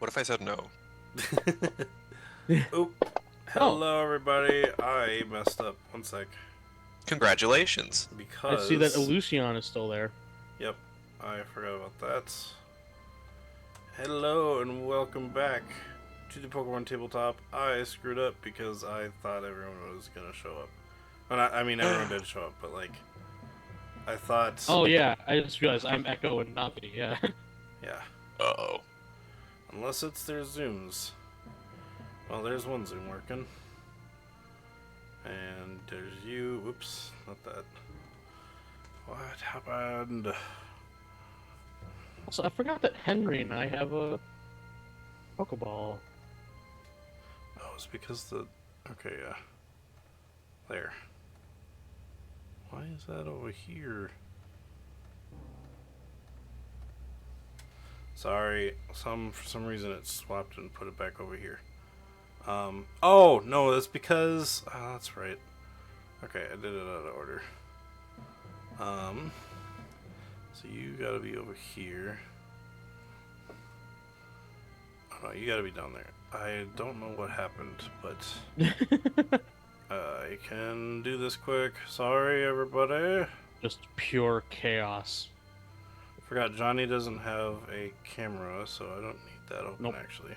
What if I said no? Oop. Oh, Hello, everybody. I messed up. One sec. Congratulations. I see that Because... Lucian is still there. Yep, I forgot about that. Hello, and welcome back to the Pokemon Tabletop. I screwed up because I thought everyone was going to show up. Well, I mean, everyone did show up, but, like, I thought... Oh yeah, I just realized I'm Echo and Navi. Yeah. Yeah. Uh-oh. Unless it's their Zooms. Well, there's one Zoom working. And there's you. Whoops, not that. What happened? Also, I forgot that Henry and I have a Pokeball. Oh, it's because the... Okay, yeah. There. Why is that over here? Sorry, for some reason it swapped and put it back over here. Oh, no, that's because... Oh, that's right. Okay, I did it out of order. So you gotta be over here. Oh, no, you gotta be down there. I don't know what happened, but... I can do this quick. Sorry, everybody. Just pure chaos. Forgot Johnny doesn't have a camera, so I don't need that open, Nope. actually.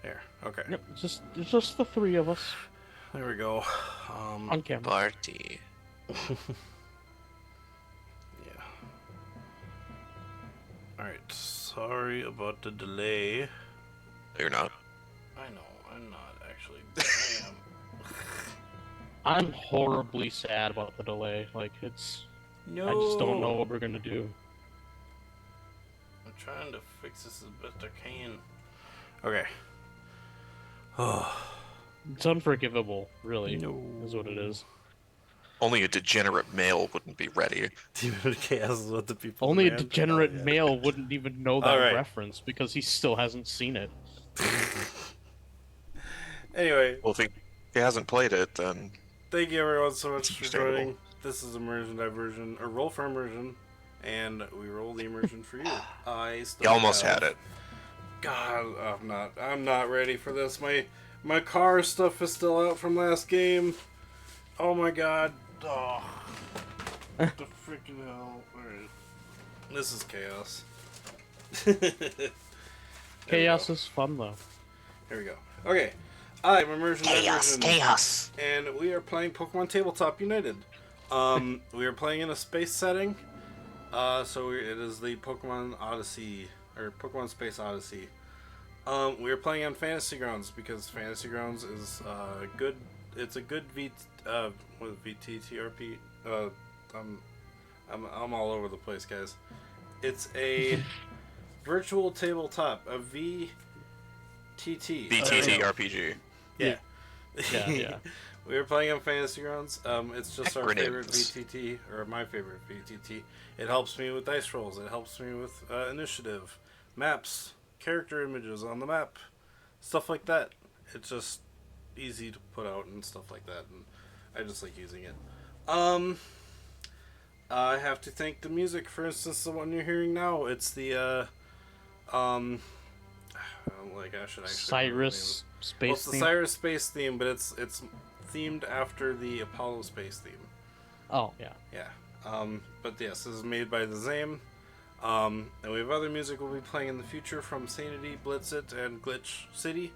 There. Okay. Yep, it's just the three of us There we go. on camera. Party. Yeah. Alright, sorry about the delay. No, you're not. I know, I'm not actually. I am. I'm horribly sad about the delay. Like it's, No! I just don't know what we're gonna do. I'm trying to fix this as best I can. Okay. Oh. It's unforgivable, really. No. Is what it is. Only a degenerate male wouldn't be ready. Demon of Chaos is what the people Only a demand. degenerate Oh, yeah. male wouldn't even know that Alright. reference because he still hasn't seen it. Anyway, Well, if he hasn't played it, then thank you everyone so much It's for understandable. joining. This is Immersion Diversion, or Roll for Immersion, and we roll the immersion for you. I still you almost have... had it. God, I'm not ready for this. My car stuff is still out from last game. Oh my god. Oh. What the freaking hell. Alright. This is chaos. Chaos is fun though. Here we go. Okay. I'm Immersion Diversion. Chaos. And we are playing Pokemon Tabletop United. We are playing in a space setting. It is the Pokemon Odyssey, or Pokemon Space Odyssey. We are playing on Fantasy Grounds because Fantasy Grounds is good. It's a good VTTRP. I'm all over the place, guys. It's a virtual tabletop, a VTT. BTT RPG. Yeah. Yeah. We were playing on Fantasy Grounds. It's just our favorite Acronyms. VTT, or my favorite VTT. It helps me with dice rolls. It helps me with initiative, maps, character images on the map, stuff like that. It's just easy to put out and stuff like that, and I just like using it. I have to thank the music. For instance, the one you're hearing now. It's the like I should actually remember the name of Cyrus it. space Well, it's the theme. Cyrus space theme, but it's themed after the Apollo space theme. Oh yeah. Yeah. But yes, this is made by the Zame. And we have other music we'll be playing in the future from Sanity, Blitzit, and Glitch City.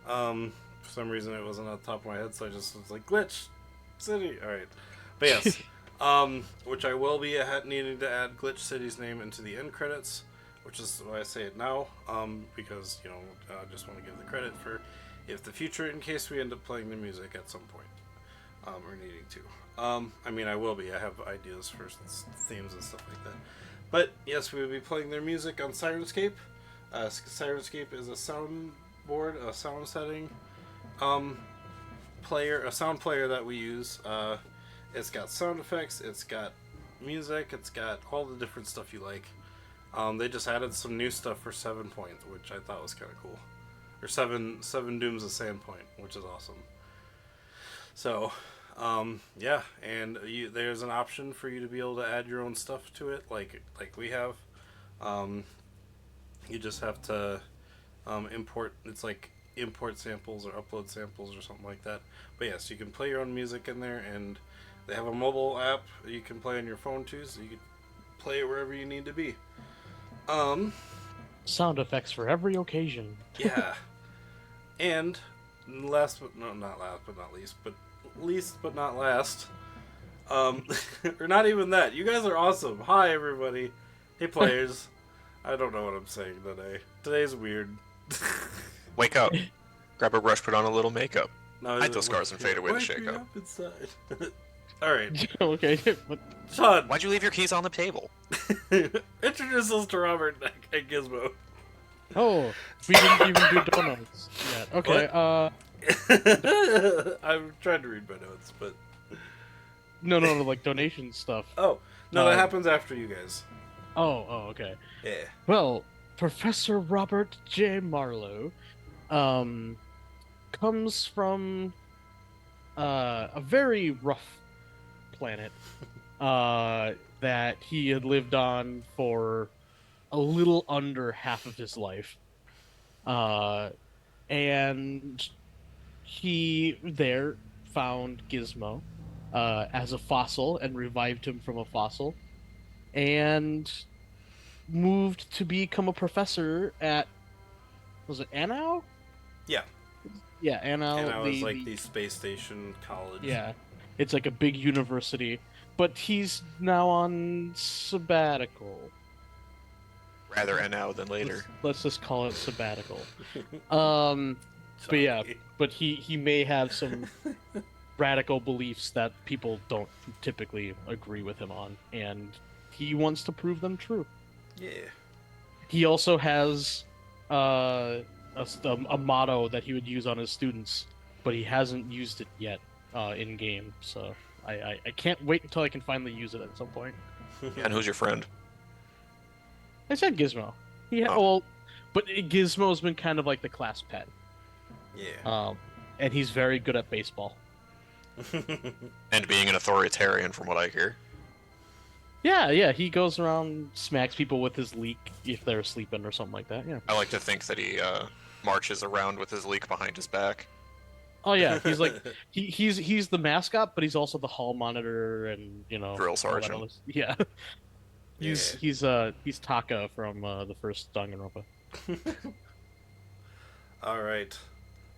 For some reason it wasn't on the top of my head, so I just was like, Glitch City! Alright. But yes. Which I will be needing to add Glitch City's name into the end credits, which is why I say it now, because, you know, I just want to give the credit for if the future, in case we end up playing the music at some point, or needing to. I mean, I will be. I have ideas for themes and stuff like that. But, yes, we will be playing their music on Sirenscape. Sirenscape is a soundboard, a sound setting, a sound player that we use. It's got sound effects, it's got music, it's got all the different stuff you like. They just added some new stuff for 7 Point, which I thought was kind of cool. Or seven Dooms of Sandpoint, which is awesome. So, yeah, and there's an option for you to be able to add your own stuff to it, like we have. You just have to import. It's like import samples or upload samples or something like that. But yes, you can play your own music in there, and they have a mobile app you can play on your phone too, so you can play it wherever you need to be. Um, Sound effects for every occasion. yeah, and last but no, not last but not least, but least but not last. Or not even that. You guys are awesome. Hi everybody. Hey players. I don't know what I'm saying today. Today's weird. Wake up. Grab a brush, put on a little makeup. No, Hide those scars and fade away the wake me shake-up. up inside. All right, Okay, but Sean. Why'd you leave your keys on the table? Introduce us to Robert and Gizmo. oh, we didn't even do donuts yet. Okay, I'm trying to read my notes, but no, like donation stuff. oh no, that Um, happens after you guys. Oh, okay. Yeah. Well, Professor Robert J. Marlowe, comes from a very rough planet that he had lived on for a little under half of his life. And he there found Gizmo as a fossil and revived him from a fossil and moved to become a professor at, was it Anau? Yeah. Yeah, Anau. And I was like the space station college. Yeah, it's like a big university, but he's now on sabbatical. Rather now than later. Let's just call it sabbatical. But yeah, Sorry. but he may have some radical beliefs that people don't typically agree with him on, and he wants to prove them true. Yeah. He also has a motto that he would use on his students, but he hasn't used it yet in game. So I can't wait until I can finally use it at some point. And who's your friend? I said Gizmo. Oh. Well, but Gizmo's been kind of like the class pet. Yeah. And he's very good at baseball. And being an authoritarian, from what I hear. Yeah, he goes around, smacks people with his leek if they're sleeping or something like that. Yeah. I like to think that he marches around with his leak behind his back. Oh yeah, he's like he's the mascot, but he's also the hall monitor and Drill all that sergeant. other- Yeah. He's Taka from the first Danganronpa. All right.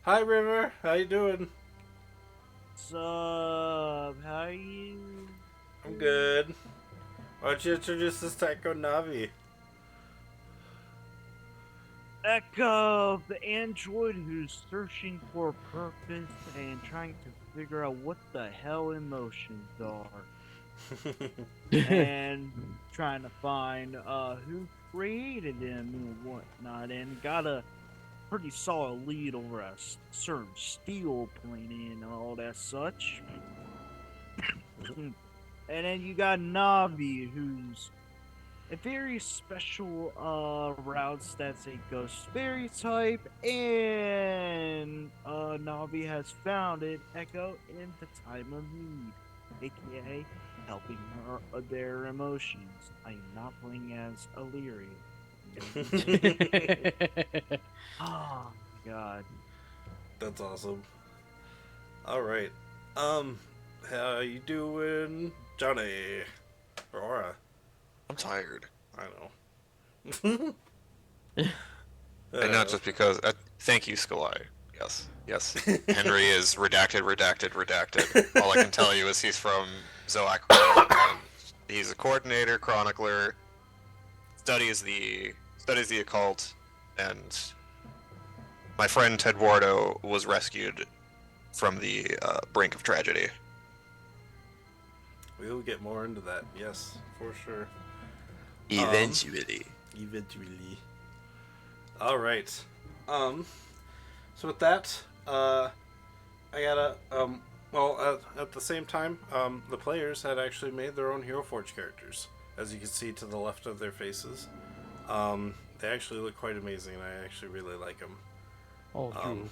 Hi, River. How you doing? What's up? How are you? I'm good. Why don't you introduce us to Echo Navi? Echo, the android who's searching for a purpose and trying to figure out what the hell emotions are. And trying to find who created them and whatnot, and got a pretty solid lead over a certain steel planet and all that such. And then you got Navi, who's a very special routes that's a ghost fairy type, and Navi has found it, Echo, in the time of need, aka helping her their emotions. I am not playing as Illyria. Oh my god. That's awesome. All right. How you doing, Johnny? Aurora. I'm tired. I know. And not just because... thank you, Skalai. Yes. Henry is redacted. All I can tell you is he's from Zoac. And he's a coordinator, chronicler, studies the occult, and my friend Ted Wardo was rescued from the brink of tragedy. We'll get more into that. Yes, for sure. Eventually. Eventually. All right. So with that, I gotta. Well, at the same time, the players had actually made their own Hero Forge characters, as you can see to the left of their faces. They actually look quite amazing, and I actually really like them. Oh, you.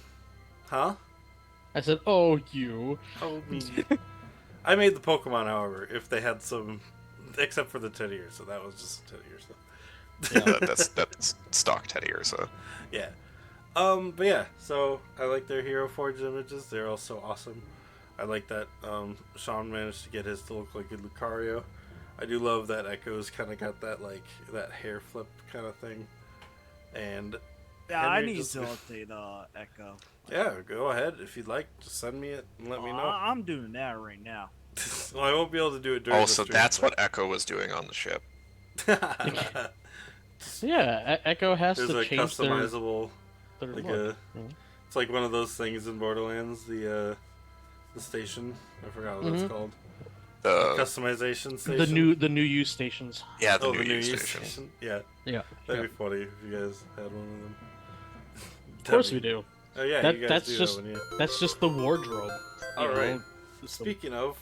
Huh? I said, oh, you. Oh, me. I made the Pokemon, however, if they had some, except for the teddy ears, so that was just a teddy ear. Yeah. That's stock Teddy or so. Yeah. But yeah, so I like their Hero Forge images. They're also awesome. I like that Sean managed to get his to look like a Lucario. I do love that Echo's kind of got that like that hair flip kind of thing. And Yeah, I Henry need just- to update Echo. yeah, go ahead if you'd like. Just send me it and let me know. I'm doing that right now. Well, I won't be able to do it during Also, the stream. that's what Echo was doing on the ship. what. Yeah, Echo has There's to a change their customizable, look. like Yeah. it's like one of those things in Borderlands. The station. I forgot what it's Mhm. called. The Customization station. The new use stations. yeah, the Oh, new the new use use station. station. Yeah, Yeah. that'd be funny if you guys had one of them. Of course we do. Oh yeah, That- you guys that's do just- that when you. That's just the wardrobe. All right. Just the- Speaking of,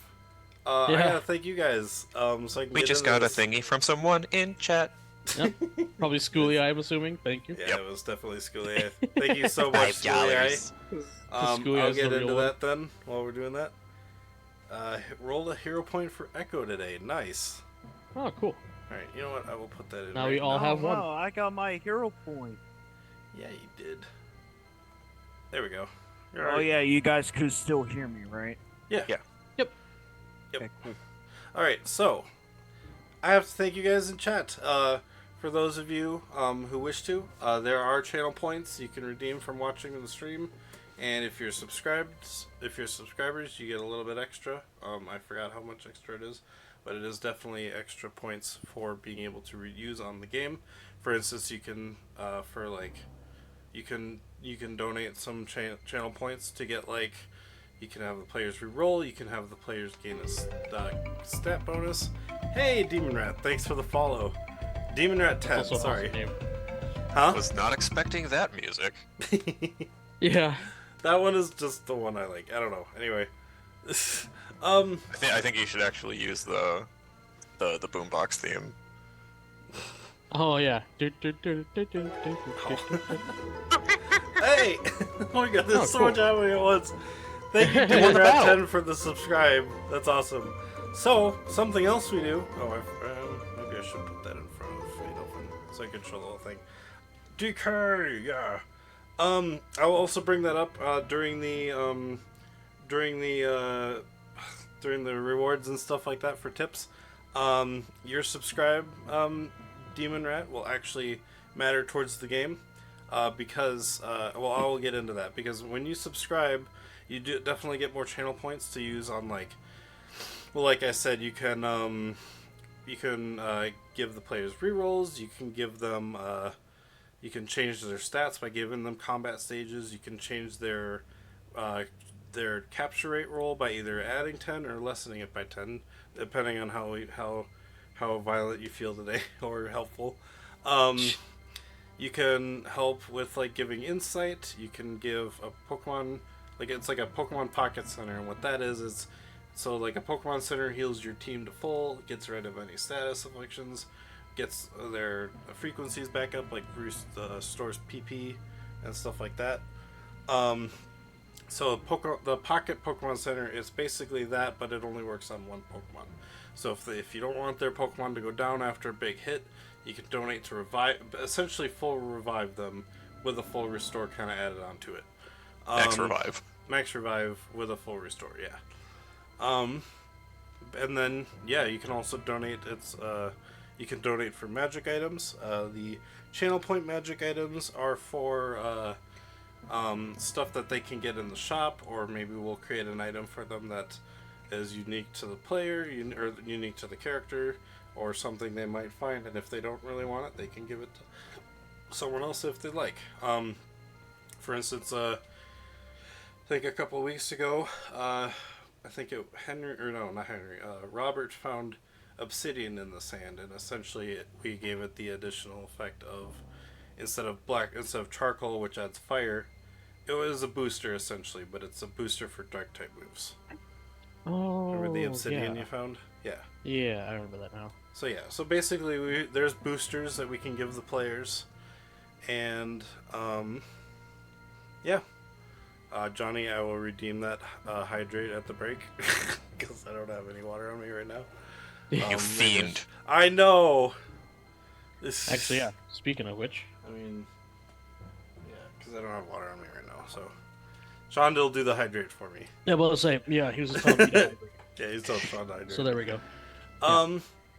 I Yeah. gotta thank you guys. So I can We get just into got a this. thingy from someone in chat. Yep. Probably Schoolie, I'm assuming. Thank you. Yeah, Yep. it was definitely Schoolie. Thank you so much, Schoolie. Schoolie I'll is get the into real one. that then while we're doing that. Rolled a hero point for Echo today. Nice. Oh, cool. All right, you know what? I will put that in. Now right we all have one. No, I got my hero point. Yeah, you did. There we go. Oh yeah, you guys could still hear me, right? Yeah. Yeah. Yep. Okay, cool. All right, so I have to thank you guys in chat. For those of you who wish to, there are channel points you can redeem from watching the stream, and if you're subscribers, you get a little bit extra. I forgot how much extra it is, but it is definitely extra points for being able to use on the game. For instance, you can you can donate some channel points to get like. You can have the players re-roll. You can have the players gain a stat bonus. Hey, Demon Rat, thanks for the follow. Demon Rat 10, Also an sorry. awesome name. Huh? Was not expecting that music. Yeah. That one is just the one I like. I don't know. Anyway. I think you should actually use the boombox theme. Oh yeah. Hey! Oh my god, there's Oh, so cool. much happening at once. Thank you, won Demon the Rat battle. 10, for the subscribe. That's awesome. So, something else we do. Oh, maybe I should put that in front of Fade Open so I can show the whole thing. DK, yeah. I will also bring that up during the rewards and stuff like that for tips. Your subscribe, Demon Rat, will actually matter towards the game. Because I will get into that, because when you subscribe, you do definitely get more channel points to use on like I said, you can give the players rerolls. You can give them you can change their stats by giving them combat stages. You can change their capture rate roll by either adding 10 or lessening it by 10, depending on how violent you feel today or helpful. You can help with like giving insight. You can give a Pokemon it's like a Pokemon Pocket Center, and what that is so like a Pokemon Center heals your team to full, gets rid of any status afflictions, gets their frequencies back up, like stores PP and stuff like that. So the Pocket Pokemon Center is basically that, but it only works on one Pokemon. So if you don't want their Pokemon to go down after a big hit, you can donate to essentially full revive them with a full restore kind of added onto it. Max revive. Max revive with a full restore, yeah. And then you can also donate. You can donate for magic items. The channel point magic items are for stuff that they can get in the shop, or maybe we'll create an item for them that is unique to the player, or unique to the character, or something they might find, and if they don't really want it, they can give it to someone else if they like. For instance, I think a couple of weeks ago, Robert found obsidian in the sand, and essentially we gave it the additional effect of instead of charcoal, which adds fire, it was a booster essentially, but it's a booster for dark type moves. Oh. Remember the obsidian yeah. you found? Yeah. Yeah, I remember that now. So basically there's boosters that we can give the players, and Johnny, I will redeem that hydrate at the break because I don't have any water on me right now. You fiend. I know. Actually, yeah. Speaking of which, I mean, yeah, because I don't have water on me right now. So Sean will do the hydrate for me. yeah, well, say, yeah, he was just telling me to hydrate. Yeah, he's told Sean to hydrate. So there we go.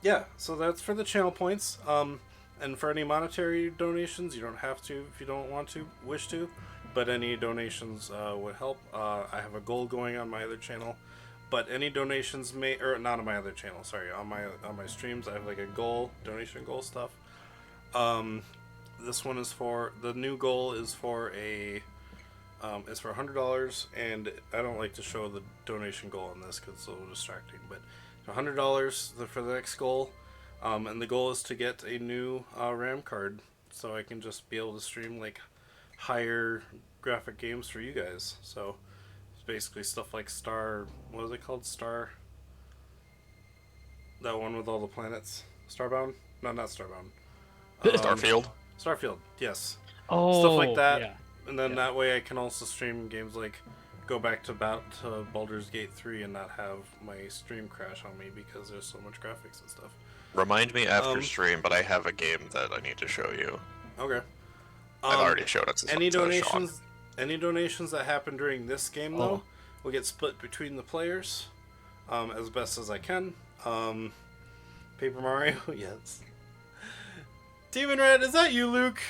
Yeah, so that's for the channel points. And for any monetary donations, you don't have to if you don't want to, wish to, but any donations would help. I have a goal going on my other channel, but any donations or not on my other channel, sorry, on my streams, I have like a donation goal stuff. This one is for, the new goal is for it's for $100, and I don't like to show the donation goal on this because it's a little distracting, but $100 for the next goal, and the goal is to get a new RAM card so I can just be able to stream like higher graphic games for you guys. So it's basically stuff like what is it called? That one with all the planets? Starbound? No, not Starbound. Starfield. Starfield, yes. Oh, Stuff like that. Yeah. And then that way I can also stream games like go back to Baldur's Gate 3 and not have my stream crash on me because there's so much graphics and stuff. Remind me after stream, but I have a game that I need to show you. Okay. I've already showed it to Any Sean. donations that happen during this game though will get split between the players as best as I can. Paper Mario, yes. Demon Red, is that you, Luke?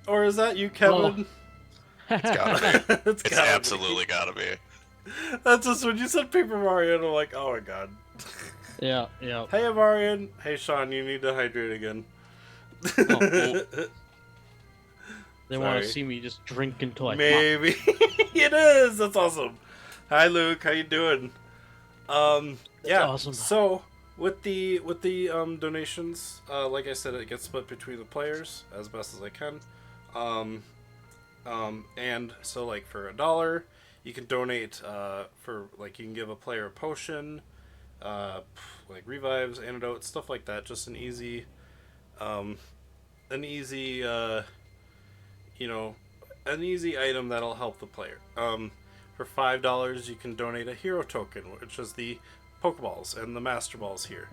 Or is that you, Kevin? It's gotta be. It's It's gotta absolutely gotta be. be. That's just when you said Paper Mario, and I'm like, oh my god. Yeah, yeah. Hey, Amarian. Hey, Sean, you need to hydrate again. They want to see me just drink until I Maybe. It is. That's awesome. Hi, Luke. How you doing? Yeah. awesome. So with the donations, like I said, it gets split between the players as best as I can. And so like for $1, you can donate for like you can give a player a potion, like revives, antidotes, stuff like that. Just an easy an easy item that'll help the player. For $5, you can donate a hero token, which is the Pokeballs and the Master Balls here,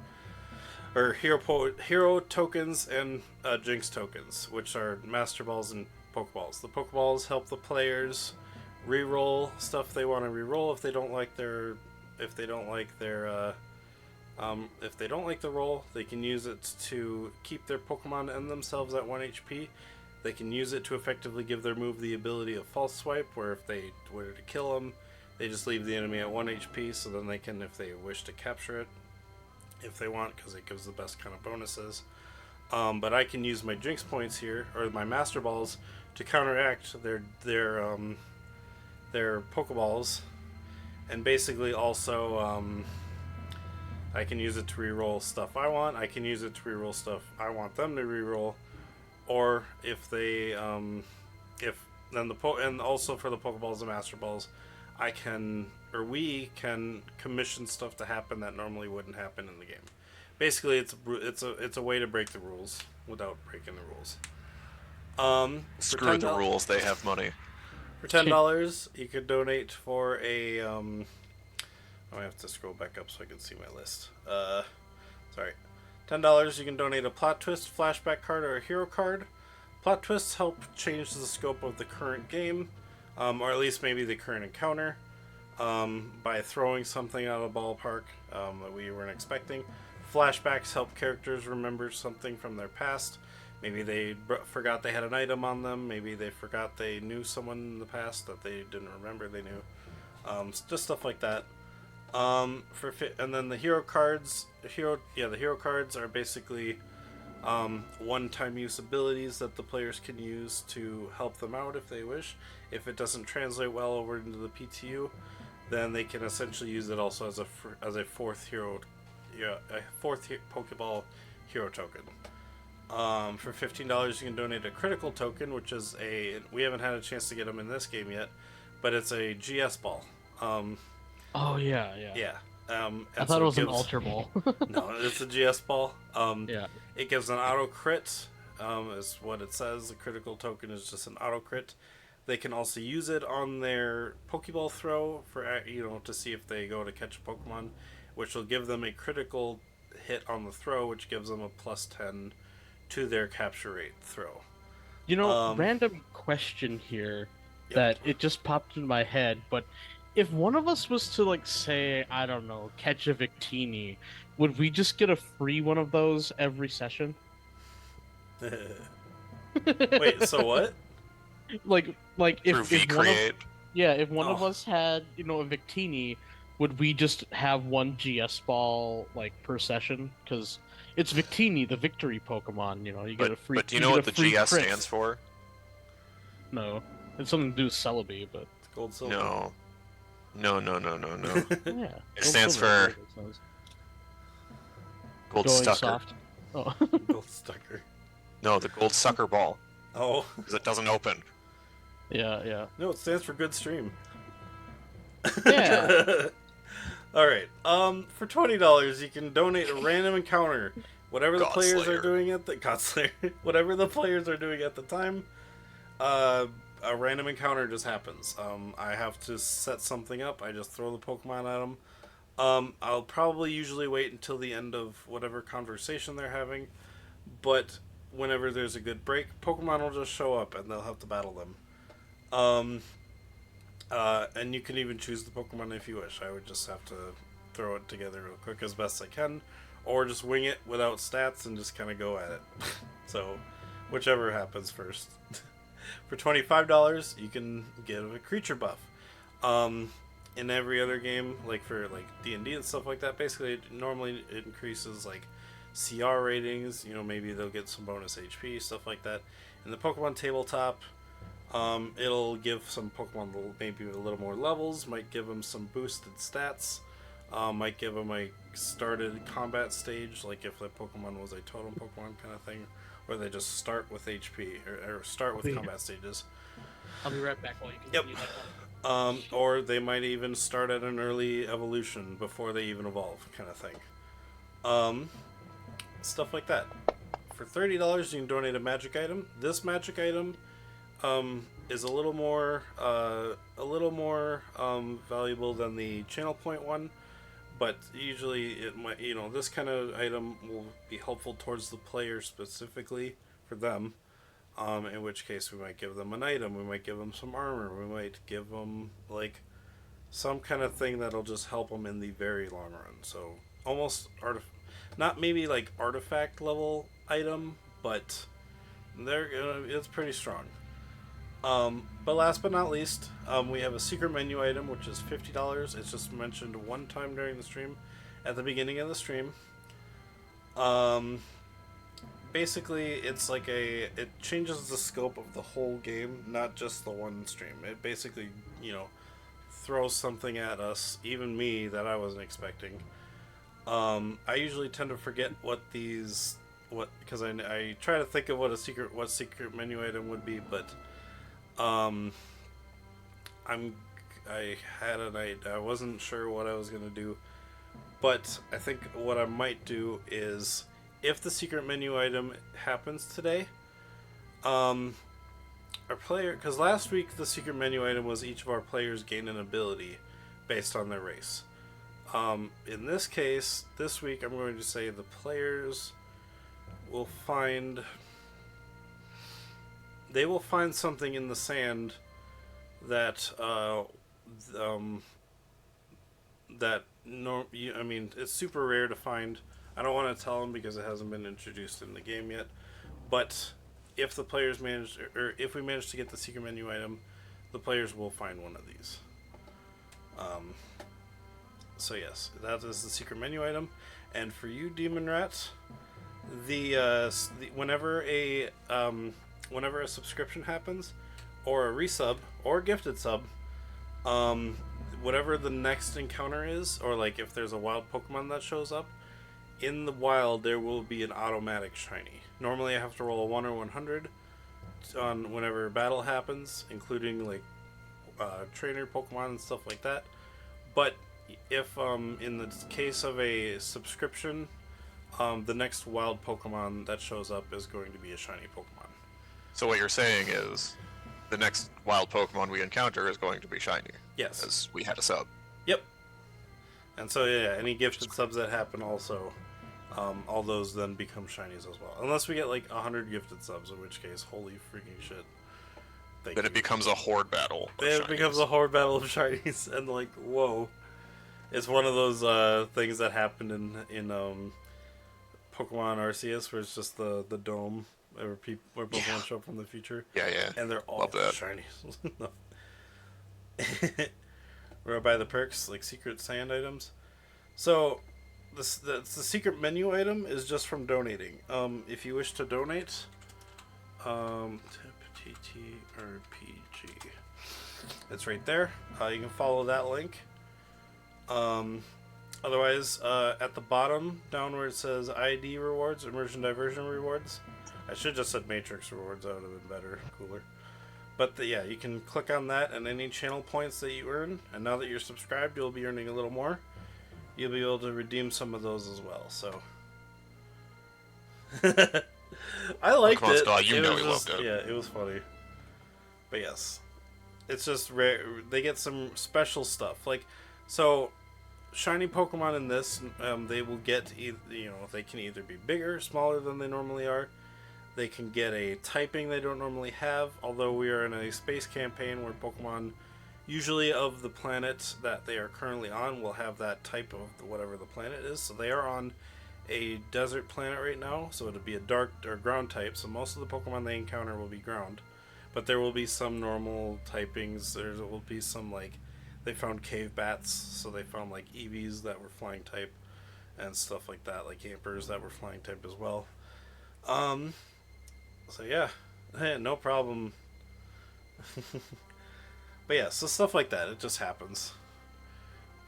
or hero tokens and Jinx tokens, which are Master Balls and Pokeballs. The Pokeballs help the players reroll stuff they want to reroll if they don't like the roll. They can use it to keep their Pokemon and themselves at 1 HP. They can use it to effectively give their move the ability of False Swipe, where if they were to kill them, they just leave the enemy at 1 HP, so then they can, if they wish to capture it, if they want, because it gives the best kind of bonuses. But I can use my Jinx points here, or my Master Balls, to counteract their Pokeballs, and basically also I can use it to reroll stuff I want. I can use it to reroll stuff I want them to reroll, or if they and also for the Pokeballs and Master Balls, we can commission stuff to happen that normally wouldn't happen in the game. Basically, it's a way to break the rules without breaking the rules. Screw the rules, they have money. For $10, you could donate for a I have to scroll back up so I can see my list. Sorry. $10, you can donate a plot twist, flashback card, or a hero card. Plot twists help change the scope of the current game, or at least maybe the current encounter, by throwing something out of the ballpark that we weren't expecting. Flashbacks help characters remember something from their past. Maybe they forgot they had an item on them. Maybe they forgot they knew someone in the past that they didn't remember they knew. Just stuff like that. And then the hero cards. The hero cards are basically one-time use abilities that the players can use to help them out if they wish. If it doesn't translate well over into the PTU, then they can essentially use it also as a fourth Pokeball hero token. For $15, you can donate a critical token, which is we haven't had a chance to get them in this game yet, but it's a GS ball. Oh yeah. Yeah. I thought it was an Ultra Ball. No, it's a GS ball. Yeah. It gives an auto crit, is what it says. The critical token is just an auto crit. They can also use it on their Pokeball throw for to see if they go to catch a Pokemon, which will give them a critical hit on the throw, which gives them a +10 to their capture rate throw. You know, Um, random question here Yep. that it just popped in my head, but if one of us was to like say, I don't know, catch a Victini, would we just get a free one of those every session? Wait, so what? Like Through if one of V-Create. yeah, if one of Oh, us had, a Victini, would we just have one GS ball like per session? Because it's Victini, the victory Pokemon, you get But a free but do you you know get a what the free GS crit. stands for? No. It's something to do with Celebi, but it's gold silver. No. No, no, no, no, no. yeah. It Gold stands silver, that's what for it says. Gold Going Stucker. soft. Oh. Gold Stucker. No, the Gold Sucker Ball. Oh, Because it doesn't open. Yeah, yeah. no, it stands for good stream. Yeah. All right. For $20, you can donate a random encounter, whatever the players are Godslayer. doing at the Godslayer, whatever the players are doing at the time. A random encounter just happens. I have to set something up. I just throw the Pokemon at them. I'll probably usually wait until the end of whatever conversation they're having, but whenever there's a good break, Pokemon will just show up and they'll have to battle them. Um, and you can even choose the Pokemon if you wish. I would just have to throw it together real quick as best I can, or just wing it without stats and just kind of go at it. So, whichever happens first. For $25, you can get a creature buff. In every other game, like for like D&D and stuff like that, basically normally it increases like CR ratings. Maybe they'll get some bonus HP, stuff like that. In the Pokemon tabletop, it'll give some Pokemon maybe a little more levels, might give them some boosted stats, might give them a started combat stage, like if the Pokemon was a totem Pokemon kind of thing, or they just start with HP, or start with combat stages. I'll be right back while you Yep. continue that one. Or they might even start at an early evolution before they even evolve, kind of thing. Stuff like that. For $30, you can donate a magic item. This magic item is a little more valuable than the channel point one, but usually it might, this kind of item will be helpful towards the player specifically for them. In which case we might give them an item, we might give them some armor, we might give them like some kind of thing that'll just help them in the very long run. So almost not maybe like artifact level item, but it's pretty strong. But last but not least, we have a secret menu item, which is $50. It's just mentioned one time during the stream, at the beginning of the stream. Basically, it's like it changes the scope of the whole game, not just the one stream. It basically, throws something at us, even me, that I wasn't expecting. I usually tend to forget because I try to think of what secret menu item would be, but I wasn't sure what I was gonna do, but I think what I might do is, if the secret menu item happens today, our player, because last week the secret menu item was each of our players gain an ability based on their race. In this case, this week I'm going to say the players will find something in the sand that it's super rare to find. I don't want to tell them because it hasn't been introduced in the game yet. But if the players if we manage to get the secret menu item, the players will find one of these. So yes, that is the secret menu item. And for you, Demon Rats, whenever a subscription happens, or a resub, or a gifted sub, whatever the next encounter is, or like if there's a wild Pokemon that shows up, in the wild there will be an automatic shiny. Normally I have to roll a 1 or 100 on whenever a battle happens, including like trainer Pokemon and stuff like that. But if in the case of a subscription, the next wild Pokemon that shows up is going to be a shiny Pokemon. So what you're saying is, the next wild Pokemon we encounter is going to be shiny. Yes. Because we had a sub. Yep. And so yeah, any gifted subs that happen also all those then become shinies as well. Unless we get like 100 gifted subs, in which case, holy freaking shit. Then it becomes a horde battle. It becomes a horde battle of shinies, and like, whoa. It's one of those things that happened in Pokemon Arceus, where it's just the dome where Pokemon show up from the future. Yeah, yeah. And they're all Love that. shinies. We're by the perks, like secret sand items. So, the secret menu item is just from donating. If you wish to donate, TTRPG. It's right there. You can follow that link. Otherwise, at the bottom, down where it says ID rewards, immersion diversion rewards. I should have just said Matrix rewards. That would have been better, cooler. But yeah, you can click on that, and any channel points that you earn, and now that you're subscribed, you'll be earning a little more. You'll be able to redeem some of those as well. So, I liked it. Skull, you it know was you just, loved it. Yeah, it was funny. But yes, it's just rare. They get some special stuff, like so. Shiny Pokemon in this, they will get they can either be bigger, smaller than they normally are. They can get a typing they don't normally have, although we are in a space campaign where Pokemon, usually of the planet that they are currently on, will have that type of whatever the planet is. So they are on a desert planet right now, so it'll be a dark or ground type, so most of the Pokemon they encounter will be ground. But there will be some normal typings, there will be some like, they found cave bats, so they found like Eevees that were flying type, and stuff like that, like Yampers that were flying type as well. So yeah, hey, no problem. But yeah, so stuff like that, it just happens.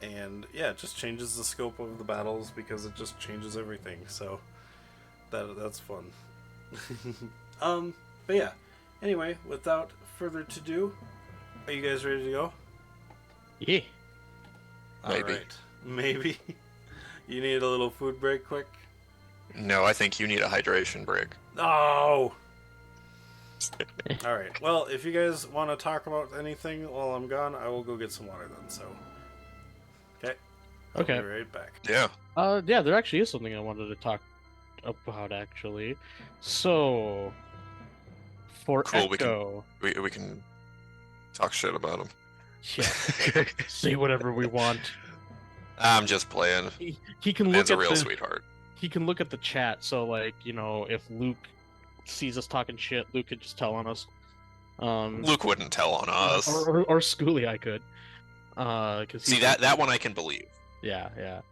And yeah, it just changes the scope of the battles because it just changes everything. So that's fun. But yeah. Anyway, without further ado, are you guys ready to go? Yeah. Maybe. Alright. Maybe. You need a little food break quick? No, I think you need a hydration break. Oh! Alright. Well, if you guys want to talk about anything while I'm gone, I will go get some water then, so. Okay. Okay. I'll be right back. Yeah. Yeah, there actually is something I wanted to talk about, actually. So, for Cool, Echo... we can talk shit about him. Yeah, say whatever we want. I'm just playing. He can look Man's at a real the, sweetheart. He can look at the chat, so like, if Luke sees us talking shit, Luke could just tell on us. Luke wouldn't tell on us. Or Schoolie, I could. Cause See, that one I can believe. Yeah, yeah.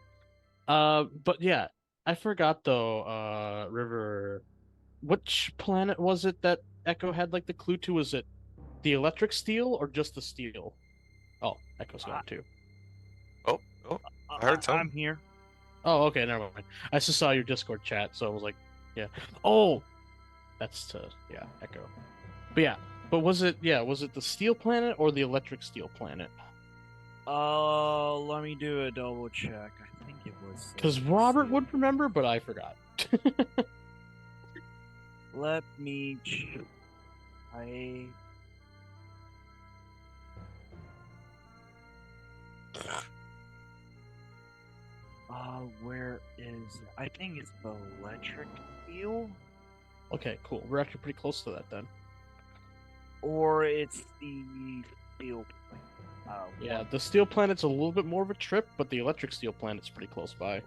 But yeah, I forgot though, River, which planet was it that Echo had like the clue to? Was it the electric steel or just the steel? Oh, Echo's gone too. Oh, I heard I'm some. here. Oh, okay, never mind. I just saw your Discord chat, so I was like, yeah. Oh, that's Echo. But yeah, was it the steel planet or the electric steel planet? Let me do a double check. I think it was. Because Robert would remember, but I forgot. Let me check. Where is it? I think it's the electric steel, Okay, cool. We're actually pretty close to that then. or it's the steel. Yeah, the steel planet's a little bit more of a trip, but the electric steel planet's pretty close by.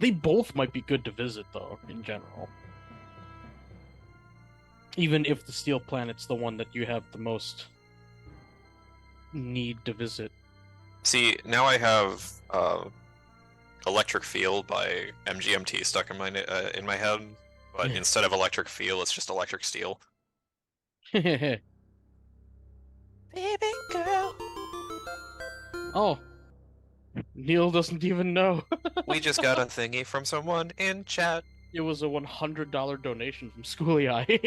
They both might be good to visit, though, in general. Even if the steel planet's the one that you have the most need to visit. See, now I have Electric Field by MGMT stuck in my head, but instead of Electric Feel, it's just Electric Steel. Baby girl. Oh. Neil doesn't even know. We just got a thingy from someone in chat. It was a $100 donation from Schoolie Eye.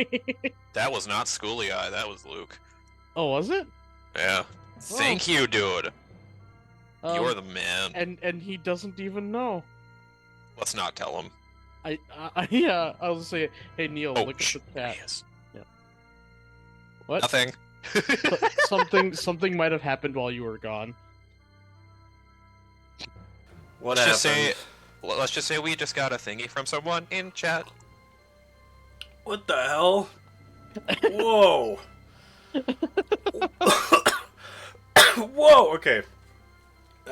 That was not Schoolie Eye, that was Luke. Oh, was it? Yeah. Thank you, dude. You're the man. And he doesn't even know. Let's not tell him. Yeah, I'll say, hey Neil, Oh, look at the chat. Yes. Yeah. What? Nothing. Something might have happened while you were gone. What Let's just happened? say let's just say we just got a thingy from someone in chat. What the hell? Whoa. Whoa, okay.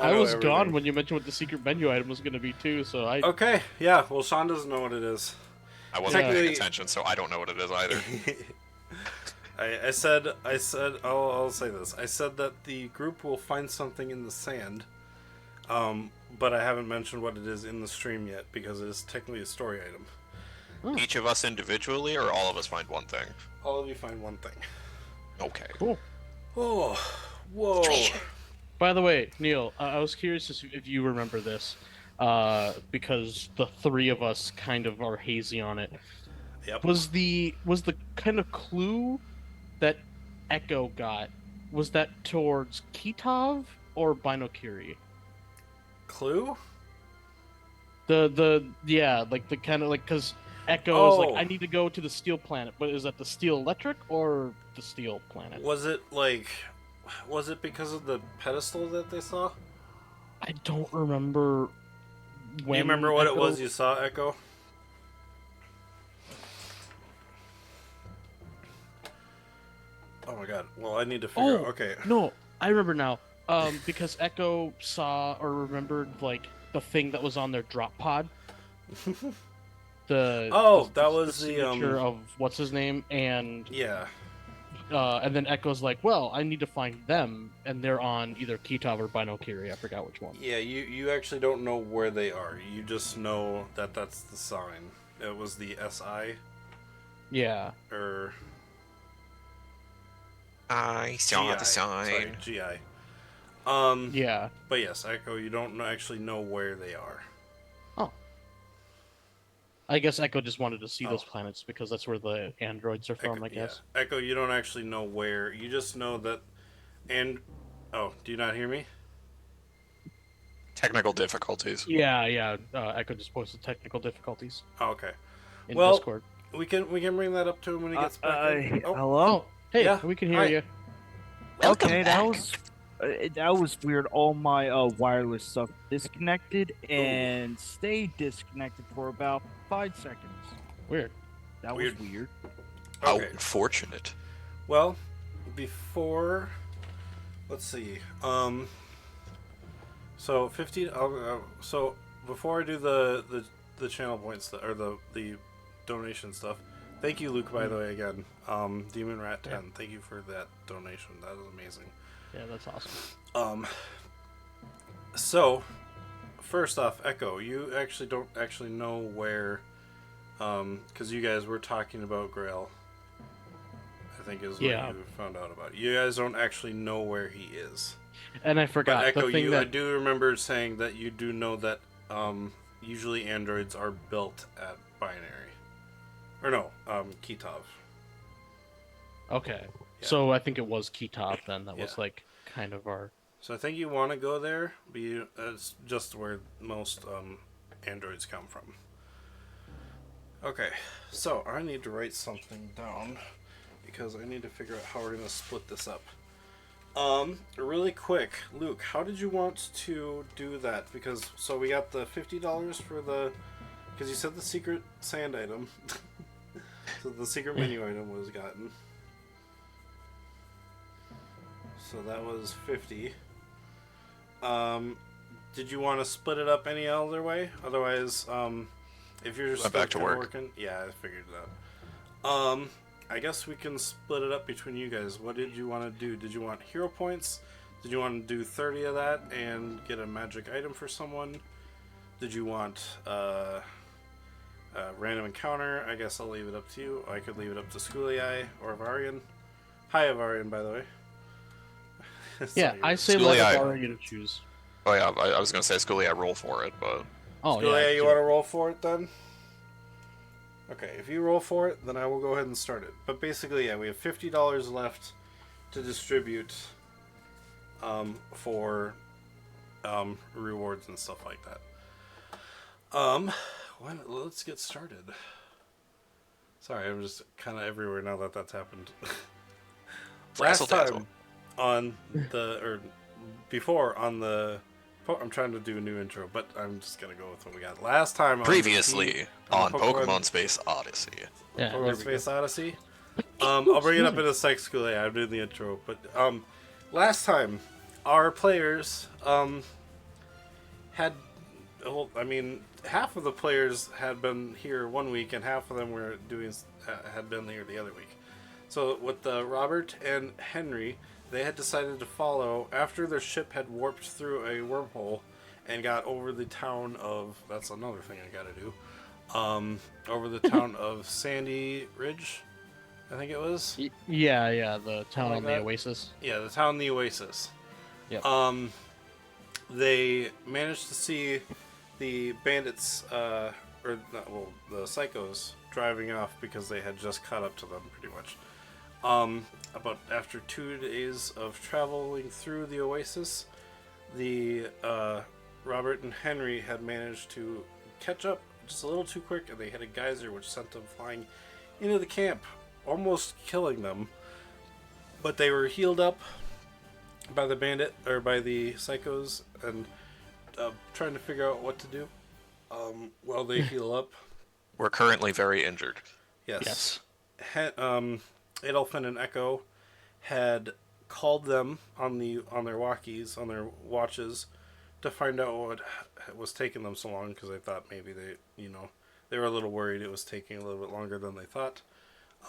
I know was gone everything. when you mentioned what the secret menu item was going to be too, so I. Okay, yeah, well, Sean doesn't know what it is. I wasn't paying Technically- attention, so I don't know what it is either. I said, I'll say this. I said that the group will find something in the sand, but I haven't mentioned what it is in the stream yet because it is technically a story item. Each of us individually, or all of us find one thing? All of you find one thing. Okay. Cool. Oh, whoa. By the way, Neil, I was curious if you remember this, because the three of us kind of are hazy on it. Yep. Was the kind of clue that Echo got, was that towards Kitov or Binokuri? Clue? Yeah, like the kind of like, because Echo is Oh. like, I need to go to the Steel Planet, but is that the Steel Electric or the Steel Planet? Was it because of the pedestal that they saw? I don't remember when. You remember what it Echo- was you saw, Echo? Oh my god. Well, I need to figure out. Okay. No, I remember now. Because Echo saw or remembered like the thing that was on their drop pod. That was the signature of what's his name, and yeah. then Echo's like, well, I need to find them, and they're on either Kitov or Binokuri. I forgot which one. Yeah, you actually don't know where they are. You just know that that's the sign. It was the SI Yeah. or I saw GI. the Sorry, sign. GI. Yeah. But yes, Echo, you don't actually know where they are. Oh. I guess Echo just wanted to see those Oh. planets because that's where the androids are from, Echo, I guess. Yeah. Echo, you don't actually know where. You just know that. And oh, do you not hear me? Technical difficulties. Yeah. Echo just posted technical difficulties Oh, okay. in Well, Discord. We can bring that up to him when he gets back. in. Oh, Hello? Oh, hey, yeah, we can hear hi. you. Okay, that was weird. All my wireless stuff disconnected and stayed disconnected for about 5 seconds. Weird. That Weird. was weird. How Okay. unfortunate. Well, before, let's see. So 50. So before I do the channel points or the donation stuff. Thank you, Luke. By the way, again, Demon Rat 10. Thank you for that donation. That is amazing. Yeah, that's awesome. So first off, Echo, you actually don't actually know where, because you guys were talking about Grail. I think is what Yeah. you found out about. You guys don't actually know where he is. And I forgot But Echo, the thing I that do remember saying that you do know that usually androids are built at Binary, or no, Kitov. Okay. Yeah. So I think it was Kitov then. That was Yeah. like kind of our. So I think you want to go there, but it's just where most androids come from. Okay, so I need to write something down because I need to figure out how we're gonna split this up. Really quick, Luke, how did you want to do that? Because so we got the $50 for the, because you said the secret sand item, so the secret menu item was gotten. So that was 50. Did you want to split it up any other way? Otherwise, if you're just Went back to kinda work. working, yeah, I figured it out. I guess we can split it up between you guys. What did you want to do? Did you want hero points? Did you want to do 30 of that and get a magic item for someone? Did you want a random encounter? I guess I'll leave it up to you. I could leave it up to Schoolii or Varian. Hi, Varian, by the way. Yeah, I say Schoolie, let I- Aurora choose. Oh yeah, I was gonna say Schoolie, I roll for it, but Oh Schoolii, yeah. you do want to it. roll for it then? Okay, if you roll for it, then I will go ahead and start it. But basically, yeah, we have $50 left to distribute for rewards and stuff like that. Let's get started. Sorry, I'm just kind of everywhere now that that's happened. Last Frazzle-dazzle. time on the, or before on the I'm trying to do a new intro, but I'm just gonna go with what we got last time. Previously on the Pokemon Space Odyssey. Yeah, there Pokemon we Space go. Odyssey. I'll bring it up excuse in a Psych School. Yeah, I'm doing the intro, but last time our players had, well, I mean, half of the players had been here one week, and half of them were had been here the other week. So with Robert and Henry, they had decided to follow after their ship had warped through a wormhole and got over the town of. That's another thing I gotta do. Over the town of Sandy Ridge, I think it was. Yeah, the town like on the that? Oasis. Yeah, the town, the Oasis. Yep. They managed to see the bandits, the psychos, driving off because they had just caught up to them, pretty much. About after 2 days of traveling through the Oasis, the Robert and Henry had managed to catch up just a little too quick, and they hit a geyser which sent them flying into the camp, almost killing them. But they were healed up by the psychos, and trying to figure out what to do while they heal up. We're currently very injured. Yes. Adolphin and Echo had called them on their walkies, on their watches, to find out what was taking them so long, because they thought maybe they were a little worried it was taking a little bit longer than they thought.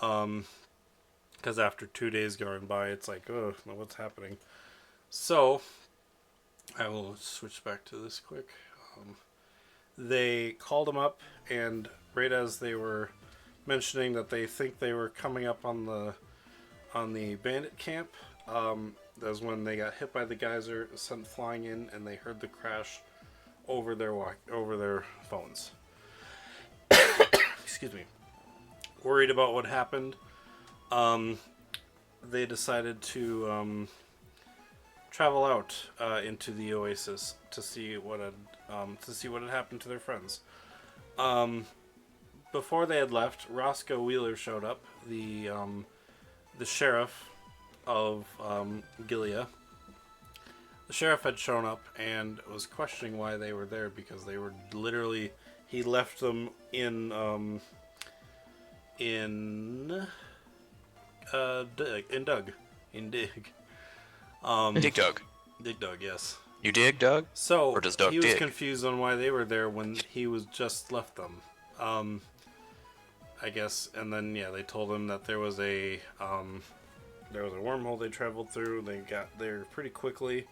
Because after 2 days going by, it's like, oh, what's happening? So, I will switch back to this quick. They called them up, and right as they were mentioning that they think they were coming up on the bandit camp, that's when they got hit by the geyser, sent flying in, and they heard the crash over their phones. Excuse me. Worried about what happened, they decided to travel out into the Oasis to see what had happened to their friends. Before they had left, Roscoe Wheeler showed up, the sheriff of Gilead. The sheriff had shown up and was questioning why they were there, because they were literally, he left them in Dig. Dig Dug. Dig Dug, yes. You dig, Doug? So Or does Doug he was dig? confused on why they were there when he was just left them. I guess, and then they told him that there was a wormhole they traveled through. They got there pretty quickly,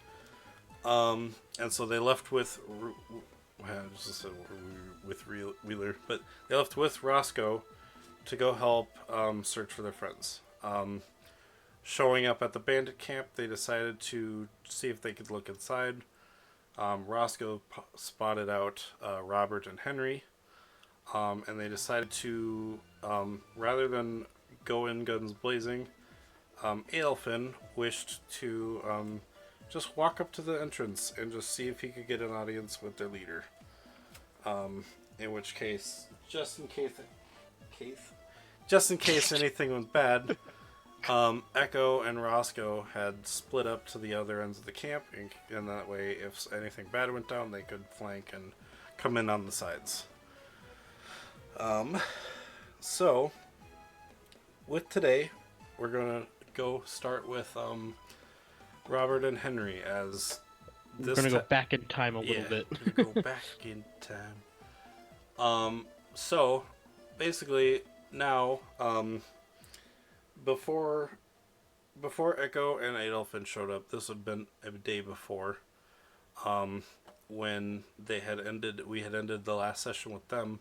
and so they left with Wheeler, but they left with Roscoe to go help search for their friends. Showing up at the bandit camp, they decided to see if they could look inside. Roscoe spotted out Robert and Henry, and they decided to, rather than go in guns blazing, Adolphin wished to just walk up to the entrance and just see if he could get an audience with their leader. In which case, just in case anything went bad, Echo and Roscoe had split up to the other ends of the camp, and that way, if anything bad went down, they could flank and come in on the sides. So, with today, we're gonna go start with Robert and Henry, as We're gonna go back in time a little bit. We're gonna go back in time. So basically now, before Echo and Adolphin showed up, this had been a day before, when we had ended the last session with them,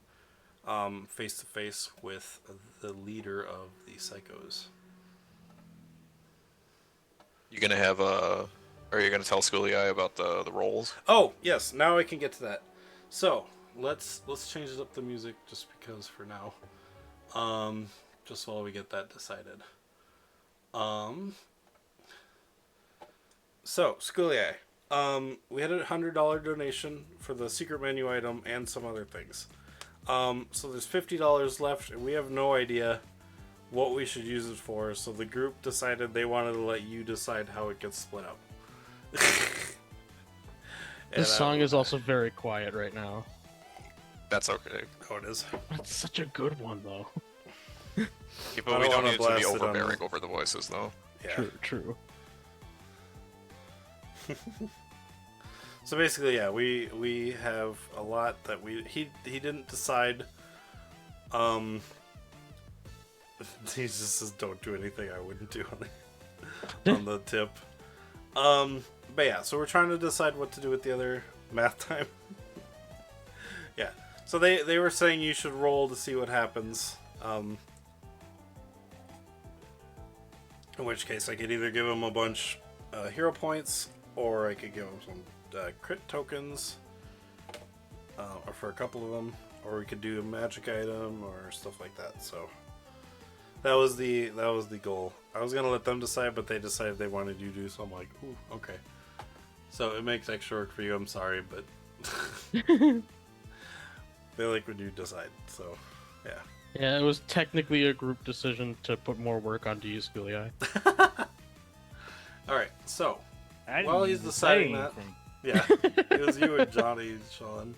face to face with the leader of the psychos. You gonna have are you gonna tell Schoolie Eye about the roles? Oh yes, now I can get to that. So let's change up the music just because for now, just while we get that decided. So Schoolie Eye, we had $100 donation for the secret menu item and some other things. So there's $50 left, and we have no idea what we should use it for, so the group decided they wanted to let you decide how it gets split up. Yeah, This that song was- is also very quiet right now. That's okay. Oh, it is. It's such a good one, though. People, I we don't don't wanna need it to be blast it on- overbearing over the voices, though. Yeah. True. So basically, yeah, we have a lot that he didn't decide. He just says don't do anything I wouldn't do on the tip. But yeah, so we're trying to decide what to do with the other math time. Yeah, so they were saying you should roll to see what happens. In which case, I could either give him a bunch hero points, or I could give him some crit tokens, or for a couple of them, or we could do a magic item or stuff like that. So that was the goal. I was gonna let them decide, but they decided they wanted you to do. So I'm like, ooh, okay. So it makes extra work for you. I'm sorry, but they like when you decide. So yeah. Yeah, it was technically a group decision to put more work onto you, Schoolie. All right. So I didn't while he's even say deciding that, anything. yeah, it was you and Johnny and Sean.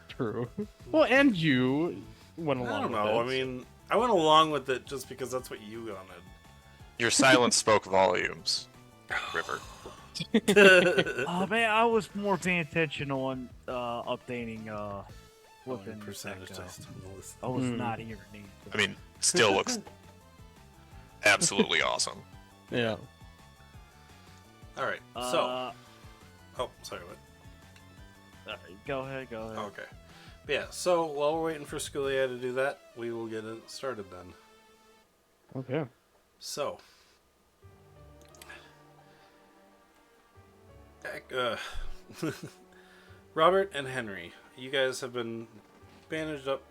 True. Well, and you went along I don't with know. it. I mean, I went along with it just because that's what you wanted. Your silence spoke volumes, River. Oh man, I was more paying attention on updating flipping percentage that, test on the list. I was Hmm. not hearing anything. I mean, still looks absolutely awesome. Yeah. All right. So, Uh, oh, sorry. What? go ahead. Okay. But yeah. So while we're waiting for Schoolia to do that, we will get it started then. Okay. So, Robert and Henry, you guys have been bandaged up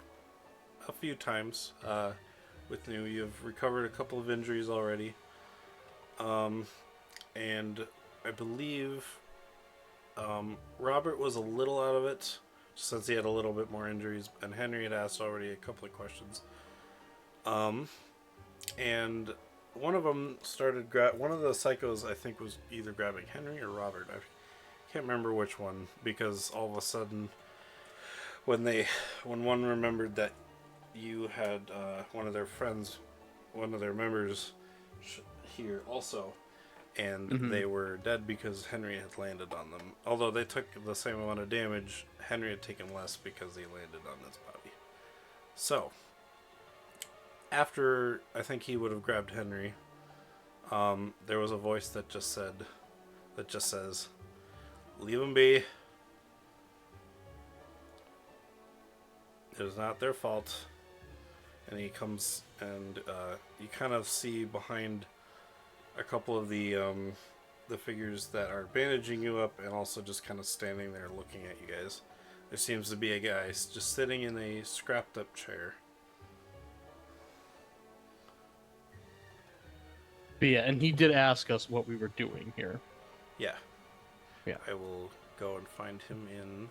a few times with you. You've recovered a couple of injuries already. And I believe Robert was a little out of it since he had a little bit more injuries, and Henry had asked already a couple of questions. And one of them started one of the psychos, I think, was either grabbing Henry or Robert. I can't remember which one, because all of a sudden when one remembered that you had one of their friends, one of their members here also, and they were dead because Henry had landed on them. Although they took the same amount of damage, Henry had taken less because he landed on his body. So after I think he would have grabbed Henry, there was a voice that just says, "Leave him be. It is not their fault." And he comes, and you kind of see behind a couple of the figures that are bandaging you up, and also just kind of standing there looking at you guys. There seems to be a guy just sitting in a scrapped up chair. But yeah, and he did ask us what we were doing here. Yeah. Yeah. I will go and find him in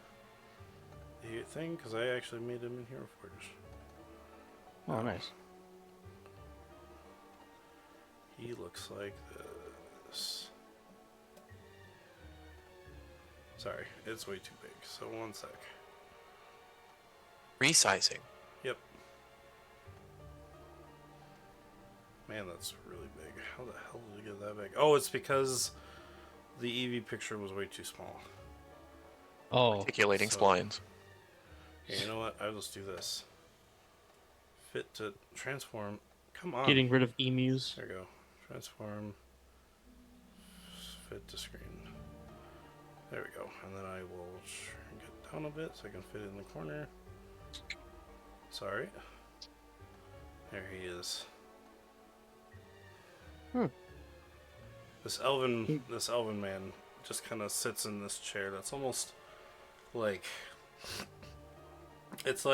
the thing, because I actually made him in Hero Forge. Oh, nice. He looks like this. Sorry, it's way too big, so one sec. Resizing. Yep. Man, that's really big. How the hell did it get that big? Oh, it's because the Eevee picture was way too small. Oh, Articulating So- splines. Hey, you know what? I'll just do this. Fit to transform. Come on. getting rid of emus. There we go. Transform. Fit to screen. There we go. And then I will shrink it down a bit so I can fit it in the corner. Sorry. There he is. This elven man just kind of sits in this chair that's almost like it's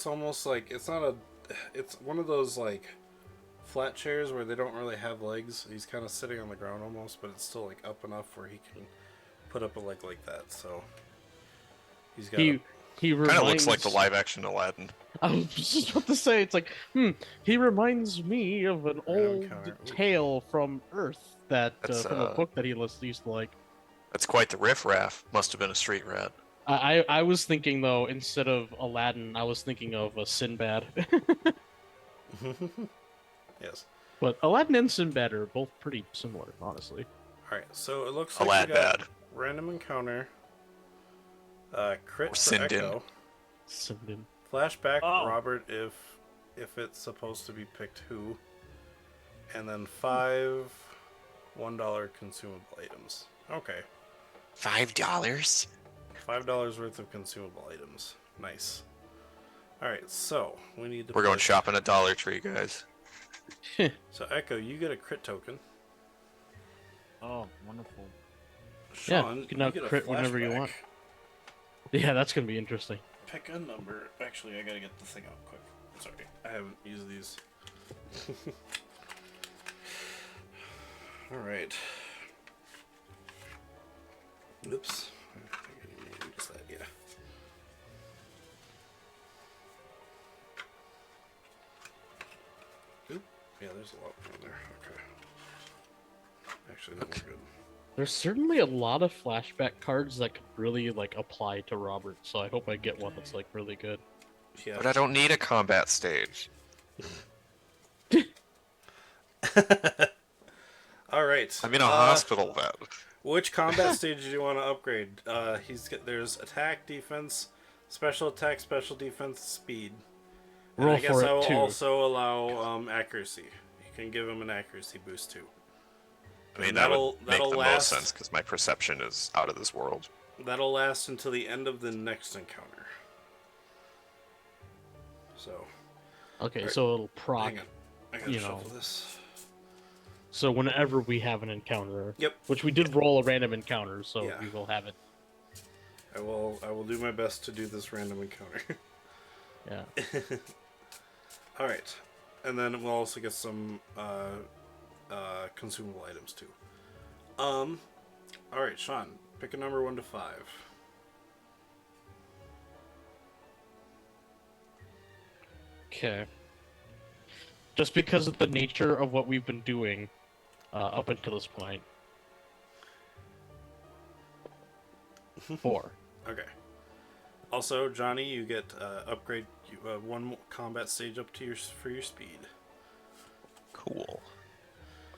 almost like it's one of those like flat chairs where they don't really have legs. He's kind of sitting on the ground almost, but it's still like up enough where he can put up a leg like that. So he's got He reminds... Kind of looks like the live action Aladdin. I was just about to say, it's like, he reminds me of an Random old encounter. Ooh. tale from Earth that That's, from a book that he used to like. That's quite the riff-raff. Must have been a street rat. I was thinking though, instead of Aladdin, I was thinking of a Sinbad. Yes. But Aladdin and Sinbad are both pretty similar, honestly. Alright, so it looks A like lad we got bad. random encounter, crit Or for Sindin. Echo, Sinbad. flashback Oh. Robert if it's supposed to be picked who, and then 5 $1 consumable items. Okay, $5? $5 worth of consumable items. Nice. Alright, so we need to We're going put- shopping at Dollar Tree, guys. So Echo, you get a crit token. Oh, wonderful. Yeah, Sean, you can now get a crit whenever you flashback. want. Yeah, that's gonna be interesting. Pick a number. Actually, I gotta get the thing out quick. Sorry, I haven't used these. Alright. Oops. I think I need to use that, yeah. Oop. Yeah, there's a lot in there. Okay. Actually, no, we're good. There's certainly a lot of flashback cards that could really like apply to Robert, so I hope I get one that's like really good. Yeah. But I don't need a combat stage. Alright. I'm in a hospital bed. Which combat stage do you want to upgrade? There's attack, defense, special attack, special defense, speed. And Roll I guess for I will it too. also allow accuracy. You can give him an accuracy boost too. I mean, And that would make that'll the most last. sense because my perception is out of this world. That'll last until the end of the next encounter. So, Okay, Alright, so it'll proc. hang on. I gotta you shuffle know. this. So whenever we have an encounter, Yep. which we did roll a random encounter, so Yeah. we will have it. I will do my best to do this random encounter. Yeah. All right, and then we'll also get some consumable items too. All right, Sean, pick a number 1 to 5. Okay. Just because of the nature of what we've been doing up until this point. 4. Okay. Also, Johnny, you get upgrade one combat stage up to for your speed. Cool.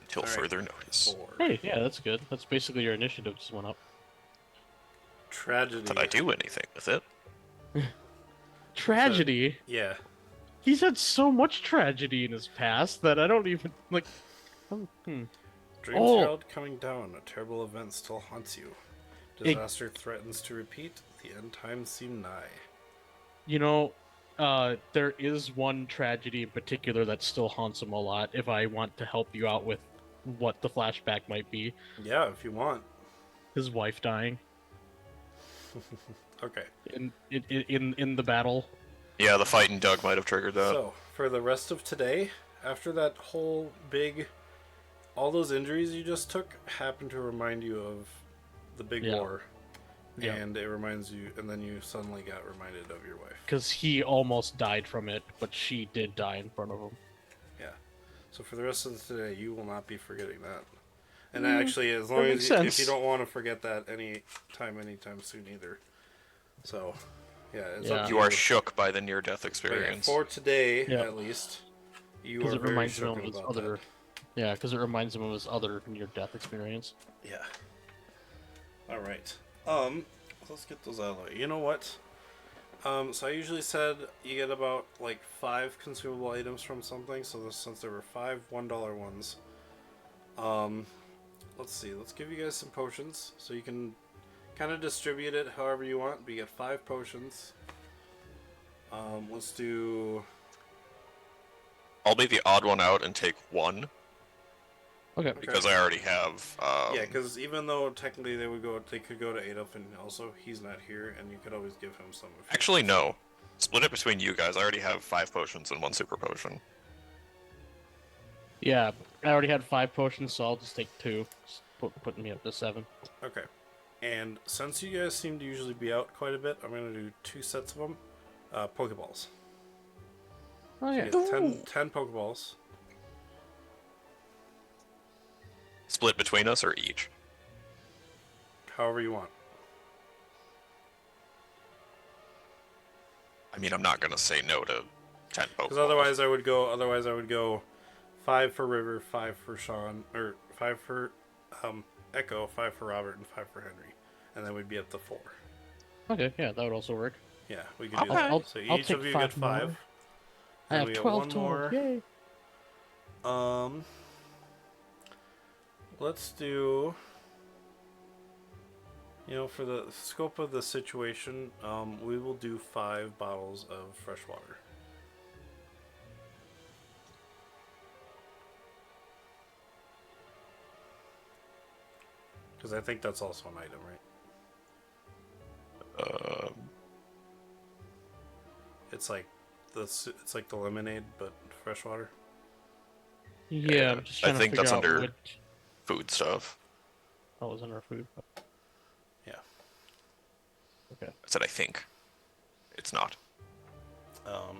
Until Alright, further notice. 4. Hey, yeah, that's good. That's basically your initiative just went up. Tragedy. Did I do anything with it? Tragedy. Yeah. He's had so much tragedy in his past that I don't even like. Dreams Oh. Herald coming down. A terrible event still haunts you. Disaster threatens to repeat. The end times seem nigh. You know, there is one tragedy in particular that still haunts him a lot. If I want to help you out with what the flashback might be, Yeah, if you want. his wife dying Okay. in the battle. Yeah, the fight in Doug might have triggered that. So, for the rest of today, after that whole big... All those injuries you just took happen to remind you of the big Yeah. war. Yeah. And it reminds you... And then you suddenly got reminded of your wife. Because he almost died from it, but she did die in front of him. Yeah. So for the rest of today, you will not be forgetting that. And actually, as long makes as you, if sense. you don't want to forget that anytime soon either. So, yeah, it's up Yeah. to You are shook by the near-death But yeah, experience. for today, Yeah. at least, you Because are it very reminds him of shook his about other. Yeah, because it reminds him of his other near-death experience. that. Yeah. All right. So let's get those out of the way. You know what? So I usually said you get about like 5 consumable items from something. So since there were 5 $1 ones, let's see. Let's give you guys some potions so you can kind of distribute it however you want. But you get 5 potions. Let's do. I'll be the odd one out and take 1 Okay. because I already have. Yeah, because even though technically they could go to Adolf, and also he's not here, and you could always give him some. If you- Actually, no. Split it between you guys. I already have 5 potions and 1 super potion. Yeah, I already had 5 potions, so I'll just take 2, putting me up to 7. Okay. And since you guys seem to usually be out quite a bit, I'm gonna do 2 sets of them. Pokeballs. Oh You yeah. get 10 Pokeballs. Split between us or each? however you want. I mean, I'm not gonna say no to 10 Pokeballs. Because otherwise I would go 5 for River, 5 for Sean, or 5 for Echo, 5 for Robert, and 5 for Henry, and then we'd be up to 4. Okay, yeah, that would also work. Yeah, we could do I'll- that. So I'll each take of you 5 get 5. more. I And have we get 12 one total. more. Yay! Let's do. For the scope of the situation, we will do 5 bottles of fresh water. Because I think that's also an item, right? It's like the lemonade, but fresh water. Yeah, I'm just I trying to think figure that's out under- what... Food stuff. Oh, it was under food. Yeah. Okay. I said I think. It's not.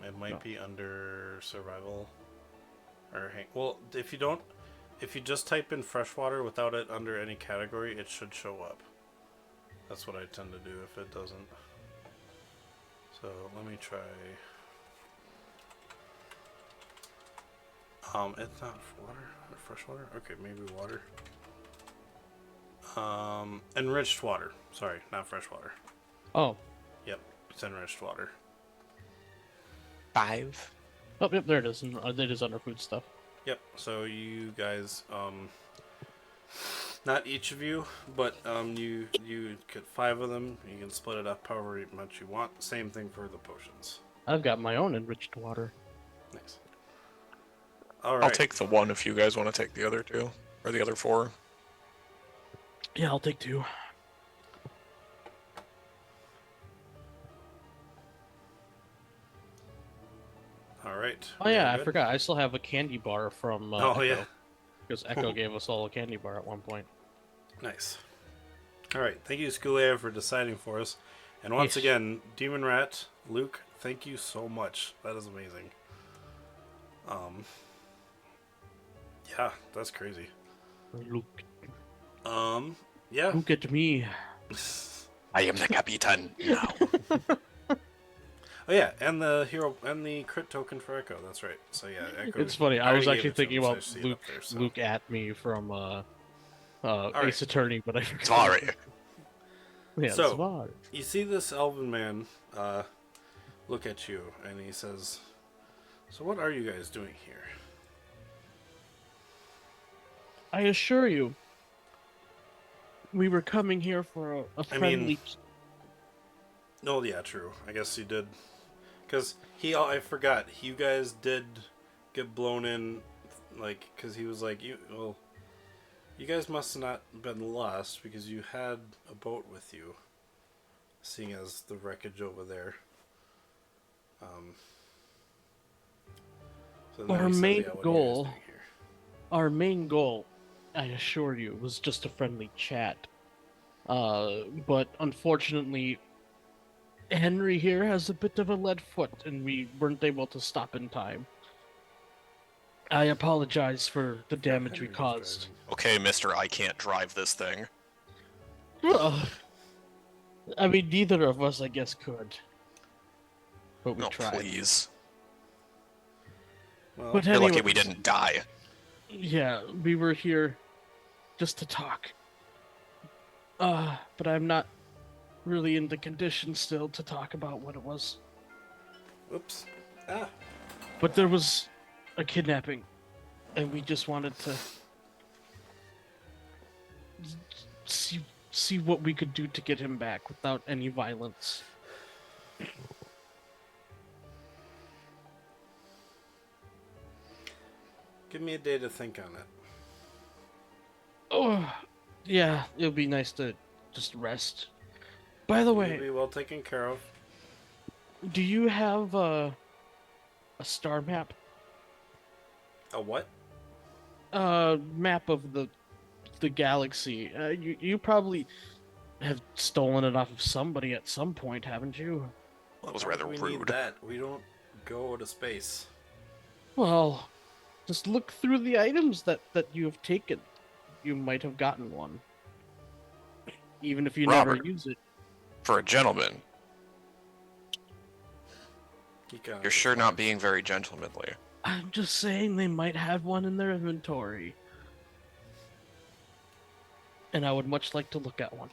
It might No. be under survival. Well, if you just type in freshwater without it under any category, it should show up. That's what I tend to do if it doesn't. So let me try. It's not water or fresh water. Okay, maybe water. Enriched water. Sorry, not fresh water. Oh. Yep, it's enriched water. 5. Oh, yep, there it is. It is under food stuff. Yep. So you guys, not each of you, but you get 5 of them. You can split it up however much you want. Same thing for the potions. I've got my own enriched water. Nice. All right. I'll take the 1 if you guys want to take the other 2. Or the other 4. Yeah, I'll take 2. All right. Oh yeah, I Good? forgot. I still have a candy bar from Oh Echo, yeah. because Echo gave us all a candy bar at one point. Nice. All right. Thank you, Schoolia, for deciding for us. And once Yes. again, Demon Rat, Luke, thank you so much. That is amazing. Yeah, that's crazy. Look, Yeah. look at me. I am the Capitan now. Oh yeah, and the hero and the crit token for Echo. That's right. So yeah, Echo. It's funny. I was already actually gave it to thinking him, so I about see it up there, so. Luke at me from right. Ace Attorney, but I forgot. Sorry. Yeah, So- Zvar. You see this elven man look at you, and he says, "So what are you guys doing here?" I assure you, we were coming here for a I friendly. mean- No, yeah, true. I guess you did, because I forgot. You guys did get blown in, like, because he was like, you guys must have not been lost because you had a boat with you, seeing as the wreckage over there. So then Our he says, main "Yeah, what are you guys goal- doing here?" Our main goal, I assure you, was just a friendly chat. But unfortunately, Henry here has a bit of a lead foot, and we weren't able to stop in time. I apologize for the damage we Henry was caused. driving. Okay, mister, I can't drive this thing. Ugh. I mean, neither of us, I guess, could. But we No, tried. please. Well, But You're lucky anyways, we didn't die. yeah, we were here just to talk. But I'm not really in the condition still to talk about what it was. oops. Ah. But there was a kidnapping, and we just wanted to see what we could do to get him back without any violence. Give me a day to think on it. Oh, yeah, it'll be nice to just rest. By the You'll way, be well taken care of. do you have a star map? A what? Map of the galaxy. You probably have stolen it off of somebody at some point, haven't you? That was Why rather would we need rude. that? We don't go to space. Well, just look through the items that you have taken. You might have gotten one. even if you Robert. never use it. For a gentleman, He kinda you're just sure not laughs. being very gentlemanly. I'm just saying they might have one in their inventory. And I would much like to look at one.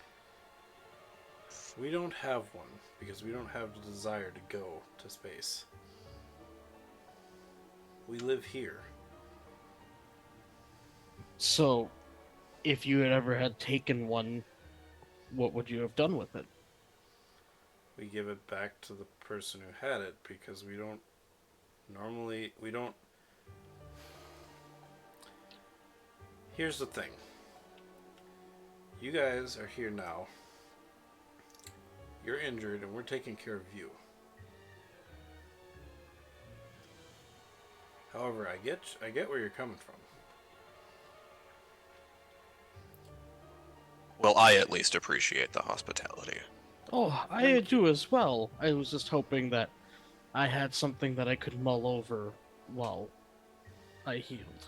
We don't have one because we don't have the desire to go to space. We live here. So, if you had ever had taken one, what would you have done with it? We give it back to the person who had it because we don't normally we don't. Here's the thing. You guys are here now. You're injured and we're taking care of you. However, I get where you're coming from. Well, I at least appreciate the hospitality. Oh, I do as well. I was just hoping that I had something that I could mull over while I healed.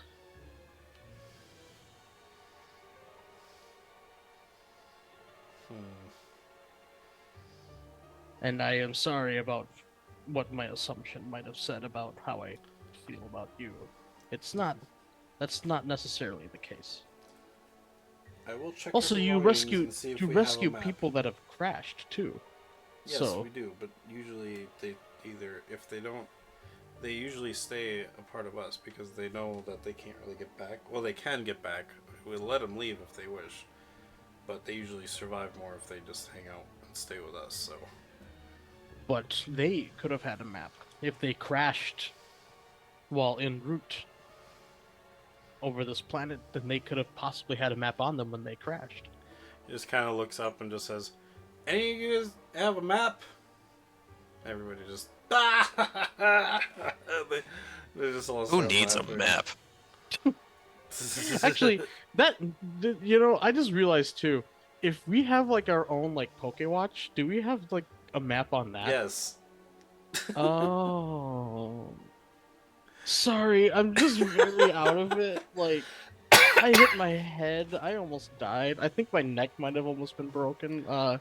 And I am sorry about what my assumption might have said about how I feel about you. That's not necessarily the case. I will check. Also, our you belongings and see if we have a rescue map. people that have crashed too. Yes, So we do, but usually they either if they don't, they usually stay a part of us because they know that they can't really get back. Well, they can get back. We'll let them leave if they wish, but they usually survive more if they just hang out and stay with us. So but they could have had a map if they crashed while en route over this planet. Then they could have possibly had a map on them when they crashed. he just kind of looks up and just says, "Any of you guys have a map?" Everybody just they just all Who start needs a laughing. map? Actually, I just realized too. If we have like our own like Pokewatch, do we have like a map on that? Yes. Oh. Sorry, I'm just really out of it. Like, I hit my head. I almost died. I think my neck might have almost been broken. So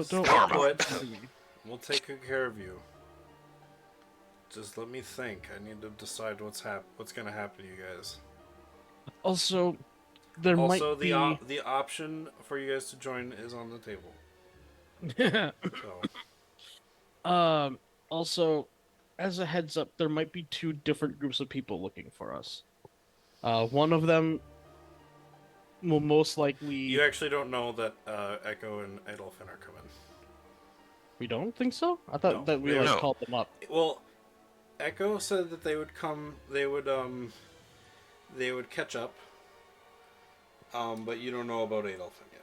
don't Stop Karma. it. worry me. We'll take good care of you. Just let me think. I need to decide what's gonna happen to you guys. Also, there Also, might be. the option for you guys to join is on the table. So Also, as a heads up, there might be two different groups of people looking for us. One of them will most likely. you actually don't know that Echo and Edelfin are coming. We don't think so. I thought No, that we they like don't. called them up. Well, Echo said that they would come. They would catch up. But you don't know about Adolfin yet.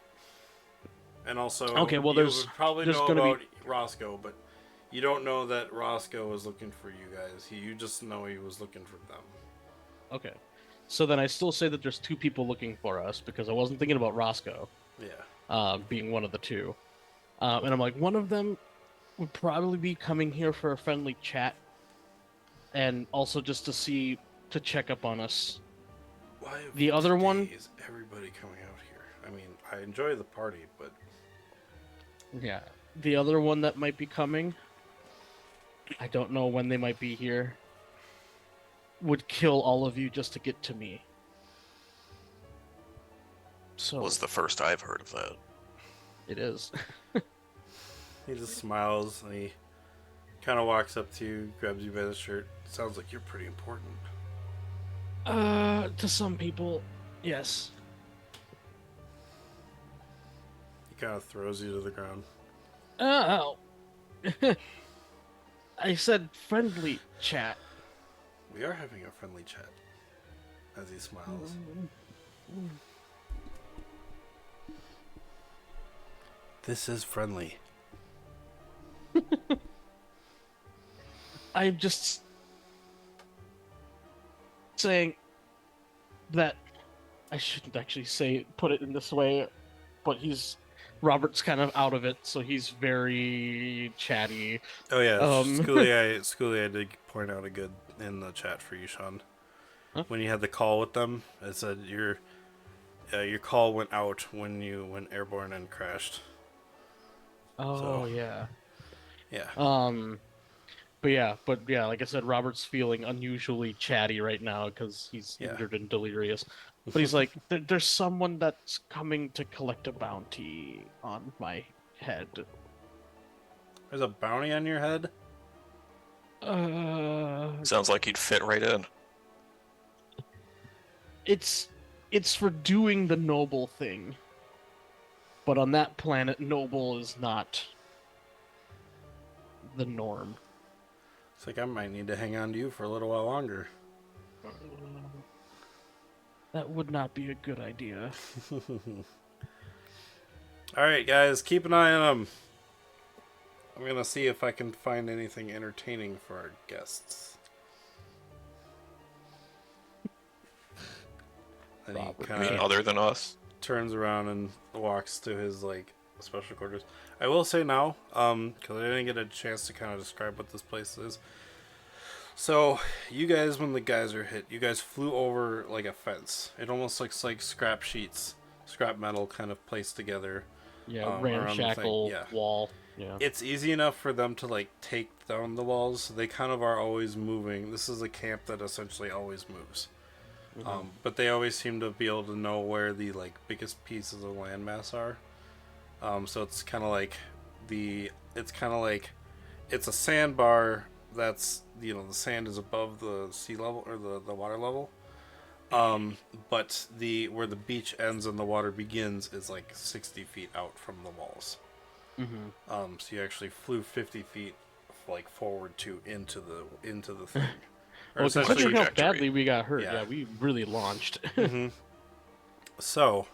And also, Okay, well, you there's would probably there's know gonna about be Roscoe, but you don't know that Roscoe was looking for you guys. You just know he was looking for them. okay. So then I still say that there's two people looking for us because I wasn't thinking about Roscoe Yeah. being one of the two. And I'm like, one of them would probably be coming here for a friendly chat, and also just to check up on us. Why The other one- is everybody coming out here? I mean, I enjoy the party, but Yeah. The other one that might be coming, I don't know when they might be here, would kill all of you just to get to me. So Was the first I've heard of that. it is. he just smiles and he kind of walks up to you, grabs you by the shirt. Sounds like you're pretty important. To some people, yes. He kind of throws you to the ground. Oh. I said friendly chat. We are having a friendly chat. As he smiles. This is friendly. I'm just saying that I shouldn't actually put it in this way, but Robert's kind of out of it, so he's very chatty. Oh yeah, Um. Schoolie, I did point out a good in the chat for you, Sean. Huh? When you had the call with them, it said your call went out when you went airborne and crashed. Oh So- yeah. Yeah. But yeah, like I said, Robert's feeling unusually chatty right now because he's Yeah. injured and delirious. But he's like, there's someone that's coming to collect a bounty on my head. There's a bounty on your head? Sounds like you'd fit right in. It's for doing the noble thing. But on that planet, noble is not the norm. It's like I might need to hang on to you for a little while longer. That would not be a good idea. Alright, guys, keep an eye on them. I'm gonna see if I can find anything entertaining for our guests. Then he Robert. I kind mean, of other than us. turns around and walks to his like special quarters. I will say now, because I didn't get a chance to kind of describe what this place is. So, you guys, when the guys are hit, you guys flew over like a fence. It almost looks like scrap sheets, scrap metal kind of placed together. Yeah, around the thing, ramshackle yeah. wall. Yeah. It's easy enough for them to like take down the walls. They kind of are always moving. This is a camp that essentially always moves. But they always seem to be able to know where the like biggest pieces of landmass are. So it's kind of like it's a sandbar that's, you know, the sand is above the sea level or the water level. But where the beach ends and the water begins is like 60 feet out from the walls. So you actually flew 50 feet like forward into the thing. Or Well, essentially, considering how trajectory. badly we got hurt, Yeah. yeah, we really launched. so,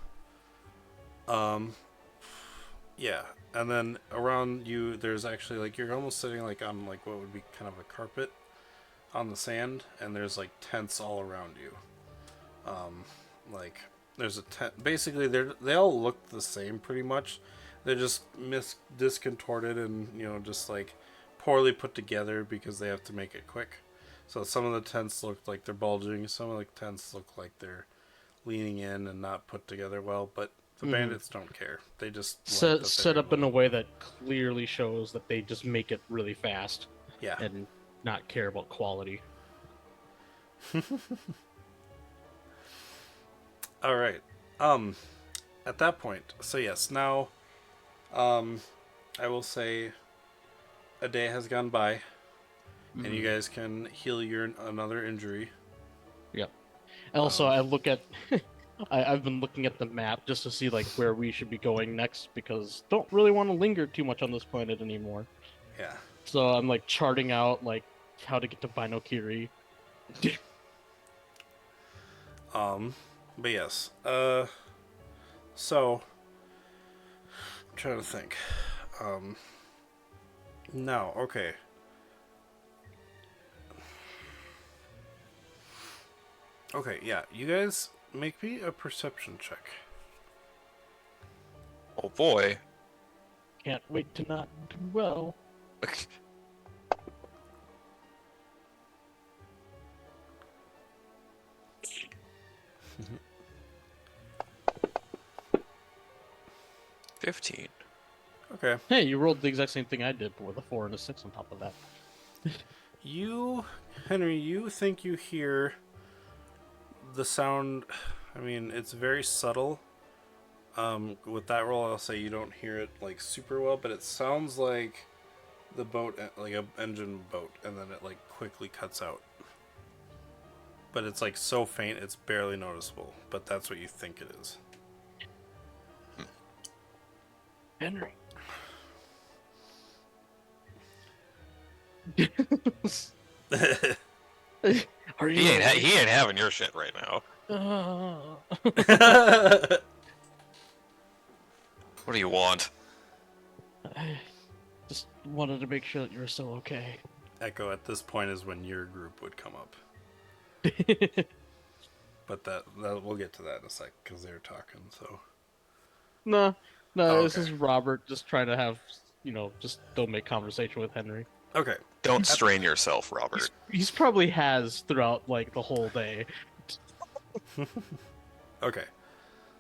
yeah, and then around you, there's actually like you're almost sitting like on like what would be kind of a carpet on the sand, and there's like tents all around you. Like there's a tent. Basically, they all look the same pretty much. They're just discontorted and, you know, just like poorly put together because they have to make it quick. So some of the tents look like they're bulging. Some of the tents look like they're leaning in and not put together well. But the bandits don't care. They just like that Set they're up in a able way that clearly shows that they just make it really fast to- Yeah. and not care about quality. All right. At that point, so yes, now, I will say, a day has gone by, and you guys can heal your another injury. Yep. And also, I look at. I've been looking at the map just to see like where we should be going next because don't really want to linger too much on this planet anymore. Yeah. So I'm like charting out like how to get to Binokiri. But yes. So I'm trying to think. Now, okay. Okay, yeah. You guys make me a perception check. Oh boy. Can't wait to not do well. 15. Okay. Hey, you rolled the exact same thing I did, but with a 4 and a 6 on top of that. You, Henry, you think you hear the sound. I mean, it's very subtle. With that roll, I'll say you don't hear it like super well, but it sounds like the boat, like a engine boat, and then it like quickly cuts out. But it's like so faint, it's barely noticeable. But that's what you think it is. Henry. Are you? He ain't having your shit right now. What do you want? I just wanted to make sure that you were still okay. Echo at this point is when your group would come up. But that we'll get to that in a sec because they're talking. So No, Oh, this okay. is Robert just trying to have, just don't make conversation with Henry. okay, Don't strain yourself, Robert. He's probably has throughout like the whole day. okay.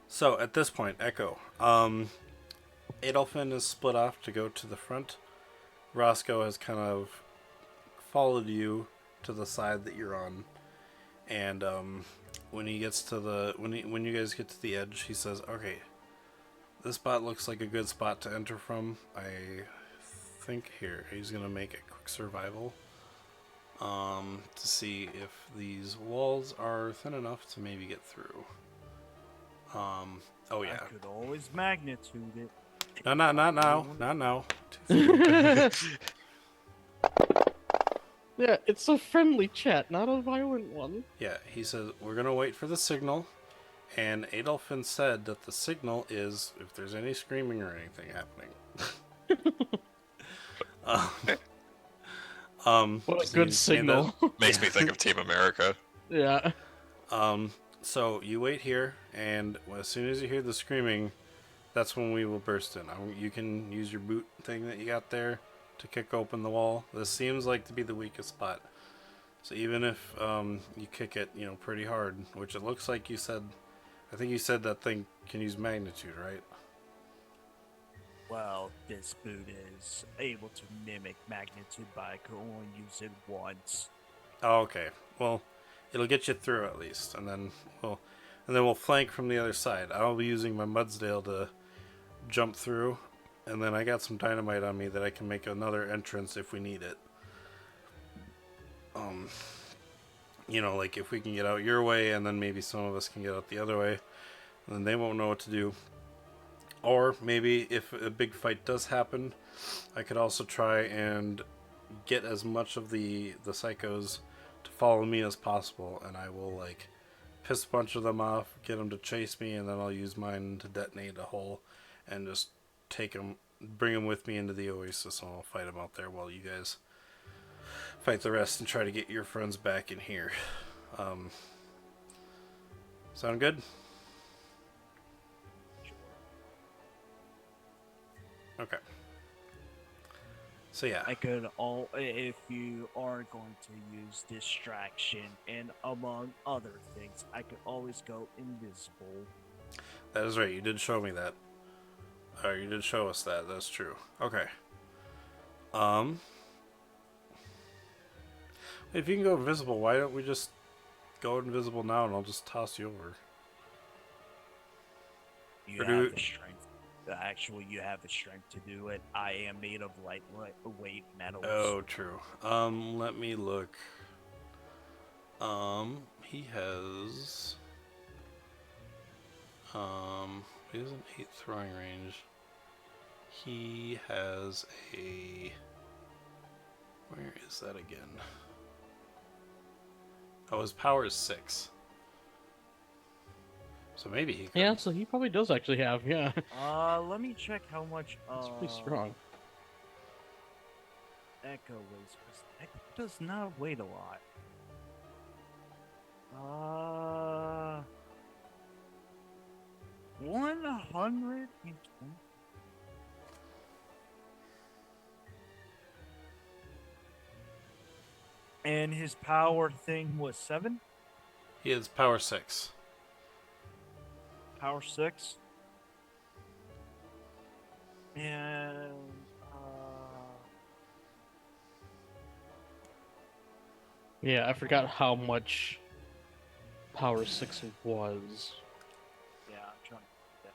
So at this point, Echo. Adolfin is split off to go to the front. Roscoe has kind of followed you to the side that you're on, and when he gets to the when you guys get to the edge, he says, "Okay, this spot looks like a good spot to enter from. I think here he's gonna make a quick survival, to see if these walls are thin enough to maybe get through. Oh yeah, I could always magnitude it. no, not now, not now. Yeah, it's a friendly chat, not a violent one. Yeah, he says we're gonna wait for the signal, and Adolfin said that the signal is if there's any screaming or anything happening. What a so good you- signal. Makes me think of Team America. Yeah. So you wait here, and as soon as you hear the screaming, that's when we will burst in. You can use your boot thing that you got there to kick open the wall. This seems like to be the weakest spot. So even if you kick it, pretty hard, which it looks like you said, I think you said that thing can use magnitude, right? Well, this boot is able to mimic magnitude, but I could only use it once. Oh, okay. Well, it'll get you through at least, and then we'll flank from the other side. I'll be using my Mudsdale to jump through, and then I got some dynamite on me that I can make another entrance if we need it. Like if we can get out your way, and then maybe some of us can get out the other way, and then they won't know what to do. Or maybe if a big fight does happen, I could also try and get as much of the psychos to follow me as possible, and I will piss a bunch of them off, get them to chase me, and then I'll use mine to detonate a hole and just bring them with me into the oasis, and I'll fight them out there while you guys fight the rest and try to get your friends back in here. Sound good? Okay. So yeah. I could if you are going to use distraction and among other things, I could always go invisible. That is right. You did show me that. You did show us that. That's true. Okay. If you can go invisible, why don't we just go invisible now, and I'll just toss you over? You Or have the strength. Actually, you have the strength to do it. I am made of lightweight metals. Oh, true. Let me look. He has. He has an 8 throwing range. He has a. Where is that again? Oh, his power is 6. So maybe he could. Yeah, so he probably does actually have, yeah. Let me check how much. It's pretty strong. Echo weighs. Echo does not weigh a lot. 120. And his power thing was 7? He has power 6. Power 6? And, Yeah, I forgot how much Power 6 was. yeah, I'm trying to get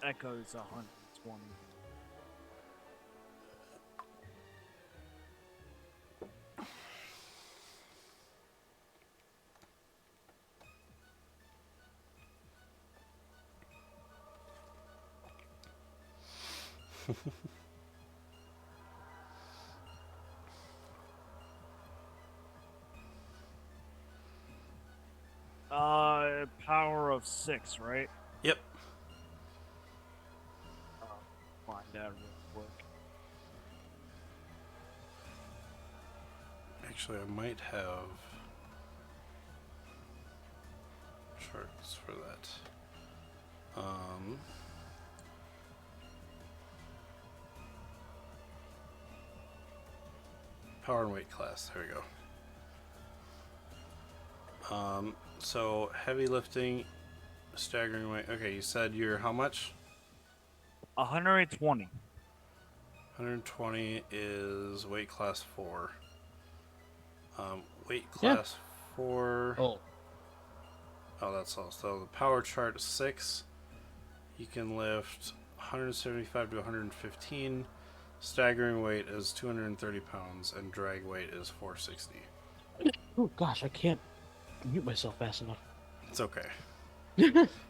that. Echo's 120. Power of 6, right? Yep. Find out real quick. Actually, I might have charts for that. power and weight class. There we go. So heavy lifting, staggering weight. Okay, you said you're how much? 120. 120 is weight class 4. Weight Yeah. class 4. Oh, Oh, that's all. So the power chart is 6. You can lift 175 to 115. Staggering weight is 230 pounds, and drag weight is 460. oh gosh, I can't mute myself fast enough. It's okay.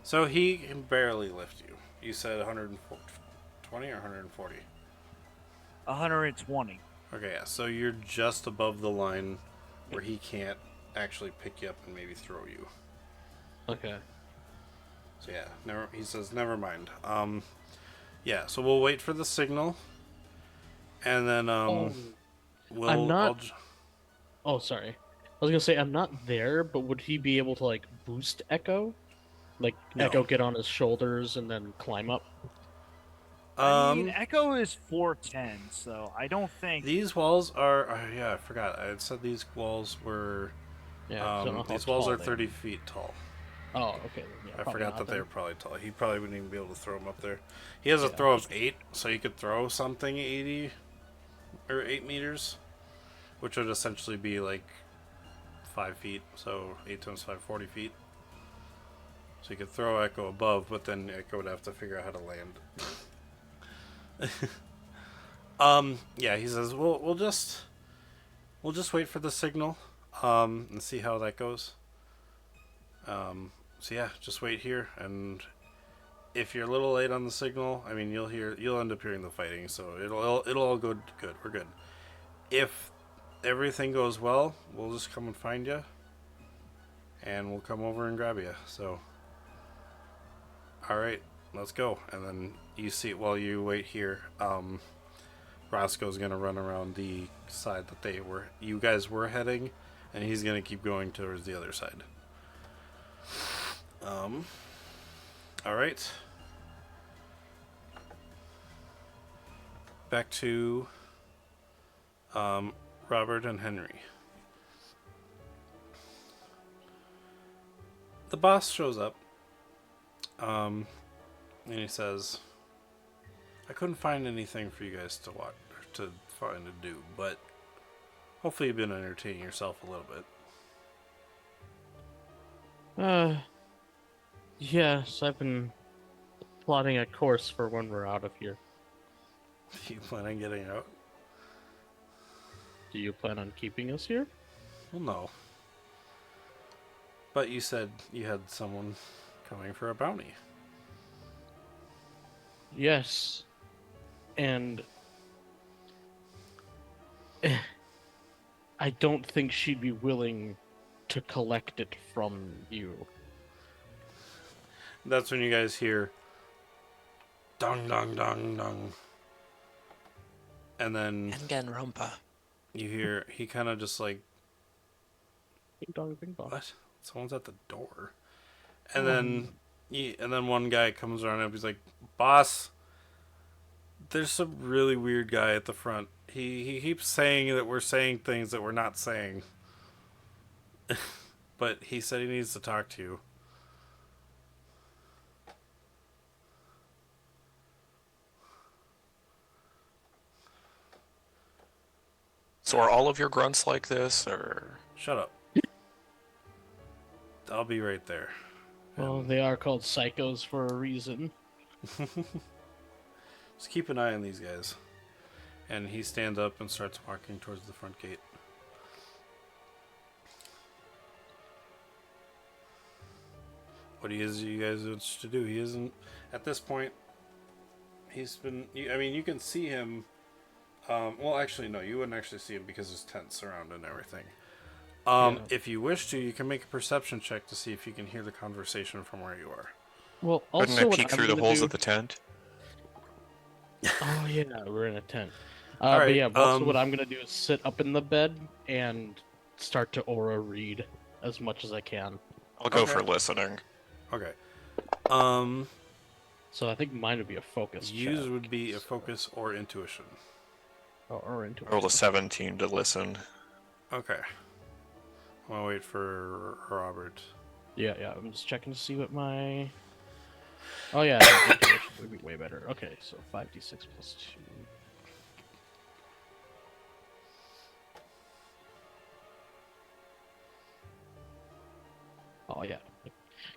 So he can barely lift you. You said 120 or 140? 120. Okay, yeah. So you're just above the line where he can't actually pick you up and maybe throw you. Okay. So yeah, he says never mind. Yeah, so we'll wait for the signal, and then we'll. I'm not. Oh, sorry. I was gonna say I'm not there, but would he be able to like boost Echo? Like No. Echo get on his shoulders and then climb up? I mean, Echo is 410, so I don't think. These walls are. Yeah, I forgot. I had said these walls were. Yeah. 'cause I don't know how These walls tall are they 30 feet tall. Oh, okay. Yeah, I probably forgot not that they then. were probably tall. He probably wouldn't even be able to throw them up there. He has a Yeah. throw of 8, so he could throw something 80 or 8 meters, which would essentially be like 5 feet. So 8 times 5, 40 feet. So he could throw Echo above, but then Echo would have to figure out how to land. Yeah, he says we'll just wait for the signal, and see how that goes. So yeah, just wait here, and if you're a little late on the signal, I mean you'll end up hearing the fighting, so it'll all go good. We're good. If everything goes well, we'll just come and find you, and we'll come over and grab you. So, all right, let's go. And then you see while you wait here, Roscoe's gonna run around the side that you guys were heading, and he's gonna keep going towards the other side. All right. Back to Robert and Henry. The boss shows up, and he says, "I couldn't find anything for you guys to watch, or to find to do, but hopefully you've been entertaining yourself a little bit." Yes, I've been plotting a course for when we're out of here. Do you plan on getting out? Do you plan on keeping us here? Well, no. But you said you had someone coming for a bounty. Yes. And I don't think she'd be willing to collect it from you. That's when you guys hear dong dong dong dong. And then Engenrumpa. you hear he kind of just like, Bing dong, bing bong. what? Someone's at the door. And then one guy comes around and he's like, "Boss, there's some really weird guy at the front. He keeps saying that we're saying things that we're not saying." But he said he needs to talk to you. So are all of your grunts like this, or? Shut up. I'll be right there. Well, they are called psychos for a reason. Just keep an eye on these guys. And he stands up and starts walking towards the front gate. What you guys want to do? He isn't, at this point, he's been, you can see him. Well, actually, no, you wouldn't actually see him because his tent's surrounded and everything. Yeah. If you wish to, you can make a perception check to see if you can hear the conversation from where you are. Well, Wouldn't also I what peek I'm through the gonna holes do... of the tent? Oh yeah, we're in a tent. All But right, yeah, also what I'm gonna do is sit up in the bed and start to aura read as much as I can. I'll go Okay. for listening. Okay. So I think mine would be a focus Use check. would be a focus or intuition. or into I rolled a 17 to listen. Okay. I'm gonna wait for Robert. Yeah, I'm just checking to see what my. Oh yeah, intuition would be way better. Okay, so 5d6 plus 2. Oh yeah,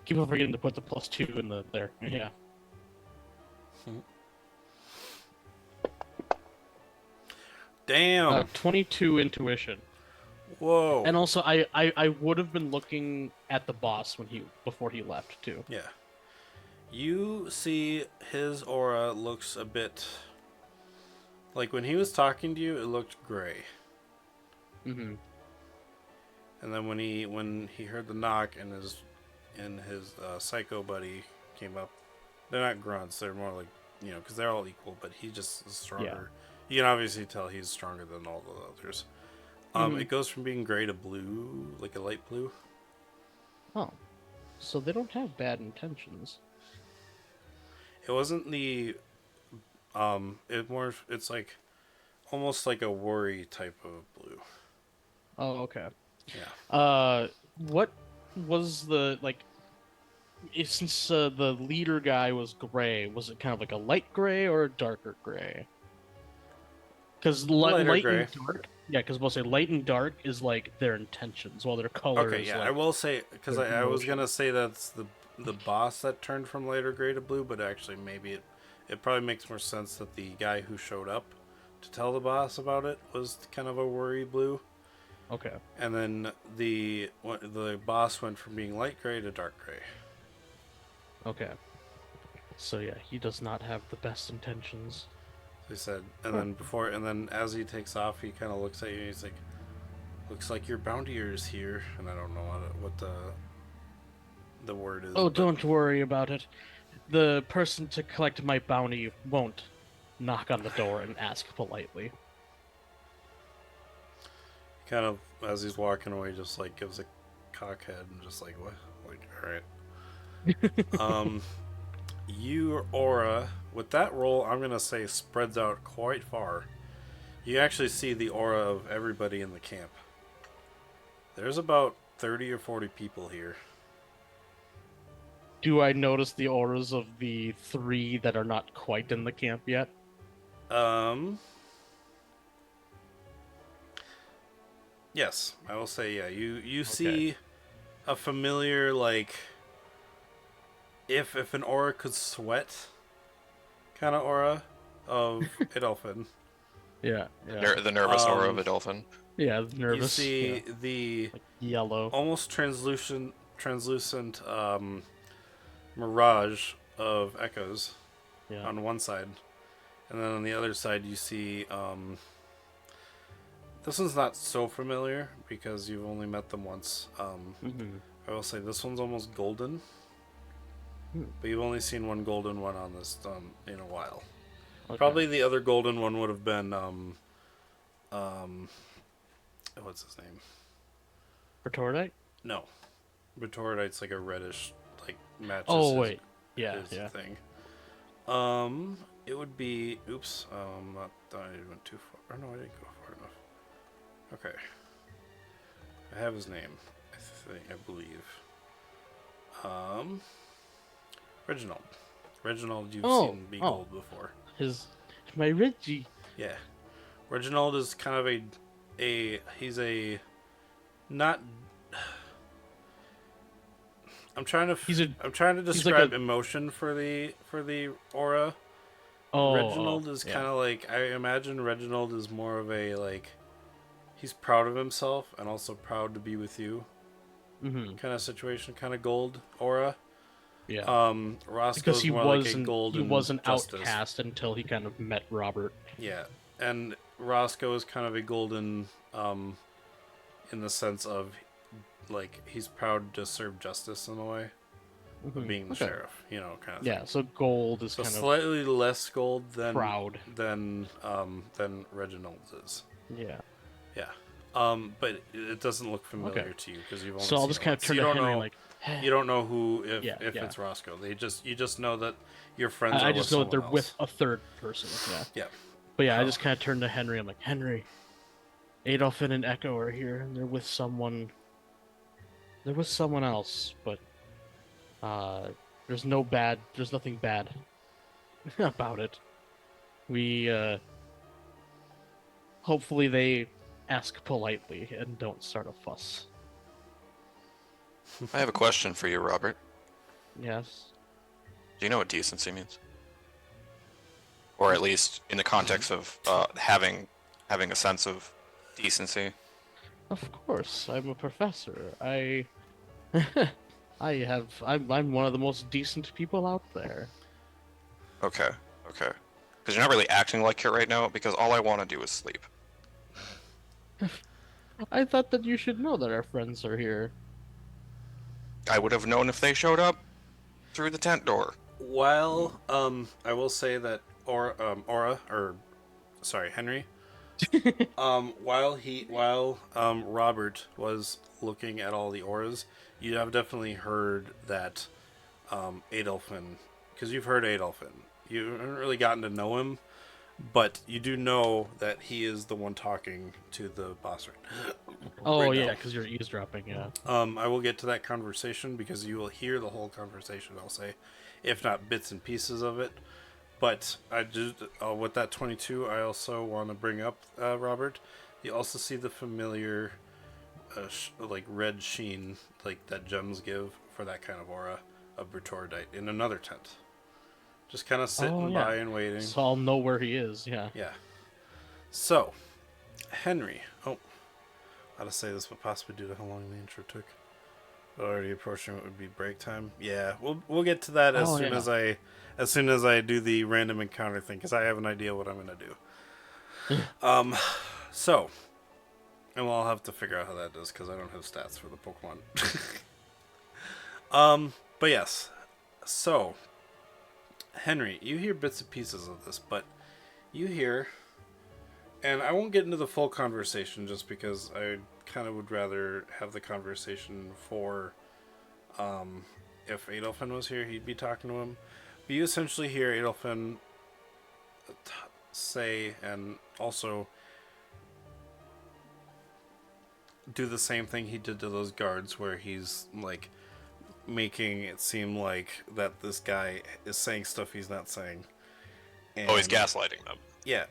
keep on forgetting to put the plus 2 in the there. Yeah. 22 intuition. Whoa. And also, I would have been looking at the boss before he left too. Yeah. You see his aura looks a bit like when he was talking to you, it looked gray. Mm-hmm. And then when he heard the knock and his psycho buddy came up, they're not grunts. They're more like because they're all equal, but he just is stronger. Yeah. You can obviously tell he's stronger than all the others. It goes from being gray to blue, like a light blue. Oh, so they don't have bad intentions. It wasn't the it's like almost like a worry type of blue. Oh, okay. Yeah. What was the since the leader guy was gray, was it kind of like a light gray or a darker gray? Because light gray. and dark, yeah, because we'll say light and dark is like their intentions, while their color Okay, is yeah, like, I will say because their I was emotion. gonna say that's the boss that turned from lighter gray to blue, but actually maybe it probably makes more sense that the guy who showed up to tell the boss about it was kind of a worry blue, Okay. and then the boss went from being light gray to dark gray. Okay. So yeah, he does not have the best intentions. They said, and then as he takes off, he kind of looks at you and he's like, "Looks like your bountier is here," and I don't know what the word is. Oh, but don't worry about it. The person to collect my bounty won't knock on the door and ask politely. kind of as he's walking away, just like gives a cockhead and just like what, like all right. Your aura with that roll, I'm gonna say spreads out quite far. You actually see the aura of everybody in the camp. There's about 30 or 40 people here. Do I notice the auras of the 3 that are not quite in the camp yet? Yes, I will say yeah. You Okay. see a familiar like if an aura could sweat kind of aura of Adolphin. Yeah. The nervous aura of Um, a dolphin. Yeah, nervous. You see yeah. the Like yellow. almost translucent mirage of echoes Yeah. on one side, and then on the other side you see this one's not so familiar because you've only met them once. Mhm. I will say this one's almost golden, Hmm. but you've only seen one golden one on this in a while. Okay. Probably the other golden one would have been what's his name? Retordite? No, Betorodite's like a reddish, like matches. Oh his, wait. Yeah, his yeah. thing. It would be. Oops. I went too far. Oh no, I didn't go far enough. Okay. I have his name. I believe. Reginald. Reginald, you've seen be gold before. My Reggie. Yeah. Reginald is kind of he's a not. I'm trying to describe emotion for the aura. Reginald is kind of like, I imagine Reginald is more of a like, he's proud of himself and also proud to be with you kind of situation, kind of gold aura. Yeah. Roscoe's Because he more like a he golden was an justice. outcast until he kind of met Robert. Yeah, and Roscoe is kind of a golden in the sense of like he's proud to serve justice in a way. Of being the sheriff, kind of Yeah, thing. so gold is So kind slightly less gold than proud than Reginald's is. Yeah. Yeah. But it doesn't look familiar to you because you've only So I'll seen just it kind of once. turn You to don't Henry know, like, you don't know who if Yeah. it's Roscoe. You just know that your friends I are just with know that they're someone with else. a third person. Yeah. But yeah, I Oh. just kind of turned to Henry. I'm like, Henry, Adolf and Echo are here, and they're with someone. They're with someone else, but uh, there's nothing bad about it. We hopefully they ask politely and don't start a fuss. I have a question for you, Robert. Yes. Do you know what decency means? Or at least in the context of having a sense of decency. Of course, I'm a professor. I'm one of the most decent people out there. Okay, okay. Because you're not really acting like it right now. Because all I want to do is sleep. I thought that you should know that our friends are here. I would have known if they showed up through the tent door. While I will say that Henry, while Robert was looking at all the auras, you have definitely heard that Adolfin, because you've heard Adolfin. You haven't really gotten to know him, but you do know that he is the one talking to the boss Oh right yeah, now. because you're eavesdropping. Yeah. I will get to that conversation because you will hear the whole conversation. I'll say, if not bits and pieces of it. But I just with that 22, I also want to bring up Robert. You also see the familiar, like red sheen, like that gems give for that kind of aura of Bertordite in another tent. Just kind of sitting Oh by yeah. and waiting. So I'll know where he is. Yeah. Yeah. So, Henry. Oh, how to say this, but possibly due to how long the intro took. Already approaching what would be break time. Yeah, we'll get to that Oh, yeah. as soon as I do the random encounter thing, because I have an idea what I'm gonna do. So, and we'll have to figure out how that does because I don't have stats for the Pokemon. But yes, so Henry, you hear bits and pieces of this, but you hear, and I won't get into the full conversation just because I kind of would rather have the conversation for, if Adolfin was here, he'd be talking to him. But you essentially hear Adolfin say, and also do the same thing he did to those guards, where he's like making it seem like that this guy is saying stuff he's not saying. And, Oh, he's gaslighting them. Yeah,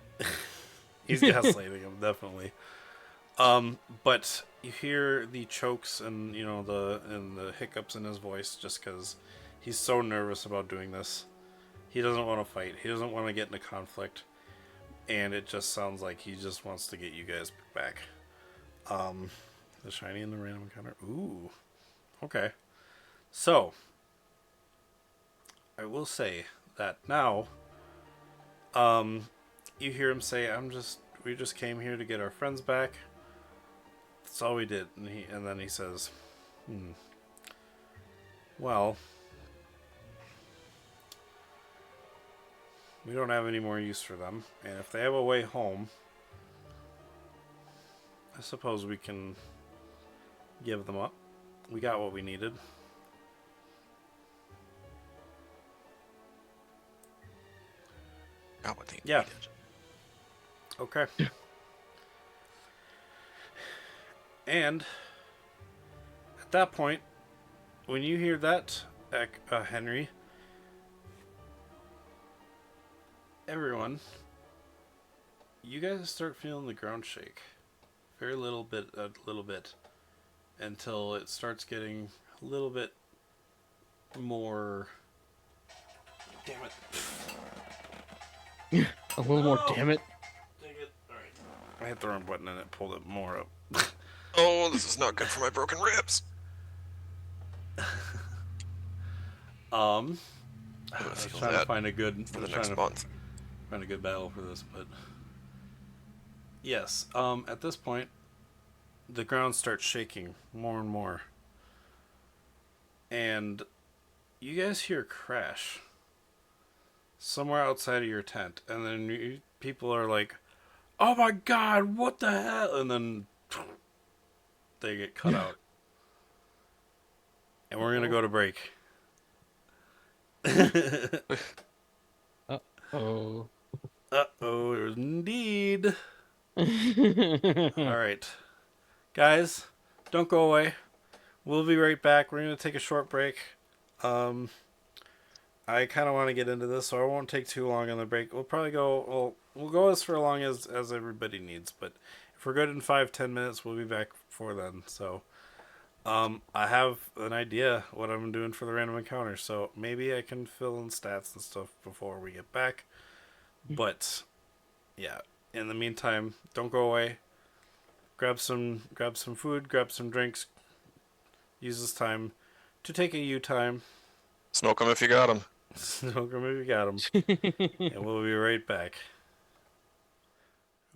he's gaslighting him definitely. But you hear the chokes and the hiccups in his voice just because he's so nervous about doing this. He doesn't want to fight. He doesn't want to get into conflict, and it just sounds like he just wants to get you guys back. The shiny and the random encounter. Ooh, okay. So I will say that now. You hear him say, we just came here to get our friends back. That's all we did." And then he says, "Well, we don't have any more use for them, and if they have a way home, I suppose we can give them up. We got what we needed." Got what they Yeah. needed. Okay. And at that point, when you hear that, Henry, everyone, you guys start feeling the ground shake. A little bit, until it starts getting a little bit more. Damn it. A little more, damn it. Dang it. Alright. I hit the wrong button and it pulled it more up. Oh, this is not good for my broken ribs. I I'm gonna was feel trying to that find a good for the next month. find a good battle for this, but yes. At this point, the ground starts shaking more and more, and you guys hear a crash somewhere outside of your tent, and then people are like, "Oh my god, what the hell?" And then they get cut out, and we're gonna go to break. Oh. Uh-oh, indeed. All All right. Guys, don't go away. We'll be right back. We're going to take a short break. Um, I kind of want to get into this, so I won't take too long on the break. We'll probably go, we'll go as for long as everybody needs, but if we're good in 5-10 minutes, we'll be back before then. So, I have an idea what I'm doing for the random encounter, so maybe I can fill in stats and stuff before we get back. But yeah, in the meantime, don't go away. Grab some food, grab some drinks. Use this time to take a U time. Smoke them if you got them. Smoke 'em if you got 'em. And we'll be right back.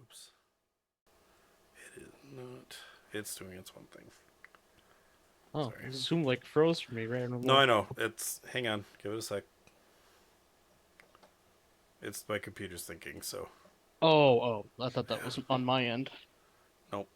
Oops. It is not. It's doing its one thing. Oh, Sorry. Zoom like froze for me randomly. No, I know. It's. Hang on. Give it a sec. It's my computer's thinking, so. Oh, I thought that was on my end. Nope.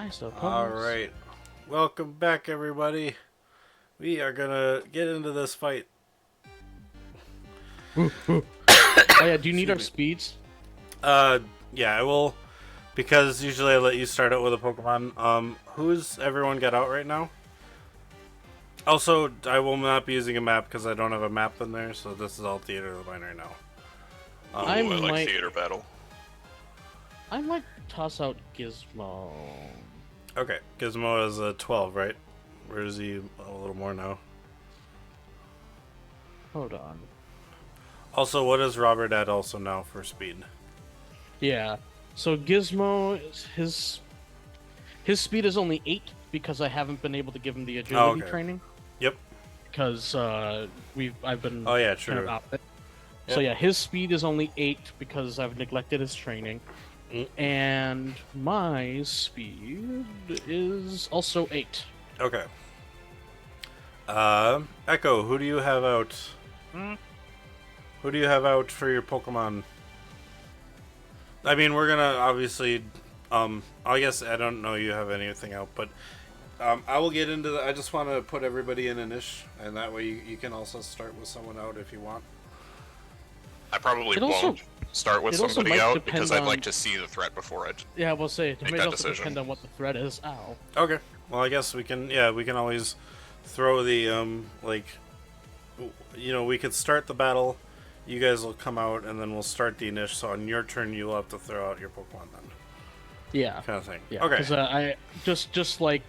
I suppose. All right. Welcome back, everybody. We are gonna get into this fight. Oh yeah, do you need our Excuse speeds? Yeah, I will, because usually I let you start out with a Pokemon. Who's everyone got out right now? Also, I will not be using a map because I don't have a map in there, so this is all theater of the mind right now. Ooh, I I like might- theater battle. I might toss out Gizmo. Okay, Gizmo is a 12, right? Where is he? A little more now. Hold on. Also, what is Robert at also now for speed? Yeah. So Gizmo, his speed is only 8 because I haven't been able to give him the agility okay. training. Yep. Because I've been Oh, yeah, kind true. of out it. Yep. So yeah, his speed is only 8 because I've neglected his training. Mm. And my speed is also 8. Okay. Echo, who do you have out? Hmm? Who do you have out for your Pokemon? I mean, we're gonna obviously, I guess I don't know you have anything out, but I will get into the. I just want to put everybody in an ish, and that way you can also start with someone out if you want. I probably It also- won't start with it also somebody might out depend because I'd on- like to see the threat before I. Yeah, we'll say it Make may that also decision. depend on what the threat is. Ow. Okay. Well, I guess we can. Yeah, we can always throw the we could start the battle. You guys will come out, and then we'll start the initial. So on your turn, you'll have to throw out your Pokemon then, Yeah. kind of thing. Yeah. Okay. Because I just like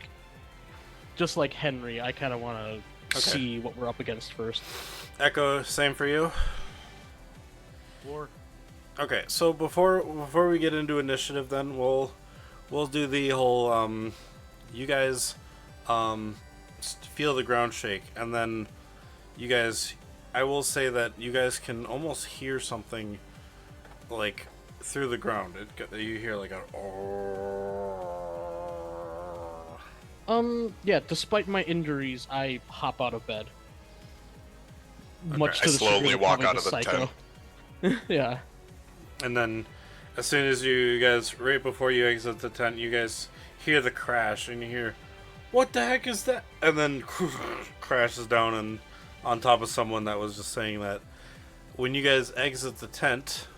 Henry, I kind of want to see what we're up against first. Echo, same for you. Or Okay, so before we get into initiative, then we'll do the whole you guys feel the ground shake, and then you guys. I will say that you guys can almost hear something like through the ground. You hear like a. Yeah. Despite my injuries, I hop out of bed. Much I to the slowly chagrin of walk probably out of the psycho. Yeah. And then, as soon as you guys, right before you exit the tent, you guys hear the crash, and you hear, "What the heck is that?" And then crashes down and on top of someone that was just saying that. When you guys exit the tent,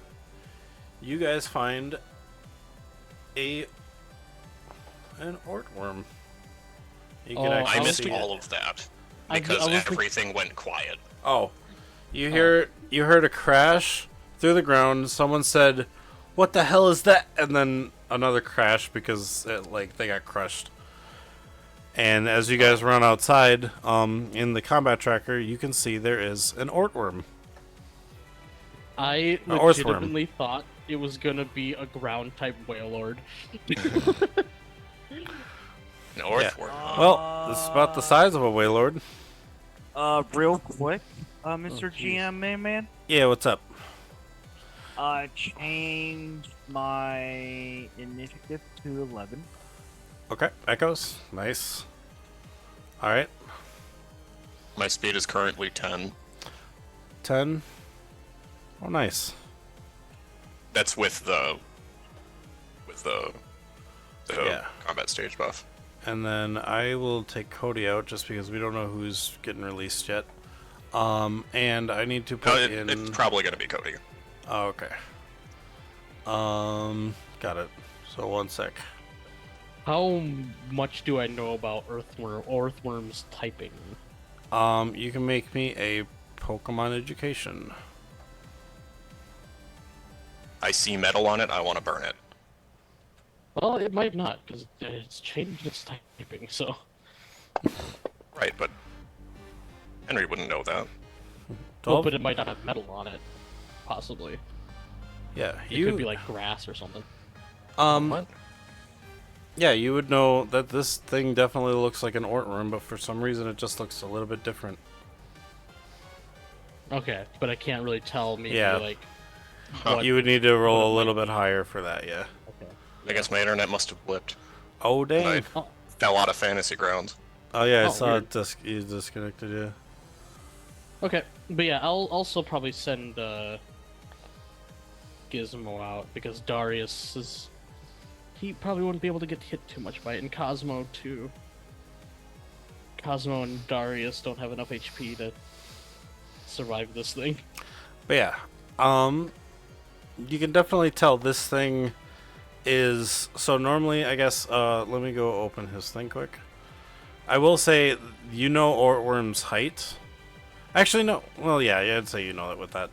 you guys find an ortworm. You can Oh, I actually missed see all it. of that I- because I was think- everything went quiet. Oh, you heard a crash through the ground. Someone said, "What the hell is that?" And then another crash because they got crushed. And as you guys run outside, in the combat tracker, you can see there is an ortworm. I An orthworm. legitimately thought it was gonna be a ground type Wailord. An Orthworm. huh? Well, this is about the size of a Wailord. real quick, Mr. jeez. GM man, Yeah, what's up? I changed my initiative to 11. Okay, Echoes. Nice. Alright, My speed is currently 10. 10. Oh, nice. That's with the Yeah. combat stage buff. And then I will take Cody out just because we don't know who's getting released yet. And I need to No, put in. it's probably gonna be Cody. Oh, okay. Got it. So 1 sec. How much do I know about Earthworm's typing? You can make me a Pokemon education. I see metal on it. I want to burn it. Well, it might not, because it's changed its typing, so... Right, but Henry wouldn't know that. Well, 12? but it might not have metal on it. Possibly. Yeah, It could be like grass or something. What? Yeah, you would know that this thing definitely looks like an Ortworm, but for some reason it just looks a little bit different. Okay, but I can't really tell maybe Yeah. like... Huh. what- You would need to roll what a it little might bit higher for that, yeah. Okay. I guess my internet must have blipped. Oh, dang. Right. Oh, Fell out of Fantasy Grounds. Oh, yeah, I Oh, saw weird. it you disconnected, yeah. okay, but yeah, I'll also probably send Gizmo out, because Darius is he probably wouldn't be able to get hit too much by it. And Cosmo too. Cosmo and Darius don't have enough HP to survive this thing. But yeah, you can definitely tell this thing is so normally. I guess let me go open his thing quick. I will say, Ortworm's height. Actually, no. Well, yeah, I'd say you know that with that.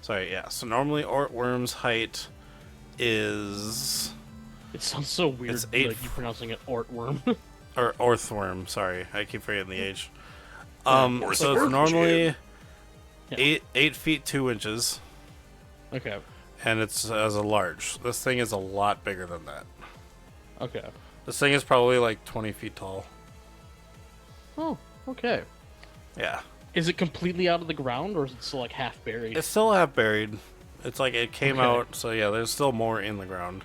Sorry, yeah. So normally Ortworm's height is. It sounds so weird, It's like you pronouncing it Ortworm. Or Orthworm, sorry. I keep forgetting the age. Or So it's it's normally Yeah. 8 feet 2 inches, Okay. and it's as a large. This thing is a lot bigger than that. Okay. This thing is probably like 20 feet tall. Oh, okay. Yeah. Is it completely out of the ground, or is it still like half buried? It's still half buried. It's like it came Okay. out, so yeah, there's still more in the ground.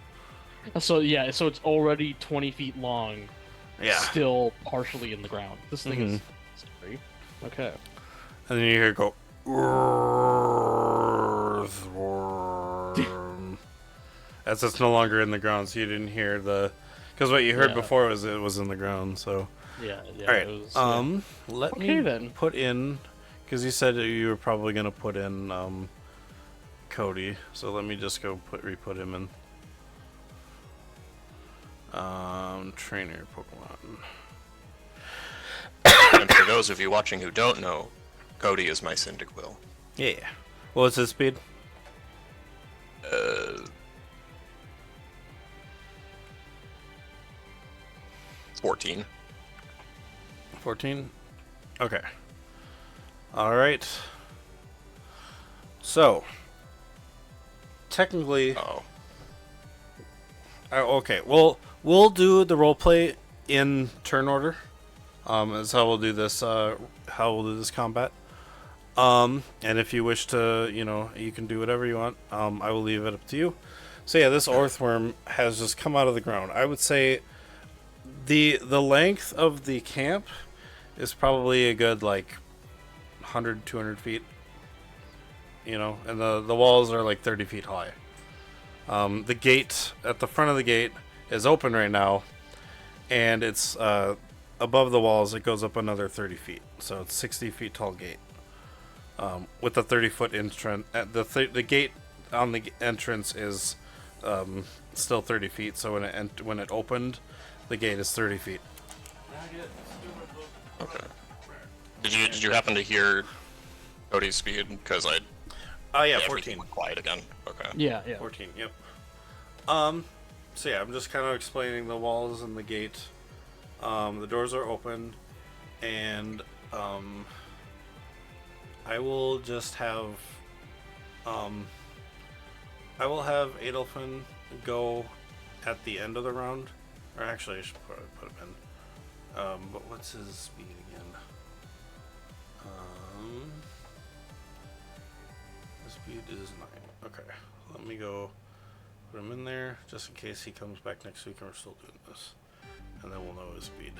So yeah, so it's already 20 feet long, Yeah. still partially in the ground. This thing is scary. Okay. And then you hear it go, Earthworm. As it's no longer in the ground, so you didn't hear the. Because what you heard Yeah. before was it was in the ground, so. Yeah. Alright, It was, let Okay, me then. put in. Because you said that you were probably going to put in Cody, so let me just go re-put him in. Trainer Pokemon. And for those of you watching who don't know, Cody is my Cyndaquil. Yeah. What's his speed? 14. 14? Okay. Alright. So, technically. Oh. Okay, well, we'll do the roleplay in turn order. Is how we'll do this. Combat. And if you wish to, you can do whatever you want. I will leave it up to you. So yeah, this Orthworm has just come out of the ground. I would say the length of the camp is probably a good 100, 200 feet. And the walls are 30 feet high. The gate at the front of the gate is open right now, and it's above the walls. It goes up another 30 feet, so it's 60 feet tall gate with a 30-foot entrance. The gate on the entrance is still 30 feet. So when it opened, the gate is 30 feet. Okay. Did you happen to hear Cody's speed? Because Oh yeah, everything 14. went quiet again. Okay. yeah. 14. Yep. So yeah, I'm just kind of explaining the walls and the gate. The doors are open, and I will just have Adolfin go at the end of the round, or actually I should put him in. But what's his speed again? His speed is 9. Okay, let me go put him in there just in case he comes back next week and we're still doing this, and then we'll know his speed.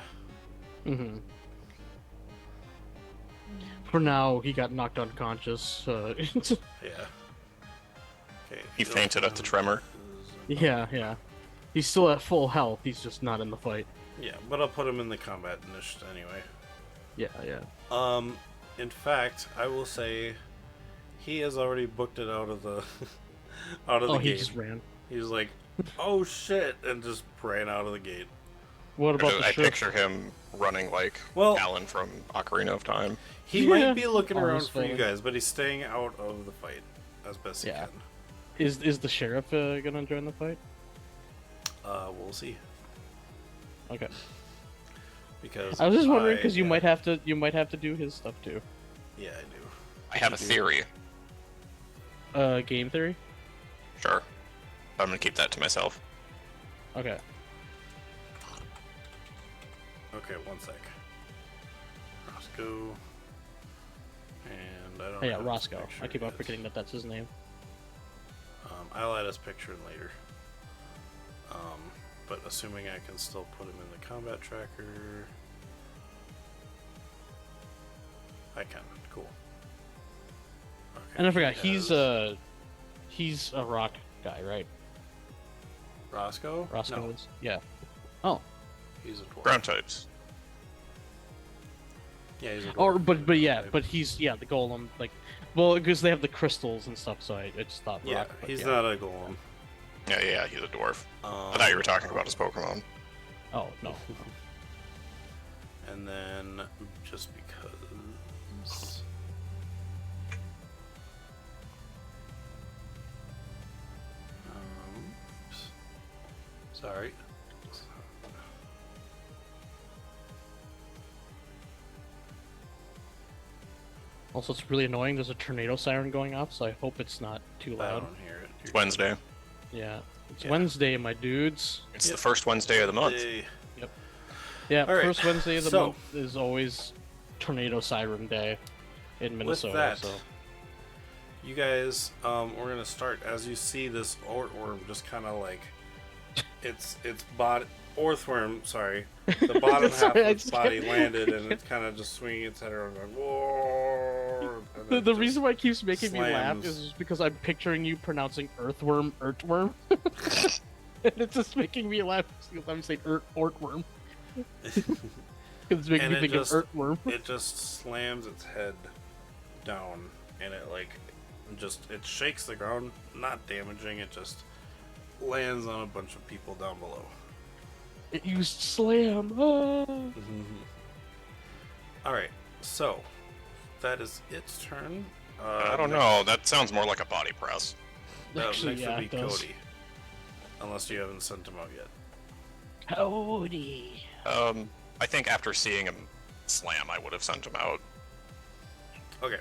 Mm-hmm. For now, he got knocked unconscious. Yeah. Okay. He fainted at the tremor. Yeah. He's still at full health. He's just not in the fight. Yeah, but I'll put him in the combat initiative anyway. Yeah. In fact, I will say he has already booked it out of the out of the Oh, gate. he just ran. He was like, "Oh shit!" and just ran out of the gate. What about the I ship? picture him running like Well- Alan from Ocarina of Time. He Yeah. might be looking around Almost for you fine. guys, but he's staying out of the fight as best he Yeah. can. Is the sheriff gonna join the fight? We'll see. Okay. Because I was just wondering because you yeah. might have to do his stuff too. Yeah, I do. I have a theory. Game theory. Sure. I'm gonna keep that to myself. Okay. Okay, one sec. Roscoe. And I don't Oh, yeah, have his Roscoe. picture I keep on yet. forgetting that that's his name. I'll add his picture in later. But assuming I can still put him in the combat tracker. I can. Cool. Okay, And I forgot he he's has- a rock guy, right? Roscoe? Roscoe No, is? Yeah. Oh. he's a dwarf. Ground types. Yeah, he's a dwarf. Or but yeah, Type. but he's the golem, like, well, because they have the crystals and stuff, so I just thought Yeah, rock, but he's yeah. not a golem. Yeah, he's a dwarf. I thought you were talking about his Pokemon. Oh no. And then, just because... oops. Sorry. Also, it's really annoying. There's a tornado siren going off, so I hope it's not too I loud. don't hear it. It's Wednesday. Yeah, it's Yeah. Wednesday, my dudes. It's the first Wednesday of the month. Yeah, All right, first Wednesday of the so- month is always tornado siren day in Minnesota. With that, so you guys, we're gonna start. As you see, this ortworm just kind of like its body, orthworm. Sorry, the bottom half Sorry, of I its just body can't- landed, and it's kind of just swinging its head around, going whoa. and the it just reason why it keeps making me laugh slams. is just because I'm picturing you pronouncing earthworm, and it's just making me laugh because I'm saying ortworm. It's making And me it think just- of earthworm. it just slams its head down, and it it shakes the ground, not damaging. It just lands on a bunch of people down below. It used slam. Ah. All right, so that is its turn. I don't know. That sounds more like a body press. Actually, next yeah, would it be does. Cody, unless you haven't sent him out yet. Cody. I think after seeing him slam, I would have sent him out. Okay,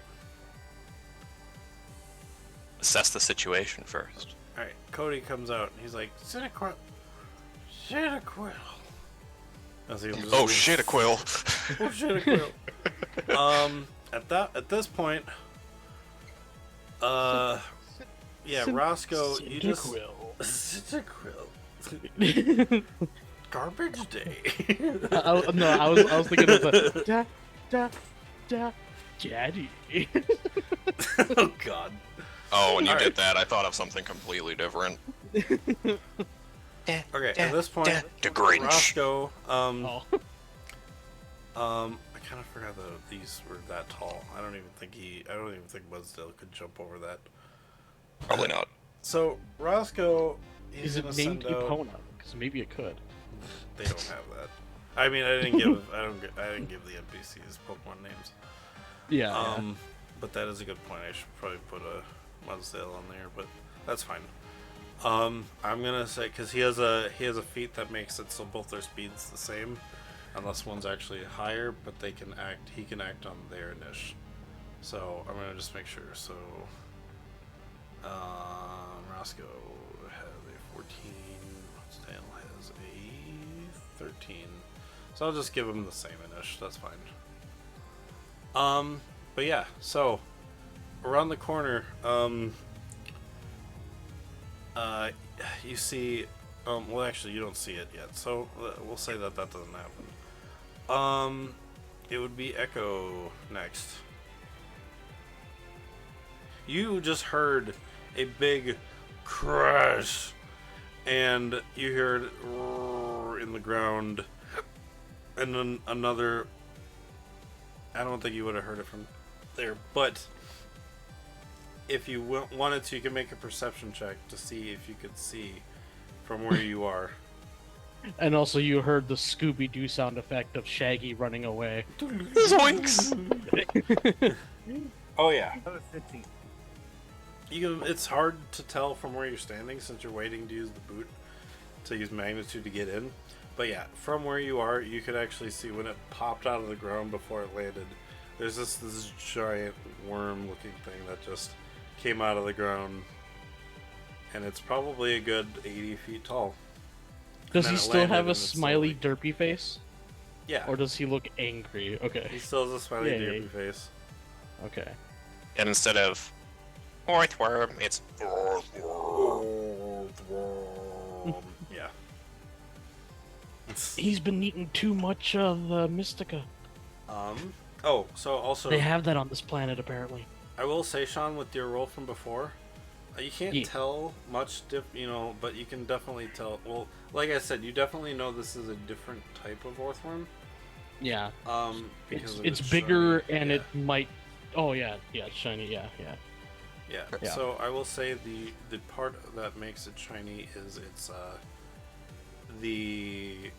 Assess the situation first. all right. Cody comes out, and he's like, Cyndaquil. As he Oh shit, a quill. Oh shit, at this point, yeah, Roscoe, you just Cyndaquil. Garbage day. I was thinking of the daddy. Oh god. Oh, when you Alright. did that, I thought of something completely different. Okay, at this point, The Grinch. Roscoe, Oh. I kind of forgot that these were that tall. I don't even think Mudsdale could jump over that. Probably not. So Roscoe, he's Is it gonna named send out. Epona? Because maybe it could. They don't have that. I mean, I didn't give the NPCs Pokemon names. Yeah. But that is a good point. I should probably put a Mudsdale on there, but that's fine. I'm gonna say because he has a feat that makes it so both their speeds the same, unless one's actually higher. But he can act on their niche. So I'm gonna just make sure. So Roscoe has a 14. Mudsdale has a 13. So I'll just give him the same niche. That's fine. But yeah, so around the corner, you see, well, actually, you don't see it yet, so we'll say that doesn't happen. It would be Echo next. You just heard a big crash, and you heard roar in the ground, and then another. I don't think you would have heard it from there, but if you wanted to, you can make a perception check to see if you could see from where you are. And also, you heard the Scooby-Doo sound effect of Shaggy running away. Zoinks! Oh yeah. That was 15. It's hard to tell from where you're standing since you're waiting to use the boot to use magnitude to get in. But yeah, from where you are, you could actually see when it popped out of the ground before it landed. There's this giant worm-looking thing that just came out of the ground, and it's probably a good 80 feet tall. Does then he it still landed have a and it smiley, slowly- derpy face? Yeah, Or does he look angry? Okay. he still has a smiley Yay. derpy face. Okay. And instead of Orthworm, it's Yeah. He's been eating too much of Mystica. Oh, so also They have that on this planet, apparently. I will say, Sean, with your roll from before, You can't Yeah. tell much, but you can definitely tell. Well, like I said, you definitely know this is a different type of Orthworm. Yeah. Because of It's its bigger shiny, and yeah. it might. Oh yeah, yeah, it's shiny. Yeah, yeah. Yeah. Yeah. So I will say the part that makes it shiny is its the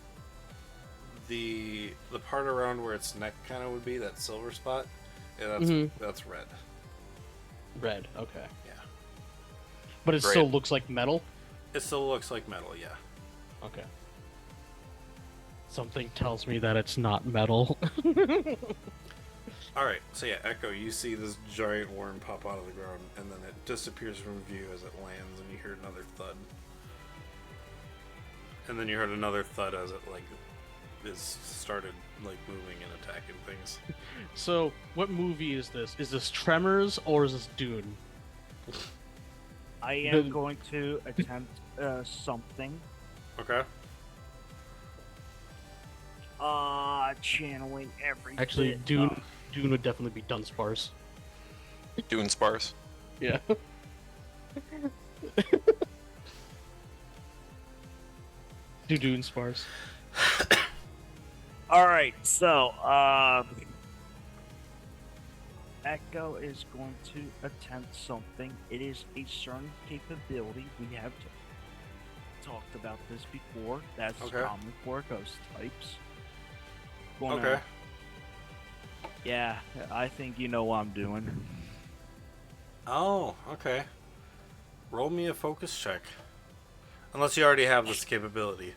the part around where its neck kind of would be, that silver spot. Yeah, that's red. Red. Okay. Yeah. But it Great. still looks like metal. It still looks like metal. Yeah. Okay. Something tells me that it's not metal. All right. So yeah, Echo, you see this giant worm pop out of the ground, and then it disappears from view as it lands, and you hear another thud. And then you heard another thud as it is started moving and attacking things. So, what movie is this? Is this Tremors or is this Dune? I am going to attempt something. Okay. Channeling every. Actually, bit Dune would definitely be Dunsparce. Doing sparse. Yeah. Do Dune Sparse. All right, so Echo is going to attempt something. It is a certain capability. We have talked about this before. That's Okay. common for ghost types. Okay. Yeah, I think you know what I'm doing. Oh, okay. Roll me a focus check. Unless you already have this capability.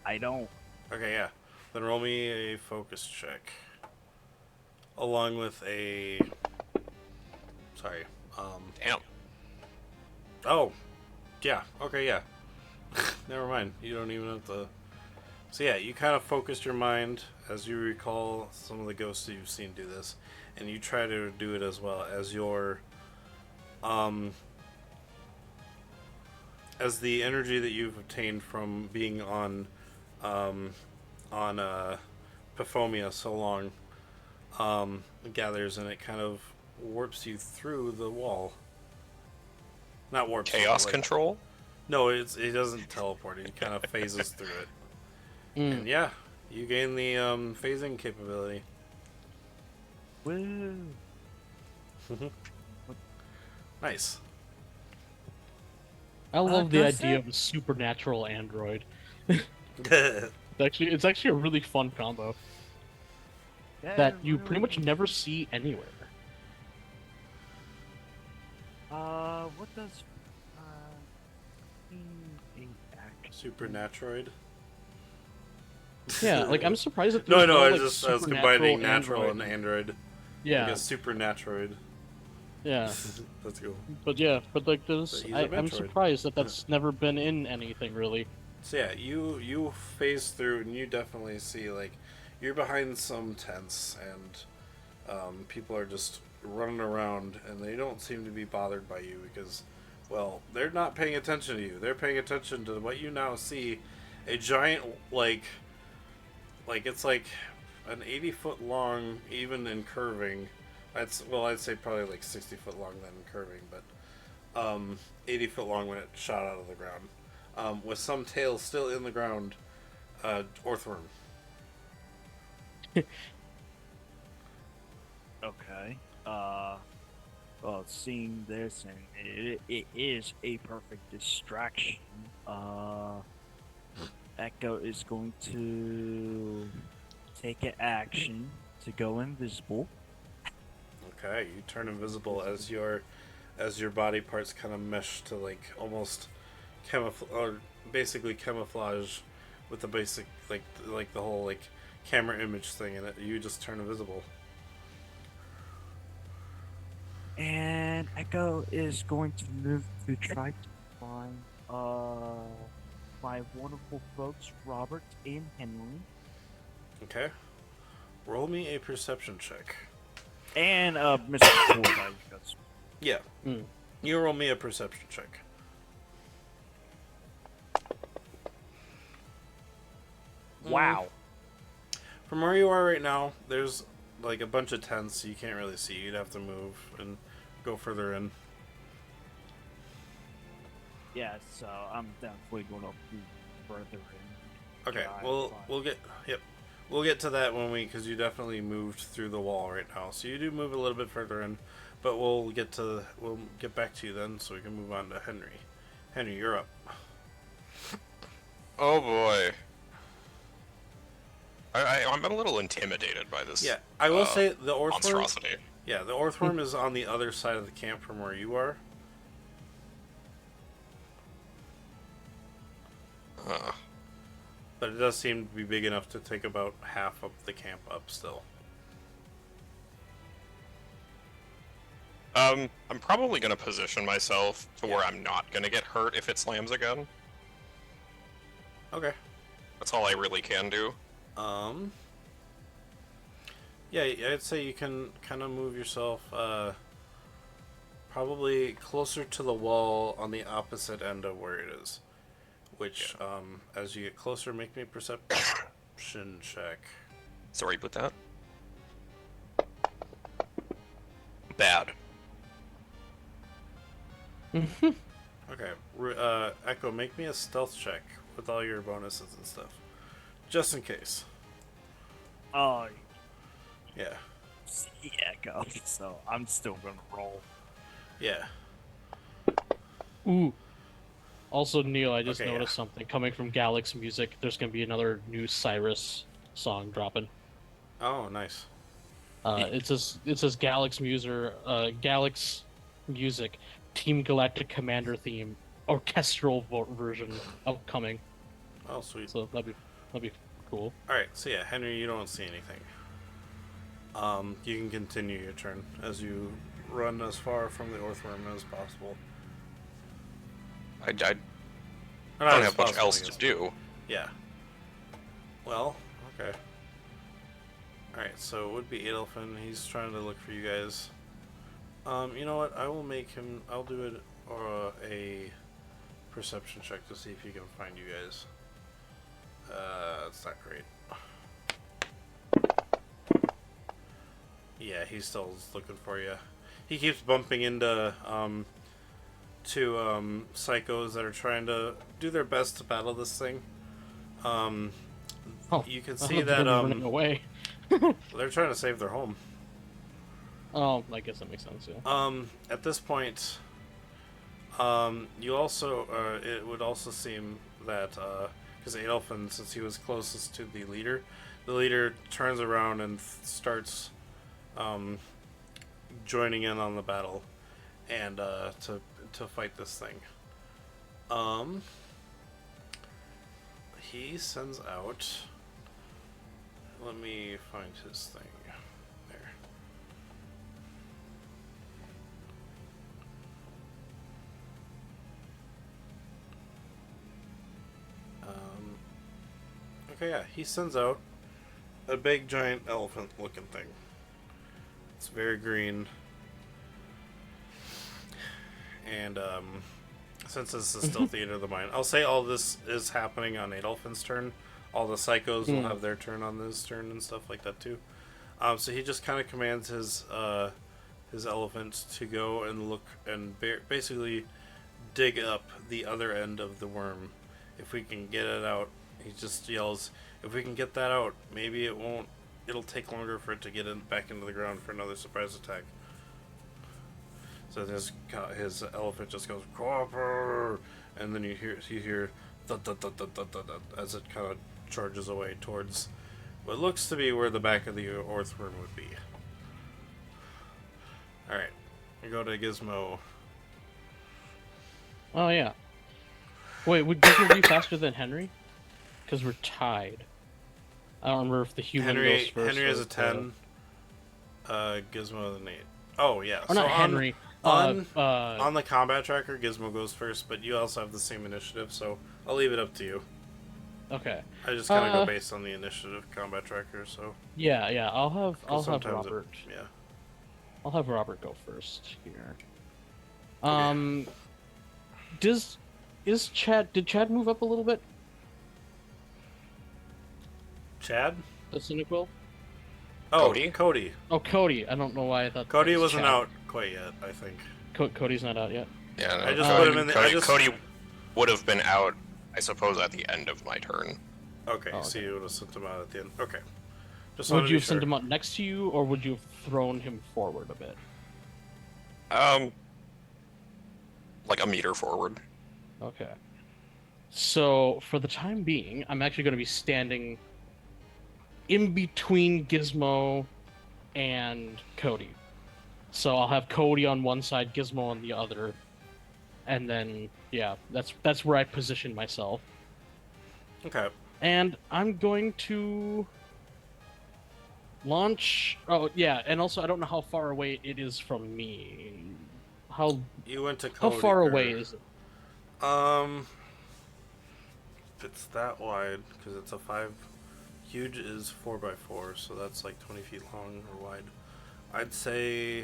I don't. Okay, yeah. Then roll me a focus check. Along with a... Sorry. Damn. Oh. Yeah. Okay, yeah. Never mind. You don't even have to... So yeah, you kind of focused your mind as you recall some of the ghosts that you've seen do this. And you try to do it as well as your... as the energy that you've obtained from being on Paphomia so long gathers, and it kind of warps you through the wall. Not warps you, Chaos but, control? No, it doesn't teleport. It kind of phases through it. And yeah, you gain the phasing capability. Woo! Nice. I love the does idea it? of a supernatural android. Okay. It's actually a really fun combo Yeah, that you really pretty much is. never see anywhere. What does act? Supernatroid. Yeah, like I'm surprised that No, there's no, I like, was supernatural combining natural android. and android. Yeah, Like a supernatroid. yeah, That's cool. but like there's, But he's a I'm Metroid. surprised that that's never been in anything really. So yeah, you phase through and you definitely see you're behind some tents and people are just running around and they don't seem to be bothered by you because, well, they're not paying attention to you. They're paying attention to what you now see, a giant it's like an 80-foot long, even in curving. I'd say probably 60-foot long then in curving, but 80-foot long when it shot out of the ground. With some tail still in the ground, Orthworm. Okay. Well, seeing this, and it is a perfect distraction. Echo is going to take an action to go invisible. Okay, you turn invisible as your body parts kind of mesh to almost basically camouflage with the basic the whole camera image thing in it. You just turn invisible. And Echo is going to move to try to find my wonderful folks, Robert and Henry. Okay. Roll me a perception check. And Mr. Ford, I guess. Yeah. Mm. You roll me a perception check. Wow. From where you are right now, there's a bunch of tents you can't really see. You'd have to move and go further in. Yeah, so I'm definitely going to move further in. Okay, Drive, we'll get we'll get to that when because you definitely moved through the wall right now, so you do move a little bit further in, but we'll get back to you then, so we can move on to Henry. Henry, you're up. Oh boy. I'm a little intimidated by this. Yeah, I will say the Orthworm. Monstrosity. Yeah, the Orthworm is on the other side of the camp from where you are. But it does seem to be big enough to take about half of the camp up still. I'm probably gonna position myself to where I'm not gonna get hurt if it slams again. Okay. That's all I really can do. Yeah, I'd say you can kind of move yourself probably closer to the wall on the opposite end of where it is. Which, as you get closer, make me a perception check. Sorry about that. Bad. Okay, Echo, make me a stealth check with all your bonuses and stuff. Just in case. Oh, Yeah. yeah, go. So I'm still going to roll. Yeah. Ooh. Also, Neil, I just Okay, noticed something coming from Galax Music. There's gonna be another new Cyrus song dropping. Oh, nice. It says Galax Music Team Galactic Commander theme orchestral version upcoming. Oh, sweet. So that'd be cool. Alright, so yeah, Henry, you don't see anything. You can continue your turn as you run as far from the Orthworm as possible. I Or not don't as have much possible, else I to guess. do. Yeah. Well, okay. Alright, so it would be Adelphin. He's trying to look for you guys. You know what? I will make him... I'll do it a perception check to see if he can find you guys. It's not great. Yeah, he still is looking for you. He keeps bumping into psychos that are trying to do their best to battle this thing. You can see that they're running away. they're trying to save their home. Oh, I guess that makes sense. Yeah. At this point, you also it would also seem that because Adelphin, since he was closest to the leader turns around and starts joining in on the battle and to fight this thing. He sends out. Let me find his thing. There. Okay, yeah, he sends out a big giant elephant-looking thing. It's very green. And since this is still Theater of the Mind, I'll say all this is happening on Adolphin's turn. All the psychos will have their turn on this turn and stuff like that too. So he just kind of commands his elephant to go and look and basically dig up the other end of the worm. If we can get it out, he just yells, "If we can get that out, maybe it won't. It'll take longer for it to get back into the ground for another surprise attack." So his elephant just goes "Copper," and then you hear thud, thud, thud, thud, thud, thud, thud, as it kind of charges away towards what looks to be where the back of the Orthworm would be. All right, we go to Gizmo. Oh yeah. Wait, would Gizmo be faster than Henry? Because we're tied. I don't remember if the human goes first. Henry has or a 10. Gizmo has an 8. Oh yeah. Oh, not Henry. On the combat tracker, Gizmo goes first, but you also have the same initiative, so I'll leave it up to you. Okay. I just kind of go based on the initiative combat tracker, so. Yeah. I'll have sometimes Robert. Yeah. I'll have Robert go first here. Okay. Did Chad move up a little bit? Chad? The Cynical? Oh, Cody? Cody. Oh, Cody. I don't know why I thought Cody that was wasn't Chad. out quite yet, I think. Cody's not out yet. Yeah, no. I just put him in the. Cody, would have been out, I suppose, at the end of my turn. Okay, Oh, so okay. you would have sent him out at the end. Okay. Just Would wanted to you be have sent sure. him out next to you, or would you have thrown him forward a bit? Like a meter forward. Okay. So for the time being, I'm actually going to be standing in between Gizmo and Cody. So I'll have Cody on one side, Gizmo on the other, and then yeah, that's where I position myself. Okay. And I'm going to launch. Oh yeah, and also I don't know how far away it is from me. How You went to how Cody. far away is it? If it's that wide, because it's a 5, huge is 4x4, so that's like 20 feet long or wide. I'd say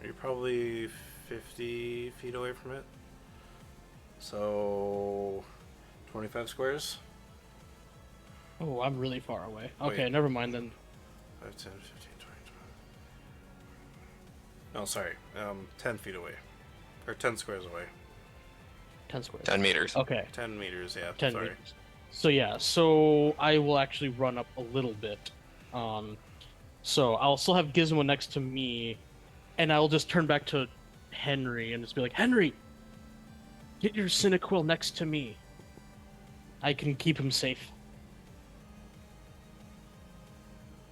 you're probably 50 feet away from it. So 25 squares. Oh, I'm really far away. Okay, Wait. never mind then. 5, 10, 15, 20, 20. No, sorry. 10 feet away. Or 10 squares away. 10 squares. 10 meters. Okay, 10 meters, yeah. 10 sorry. meters. So yeah, so I will actually run up a little bit. So I'll still have Gizmo next to me, and I'll just turn back to Henry and just be like, Henry, get your Cinequil next to me. I can keep him safe.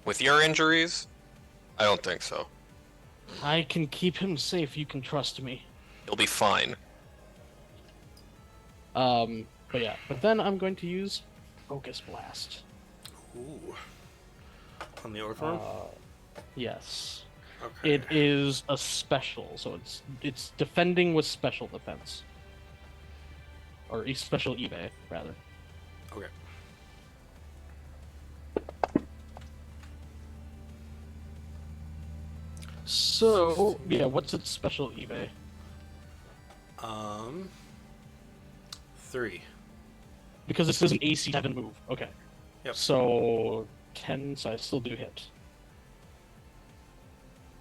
With your injuries, I don't think so. I can keep him safe. You can trust me. You'll be fine. But yeah, but then I'm going to use Focus Blast. Ooh. On the Orthworm? Yes. Okay. It is a special, so it's defending with special defense. Or a special eBay, rather. Okay. So, yeah, what's its special eBay? 3. Because this is an AC 7 move. Okay. Yep. So, 10, so I still do hit.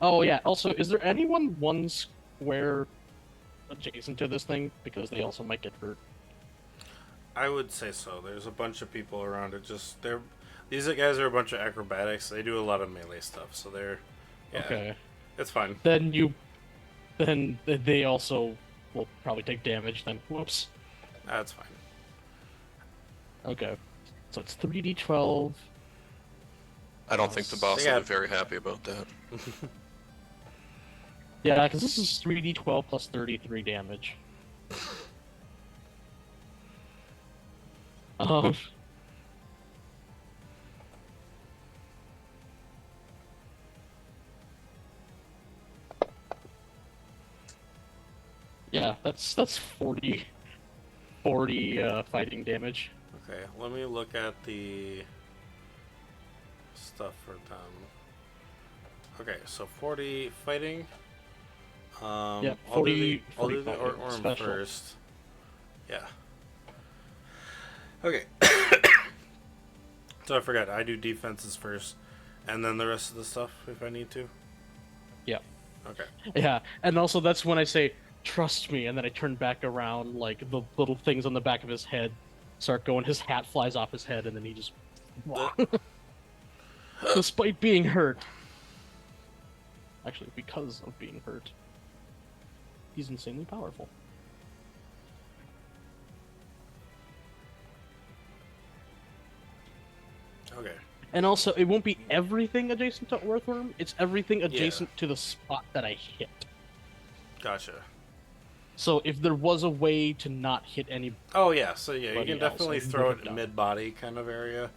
Oh, yeah, also, is there anyone one square adjacent to this thing? Because they also might get hurt. I would say so. There's a bunch of people around it. These guys are a bunch of acrobatics. They do a lot of melee stuff, so they're Okay. It's fine. Then they also will probably take damage then. Whoops. That's fine. Okay. So it's 3d12. I don't think the boss Yeah. will be very happy about that. Yeah, because this is 3d12 plus 33 damage. Um, yeah, that's 40 fighting damage. Okay, let me look at the stuff for them. Okay, so 40 fighting. Yeah, I'll do 40 the fighting, Orm special. first. Yeah. Okay. So I forgot, I do defenses first, and then the rest of the stuff if I need to. Yeah. Okay. Yeah, and also that's when I say, trust me, and then I turn back around, like, the little things on the back of his head start going, his hat flies off his head, and then he just... Despite being hurt. Actually, because of being hurt. He's insanely powerful. Okay. And also, it won't be everything adjacent to Earthworm, it's everything adjacent to the spot that I hit. Gotcha. So if there was a way to not hit any... Oh yeah, so yeah, you Buddy can definitely else, I throw would it have done. mid-body kind of area,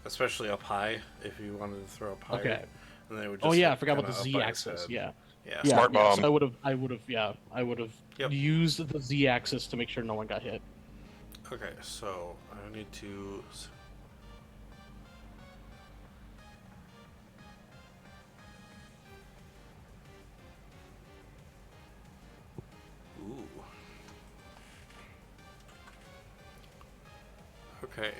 especially up high if you wanted to throw up higher. Okay. And then it would Oh just yeah, I hit forgot about kinda the up Z by his axis. head. Yeah. Yeah. Yeah, Smart yeah, bomb. so I would have Yep. used the Z axis to make sure no one got hit. Okay, so I need to. Ooh. Okay.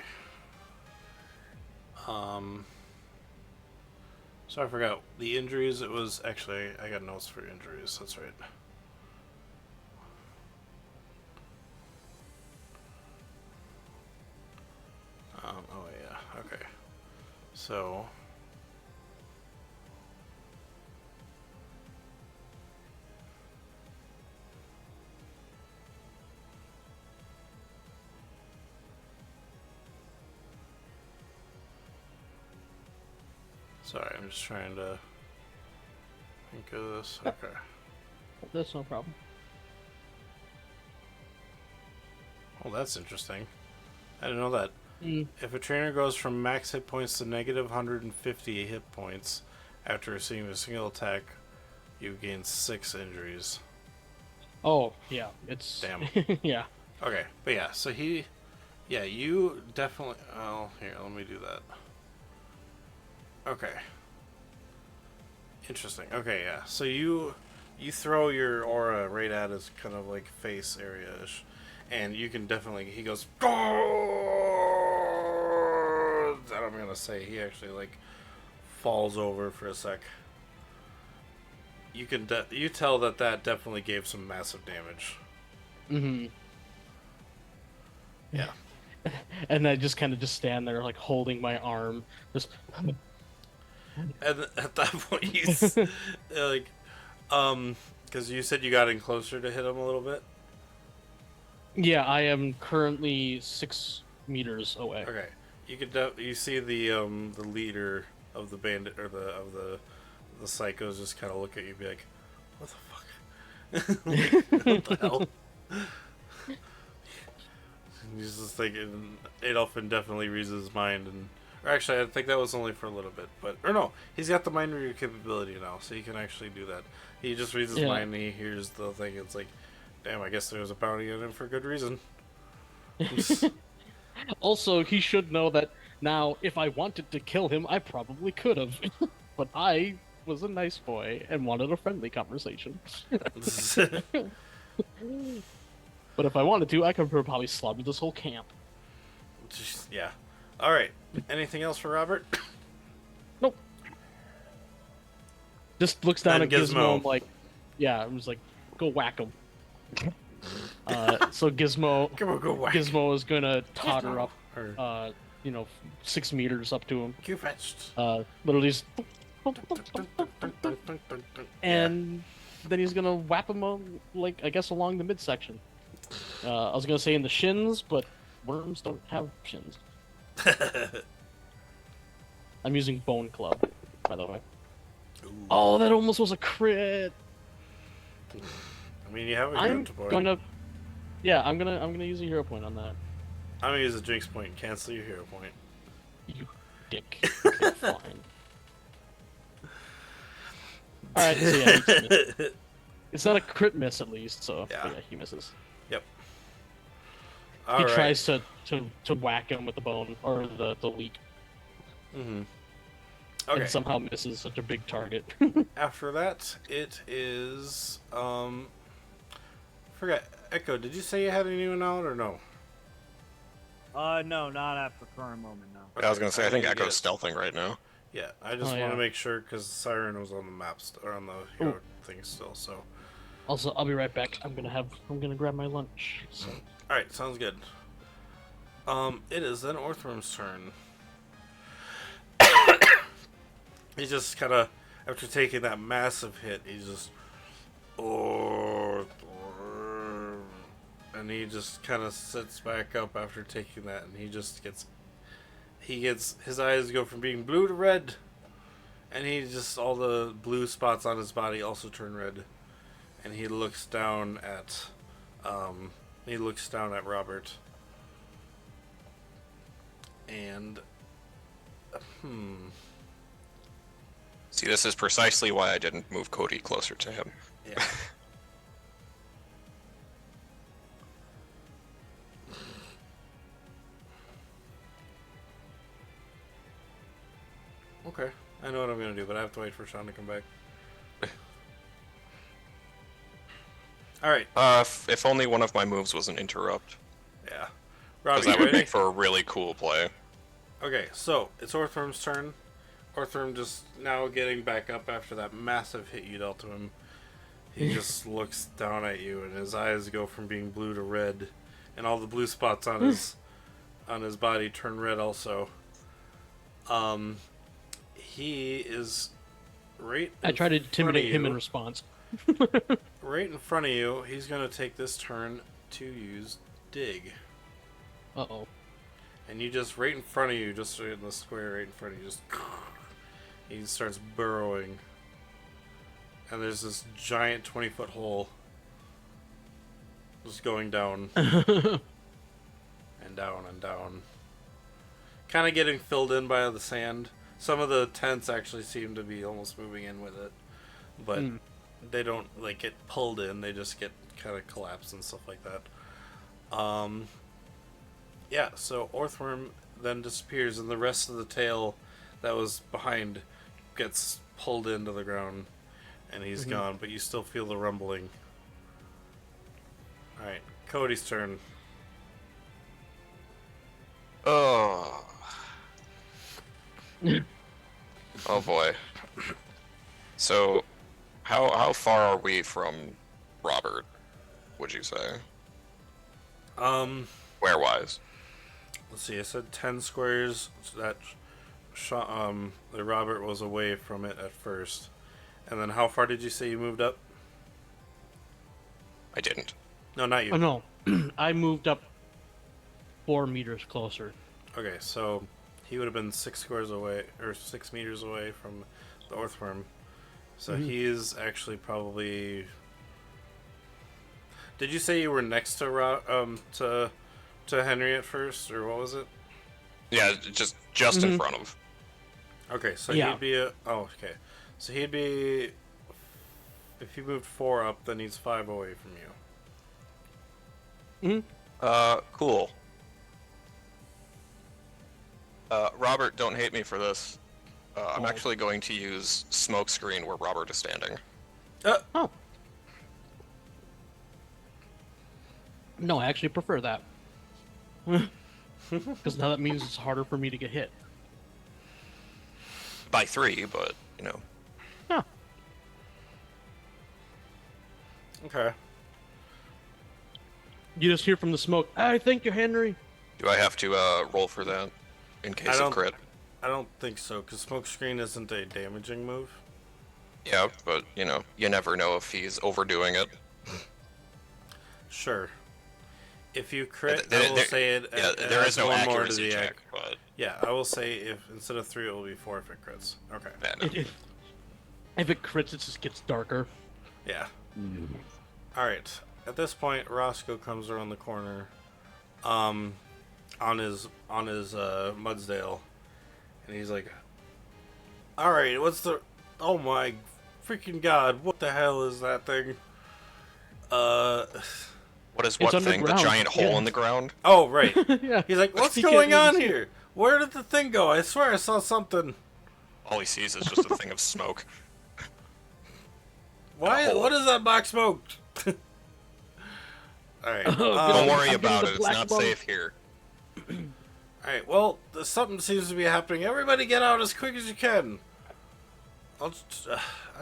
So I forgot the injuries. It was actually I got notes for injuries. That's right. So. Sorry, I'm just trying to think of this. Okay. That's no problem. Oh, that's interesting. I didn't know that. Mm. If a trainer goes from max hit points to negative 150 hit points after receiving a single attack, you gain 6 injuries. Oh, yeah. It's... Damn. yeah. Okay, but yeah, so he... Yeah, you definitely... Oh, here, let me do that. Okay. Interesting. Okay, yeah. So you throw your aura right at his kind of like face area-ish, and you can definitely... He goes... That I'm gonna say. He actually like falls over for a sec. You can you tell that definitely gave some massive damage. Mm-hmm. Yeah. And I just kind of just stand there, like, holding my arm. Just... And at that point, he's like, because you said you got in closer to hit him a little bit. Yeah, I am currently 6 meters away. Okay, you could you see the leader of the bandit or the psychos just kind of look at you and be like, what the fuck? Like, what the hell? He's just thinking Adolfin definitely reads his mind, and or actually I think that was only for a little bit, but or no, he's got the mind reader capability now, so he can actually do that. He just reads his mind and he hears the thing. It's like, damn, I guess there was a bounty on him for good reason. Also, he should know that now, if I wanted to kill him, I probably could have. But I was a nice boy and wanted a friendly conversation. But if I wanted to, I could probably slaughter this whole camp. Yeah. All right. Anything else for Robert? Nope. Just looks down And at Gizmo. Gizmo. And like, yeah, it was like, go whack him. So Gizmo, Come on, go whack. Gizmo is gonna totter Gizmo. up, 6 meters up to him. You fetched. Literally just, and then he's gonna whap him, like, I guess along the midsection. I was gonna say in the shins, but worms don't have shins. I'm using Bone Club, by the way. Ooh. Oh, that almost was a crit. I mean, you have a I'm hero point. gonna use a hero point on that. I'm gonna use a jinx point and cancel your hero point. You dick. Okay, fine. Alright, so yeah, he missed. It's not a crit miss at least, so Yeah. yeah, he misses. Yep. He All right. tries to whack him with the bone or the leak, Mm-hmm. Okay. and somehow misses such a big target. After that, it is forget Echo. Did you say you had anyone out or no? No, not at the current moment, no. I was gonna say, I think need to Echo's get- stealthing right now. Yeah, I just Oh, want to yeah. make sure because Siren was on the map or on the hero thing still. So, Also, I'll be right back. I'm gonna grab my lunch. So. all right, sounds good. It is then Orthrum's turn. He's just kind of after taking that massive hit, he's just and he just kind of sits back up after taking that, and he just gets his eyes go from being blue to red, and he just all the blue spots on his body also turn red, and he looks down at Robert, and See, this is precisely why I didn't move Cody closer to him. yeah. Okay, I know what I'm gonna do, but I have to wait for Sean to come back. Alright, If only one of my moves was an interrupt. yeah. Because Robbie, that you would ready? make for a really cool play. Okay, so it's Orthrum's turn. Orthrum just now getting back up after that massive hit you dealt to him. He just looks down at you, and his eyes go from being blue to red, and all the blue spots on his body turn red also. He is right. I try to in front of intimidate him in you. response. Right in front of you. He's gonna take this turn to use dig, Uh-oh. and you just right in front of you, just in the square right in front of you, just he starts burrowing, and there's this giant 20-foot hole just going down and down and down, kind of getting filled in by the sand. Some of the tents actually seem to be almost moving in with it, but they don't like get pulled in. They just get kind of collapsed and stuff like that. Yeah. So Orthworm then disappears, and the rest of the tail that was behind gets pulled into the ground, and he's gone. But you still feel the rumbling. All right, Cody's turn. Oh. Oh boy. So, how far are we from Robert? Would you say? Where wise? Let's see. I said 10 squares. So that the Robert was away from it at first, and then how far did you say you moved up? I didn't. No, not you. Oh, no. I moved up 4 meters closer. Okay, so he would have been 6 squares away, or 6 meters away from the Orthworm. So he is actually probably. Did you say you were next to to Henry at first, or what was it? Yeah, just in front of. Okay, so Yeah. he'd be okay. So he'd be. If you moved 4 up, then he's 5 away from you. Cool. Robert, don't hate me for this. I'm actually going to use smoke screen where Robert is standing. Oh. No, I actually prefer that. Because now that means it's harder for me to get hit. By 3, but, you know. Huh. Okay. You just hear from the smoke, I thank you, Henry. Do I have to roll for that in case of crit? I don't think so, because smokescreen isn't a damaging move. Yeah, but, you know, you never know if he's overdoing it. Sure. If you crit, There- I will there- say it. Yeah, it there adds is no one more to accuracy the check, but Yeah, I will say if instead of 3, it will be 4 if it crits. Okay. yeah, no. If it crits, it just gets darker. Yeah. All right. At this point, Roscoe comes around the corner, on his Mudsdale, and he's like, "All right, what's the? Oh my, freaking God! What the hell is that thing? What is It's what thing? The underground, giant hole yeah. in the ground? Oh right." Yeah. He's like, "What's He can't going even on see. here? Where did the thing go? I swear I saw something. All he sees is just a thing of smoke. Why? hole. What is that black smoke?" All right. Don't worry I'm about getting it. the It's black not bump. safe here. Alright, well, something seems to be happening. Everybody get out as quick as you can. I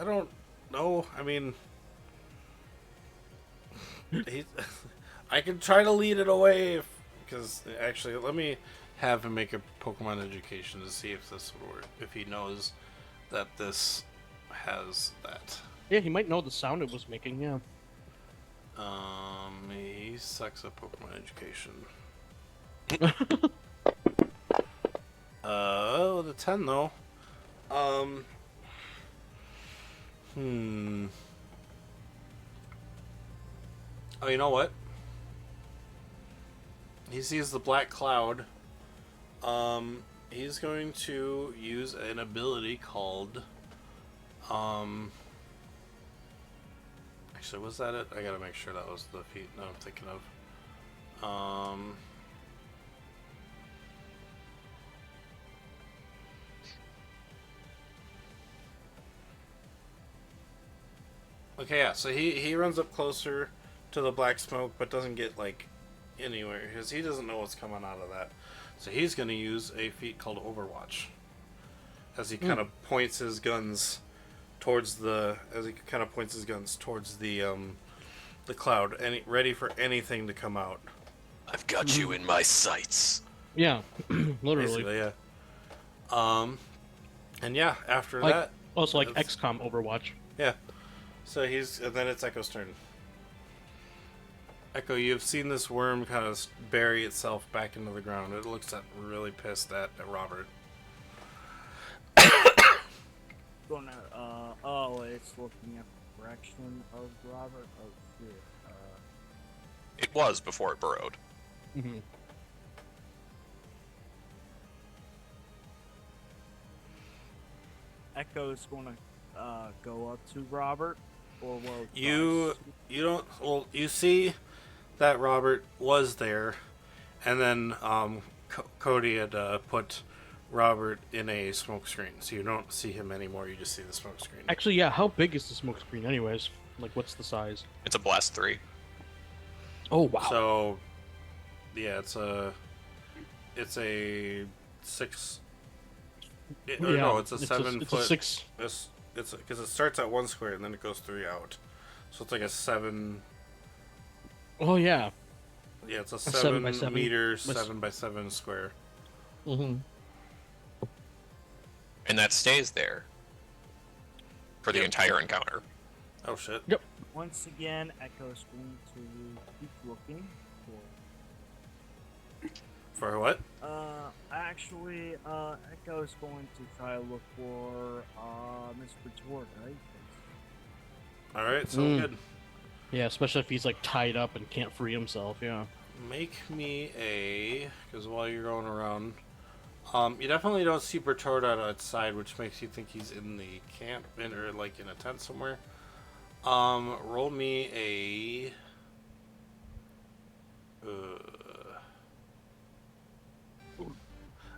don't know. I mean, I can try to lead it away, because actually, let me have him make a Pokemon education to see if this would work. If he knows that this has that. Yeah, he might know the sound it was making, yeah. He sucks at Pokemon education. The 10 though. Oh, you know what? He sees the black cloud. He's going to use an ability called. Actually, was that it? I gotta make sure that was the feat that I'm thinking of. Okay, yeah, so he runs up closer to the black smoke, but doesn't get, like, anywhere, because he doesn't know what's coming out of that. So he's going to use a feat called Overwatch. As he kind of points his guns towards the cloud, ready for anything to come out. I've got you in my sights. Yeah, literally. Basically, yeah. Um, and yeah, after Like that, also like it's- XCOM Overwatch. yeah. So and then it's Echo's turn. Echo, you've seen this worm kind of bury itself back into the ground. It looks really pissed at Robert. Gonna, oh, it's looking at the direction of Robert. Oh, shit. It was before it burrowed. Mm-hmm. Echo's gonna, go up to Robert, or well, You don't. Well, you see that Robert was there, and then Cody had put Robert in a smoke screen, so you don't see him anymore. You just see the smoke screen. Actually, yeah. How big is the smoke screen, anyways? Like, what's the size? It's a blast 3. Oh wow. So, yeah, it's a 6. Or yeah, no, it's a 7 it's foot. a 6. It's because it starts at 1 square and then it goes 3 out, so it's like a 7. Oh yeah. Yeah, it's a 7 by 7 7. meter, 7 by 7 square. Mm-hmm. And that stays there for the Yep. entire encounter. Oh shit. once again, Echo's going to keep looking For what? actually, Echo's going to try to look for, Mr. Torg, right? All right, so good. Yeah, especially if he's like tied up and can't free himself. Yeah. Make me because while you're going around, you definitely don't see Bertorda outside, which makes you think he's in the camp or like in a tent somewhere. Roll me a.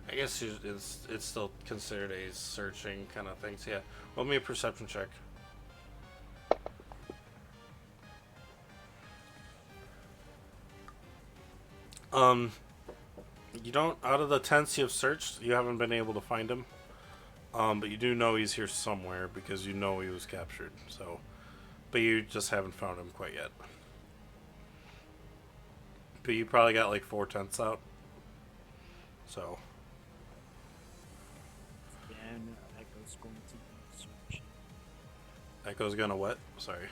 I guess it's still considered a searching kind of thing. So yeah, roll me a perception check. You don't, out of the tents you've searched, you haven't been able to find him. But you do know he's here somewhere because you know he was captured. So, but you just haven't found him quite yet. But you probably got like 4 tents out. So. And Echo's going to keep searching. Echo's gonna what? Sorry.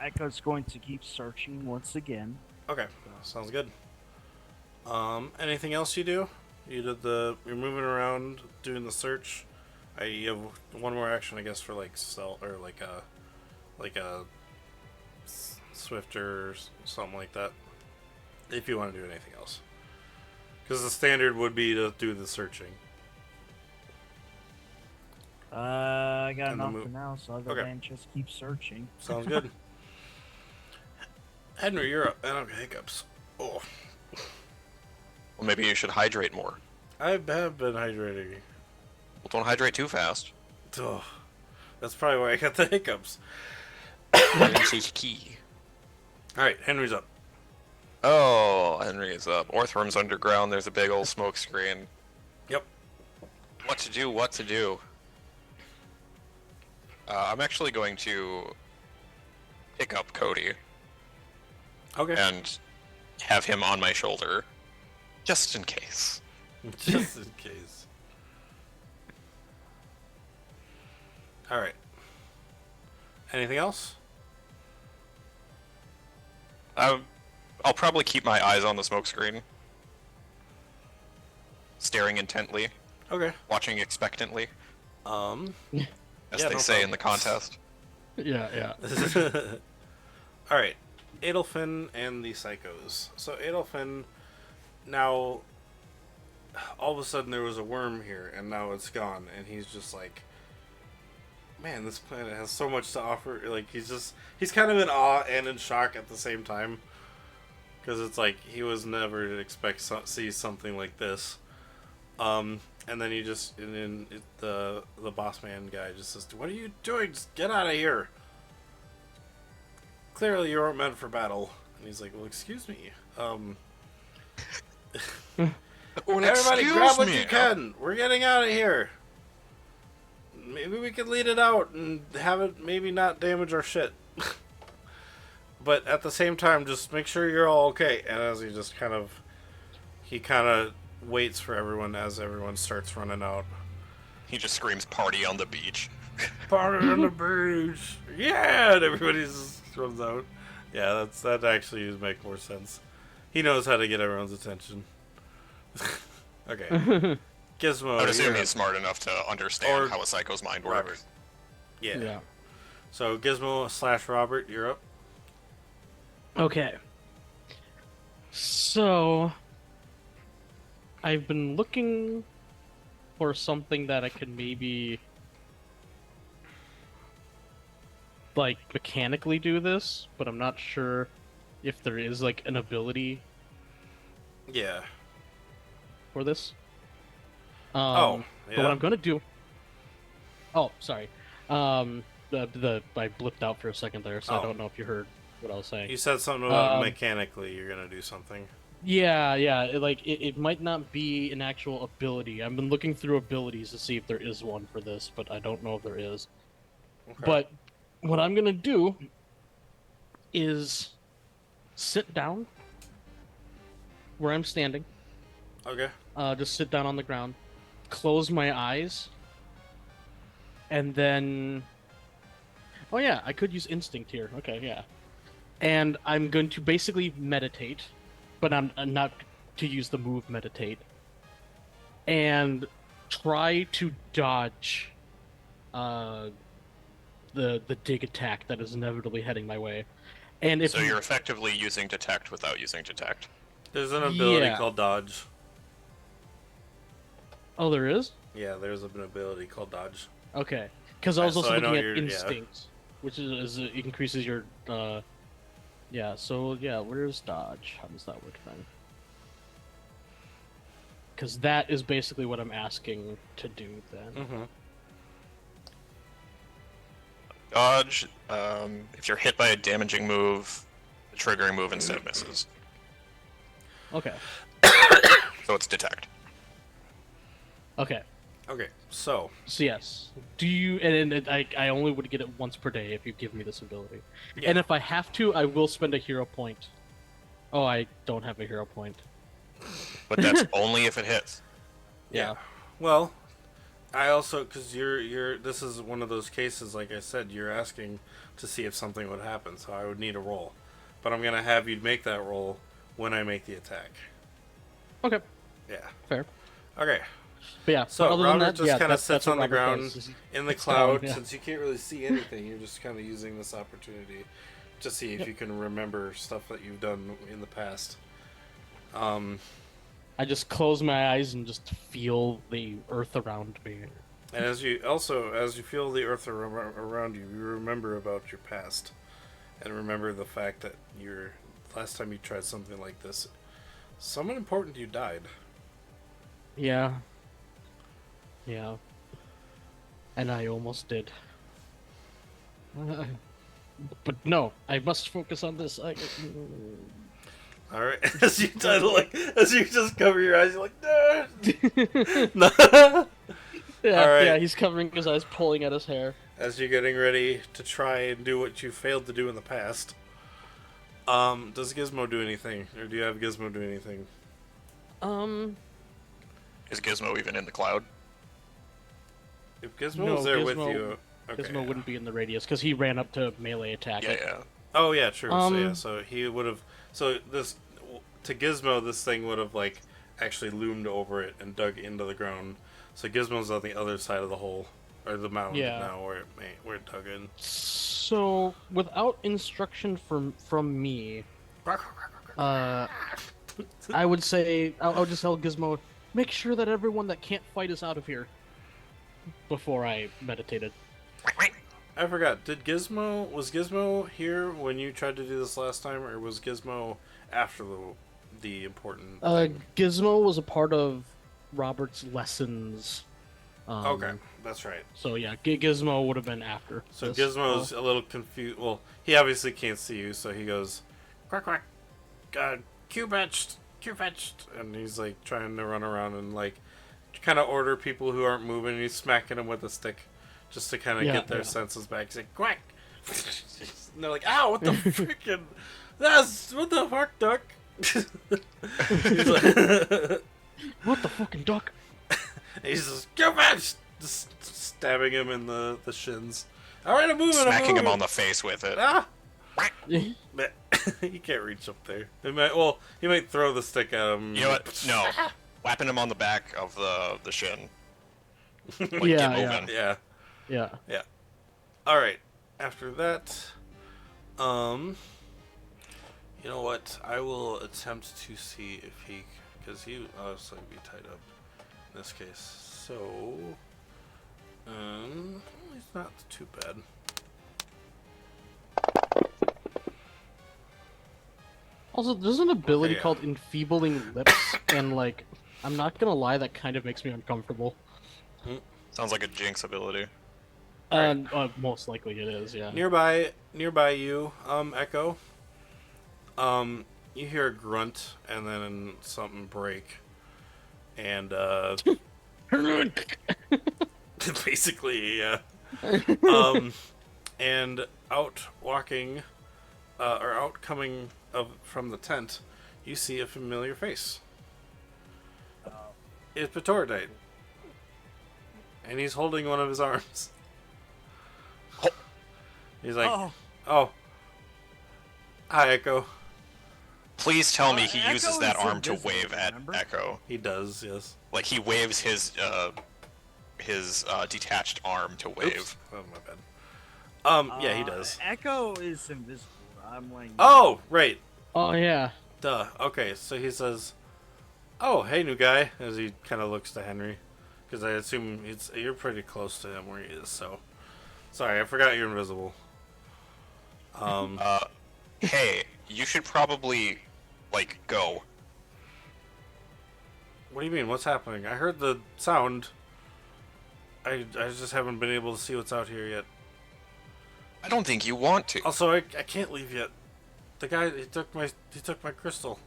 Echo's going to keep searching once again. Okay, sounds good. Anything else you do? You're moving around doing the search. You have one more action, I guess, for like stealth or like a swifter or something like that. If you want to do anything else, because the standard would be to do the searching. I got And the nothing else other Okay. than just keep searching. Sounds good. Henry, you're up. And okay, hiccups. Oh, Well, maybe you should hydrate more. I have been hydrating. Well, don't hydrate too fast. Oh, that's probably why I got the hiccups. I didn't say key. All right, Henry's up. Oh, Henry is up. Orthworm's underground. There's a big old smoke screen. Yep. What to do? What to do? I'm actually going to pick up Cody Okay. and have him on my shoulder, just in case. Just in case. All right. Anything else? I'll probably keep my eyes on the smoke screen, staring intently, Okay. watching expectantly, as Yeah, they no say problem. in the contest. Yeah, yeah. All right. Adelphin and the Psychos. So Adelphin, now, all of a sudden there was a worm here, and now it's gone, and he's just like, man, this planet has so much to offer. Like, he's kind of in awe and in shock at the same time. Because it's like, he was never to see something like this. And then the boss man guy just says, "What are you doing? Just get out of here. Clearly you weren't meant for battle." And he's like, "Well, excuse me. Everybody grab what you can. We're getting out of here. Maybe we could lead it out and have it maybe not damage our shit." But at the same time, just make sure you're all okay. And as he kind of waits for everyone as everyone starts running out. He just screams, "Party on the beach." Party on the beach! Yeah! And everybody just runs out. Yeah, that actually would make more sense. He knows how to get everyone's attention. Okay. Gizmo, I would assume you're he's up. smart enough to understand Or how a psycho's mind Robert. works. Yeah. Yeah. So Gizmo / Robert, you're up. Okay. So I've been looking for something that I could maybe like mechanically do this, but I'm not sure if there is like an ability Yeah. for this. Oh, But what yeah. I'm gonna do. Oh, sorry. I blipped out for a second there, so Oh. I don't know if you heard what I was saying. You said something about Um, mechanically you're gonna do something. Yeah, it might not be an actual ability. I've been looking through abilities to see if there is one for this, but I don't know if there is. Okay. But what I'm gonna do is sit down where I'm standing. Okay. Just sit down on the ground, close my eyes, and then. Oh yeah, I could use instinct here. Okay, yeah. And I'm going to basically meditate, but I'm not to use the move meditate. And try to dodge the dig attack that is inevitably heading my way. And if So you're effectively using detect without using detect. There's an ability Yeah. called dodge. Oh, there is? Yeah, there's an ability called dodge. Okay. Because I was So also I know looking at you're- yeah. instinct, which is it increases your yeah, so yeah, where's dodge? How does that work then? Because that is basically what I'm asking to do then. Mm-hmm. Dodge, if you're hit by a damaging move, the triggering move instead misses. Okay. So it's detect. Okay. Okay, so So yes. Do you and I only would get it once per day if you give me this ability. Yeah. And if I have to, I will spend a hero point. Oh, I don't have a hero point. But that's only if it hits. yeah. Well, I also because you're this is one of those cases like I said you're asking to see if something would happen, so I would need a roll, but I'm gonna have you make that roll when I make the attack. Okay. Yeah. Fair. Okay. But yeah, So other Robert than that, just yeah, kind of that's sits what on the Robert ground does, is he in the sits down, cloud yeah. since you can't really see anything. You're just kind of using this opportunity to see if you can remember stuff that you've done in the past. I just close my eyes and just feel the earth around me. And as you feel the earth around you, you remember about your past, and remember the fact that last time you tried something like this, someone important to you died. Yeah. Yeah. And I almost did. But no, I must focus on this. All right, as you just cover your eyes, you're like, no. Yeah, All right. yeah, he's covering his eyes, pulling at his hair. As you're getting ready to try and do what you failed to do in the past, does Gizmo do anything, or do you have Gizmo do anything? Is Gizmo even in the cloud? If Gizmo No, was there with Gizmo- you, okay. Gizmo wouldn't be in the radius because he ran up to melee attack. Yeah, it. yeah. Oh yeah, true. Um, So he would have. So this to Gizmo, this thing would have like actually loomed over it and dug into the ground. So Gizmo's on the other side of the hole or the mound Yeah. now, where it dug in. So, without instruction from me, I would say I'll just tell Gizmo, make sure that everyone that can't fight is out of here. Before I meditated. I forgot. Was Gizmo here when you tried to do this last time, or was Gizmo after the important? Thing? Gizmo was a part of Robert's lessons. Okay, that's right. So yeah, Gizmo would have been after. So this. Gizmo's a little confused. Well, he obviously can't see you, so he goes, quack quack, Q fetched, and he's like trying to run around and like kind of order people who aren't moving. And he's smacking them with a stick just to kind of get their senses back. He's like quack, and they're like, ow, what the freaking, what the fuck, duck? He's like, What the fucking duck. And he's just, go back! Just stabbing him in the shins. Alright, I'm moving, Smacking him on the face with it. Ah! But he can't reach up there. He might throw the stick at him. You know what? No. Whapping him on the back of the shin. Like, Yeah, get yeah. moving. Yeah. Yeah. Alright. After that, you know what? I will attempt to see if he, because he obviously be tied up in this case. So, he's not too bad. Also, there's an ability Okay, yeah. called enfeebling lips, and like, I'm not gonna lie, that kind of makes me uncomfortable. Sounds like a Jinx ability. And most likely it is, yeah. Nearby you, Echo. You hear a grunt and then something break, and basically, yeah. And out walking, or out coming from the tent, you see a familiar face. It's Petordite, and he's holding one of his arms. He's like, "Oh, hi, Echo." Please tell me he Echo uses that is arm to invisible, wave at remember? Echo. He does, yes. Like he waves his detached arm to wave. Oops. Oh, my bad. Yeah, he does. Echo is invisible. I'm like. Oh, right. Oh yeah. Duh. Okay, so he says, "Oh, hey, new guy," as he kind of looks to Henry, because I assume you're pretty close to him where he is. So, sorry, I forgot you're invisible. Hey, you should probably like go. What do you mean? What's happening? I heard the sound. I just haven't been able to see what's out here yet. I don't think you want to. Also, I can't leave yet. The guy he took my crystal.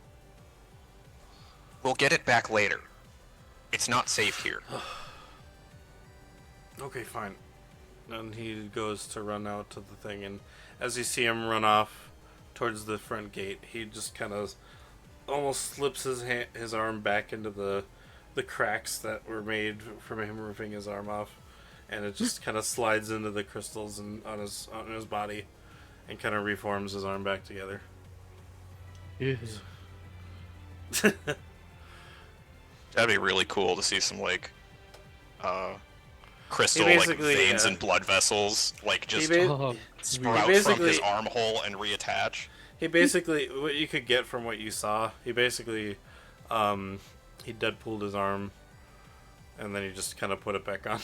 We'll get it back later. It's not safe here. Okay, fine. And he goes to run out to the thing, and as you see him run off towards the front gate, he just kind of almost slips his arm back into the cracks that were made from him ripping his arm off, and it just kind of slides into the crystals and on his body, and kind of reforms his arm back together. That'd be really cool to see some like crystal He like basically, veins yeah. and blood vessels like just Oh, sprout from basically- his armhole and reattach. He basically, what you could get from what you saw, he basically, he Deadpooled his arm, and then he just kind of put it back on.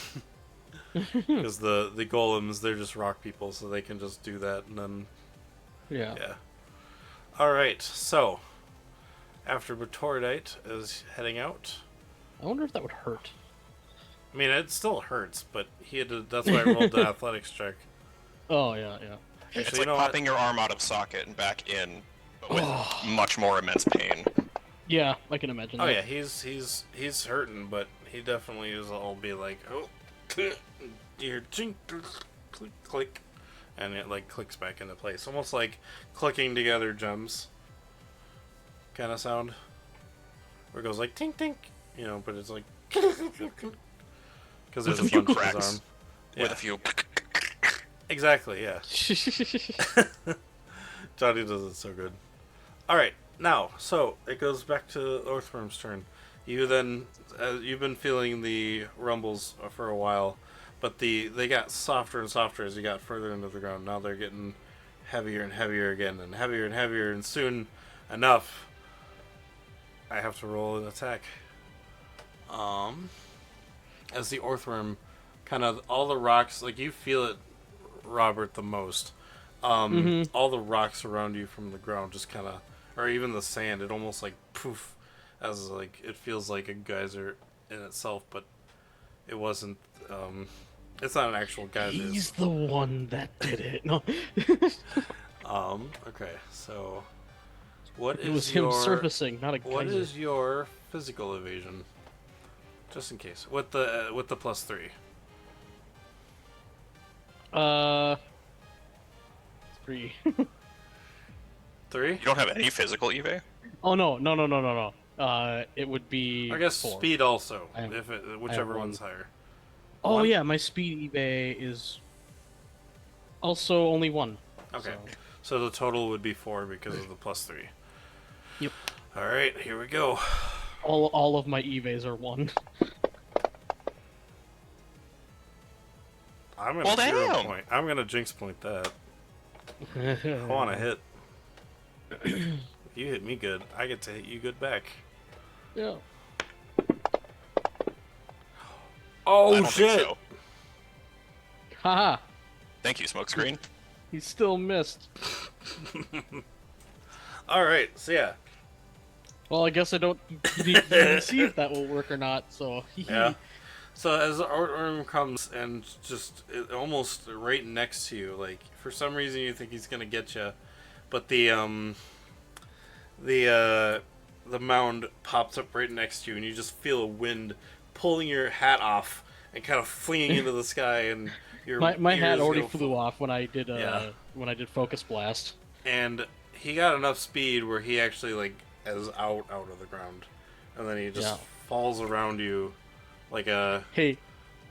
Because the golems, they're just rock people, so they can just do that, and then, yeah. yeah. Alright, so, after Betordite is heading out, I wonder if that would hurt. I mean, it still hurts, but he had to, that's why I rolled the athletics check. Oh yeah, yeah. It's So you like know what? popping your arm out of socket and back in, but with much more immense pain. Yeah, I can imagine Oh that. yeah, he's hurting, but he definitely is all be like, oh, you chink, click, click, and it like clicks back into place, almost like clicking together gems, kind of sound, where it goes like tink tink, you know, but it's like because there's With a a few bunch of his cracks. arm. With Yeah, a few. exactly, yeah. Johnny does it so good. Alright, now, so, it goes back to Orthworm's turn. You then, you've been feeling the rumbles for a while, but they got softer and softer as you got further into the ground. Now they're getting heavier and heavier again, and heavier, and soon enough, I have to roll an attack. As the Orthworm, kind of, all the rocks, like, you feel it, Robert, the most. All the rocks around you from the ground just kind of, or even the sand, it almost like poof, as like it feels like a geyser in itself, but it wasn't. It's not an actual geyser. He's the one that did it. No, Okay, so what it is was him your surfacing, not a what geyser. is your physical evasion? Just in case, with the +3. 3. 3. You don't have any physical evasion? Oh no. It would be I guess 4. speed also, I have- whichever one. one's higher. Oh One? yeah, my speed eBay is also only 1. Okay. So, So the total would be 4 because of the +3. yep. All right, here we go. All of my eBays are 1. I'm gonna Well, 0 damn. point. I'm gonna jinx point that. I want to hit. You hit me good. I get to hit you good back. Yeah. Oh I don't shit! think so. Haha. Thank you, smokescreen. He still missed. All right, so yeah, Well, I guess I don't need to see if that will work or not. So yeah. So as the arm comes and just almost right next to you, like for some reason you think he's gonna get you, but the mound pops up right next to you, and you just feel a wind pulling your hat off and kind of flinging into the sky, and your my hat ears already go flew off when I did Yeah. when I did focus blast. And he got enough speed where he actually like is out of the ground, and then he just Yeah. falls around you like a Hey,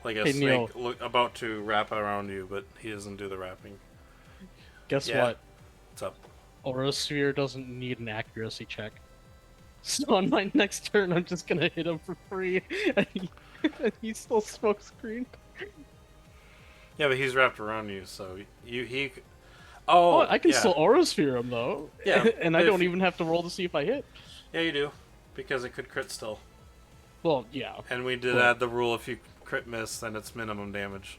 Hey, Neil. snake about to wrap around you, but he doesn't do the wrapping. guess Yeah. what? What's up? Orosphere doesn't need an accuracy check. So on my next turn, I'm just gonna hit him for free, and he still smoke screen. Yeah, but he's wrapped around you, so he. Oh, Oh, I can yeah. still Orosphere him though. Yeah, and but I if don't you- even have to roll to see if I hit. Yeah, you do, because it could crit still. Well, yeah, And we did Cool. add the rule: if you crit miss, then it's minimum damage.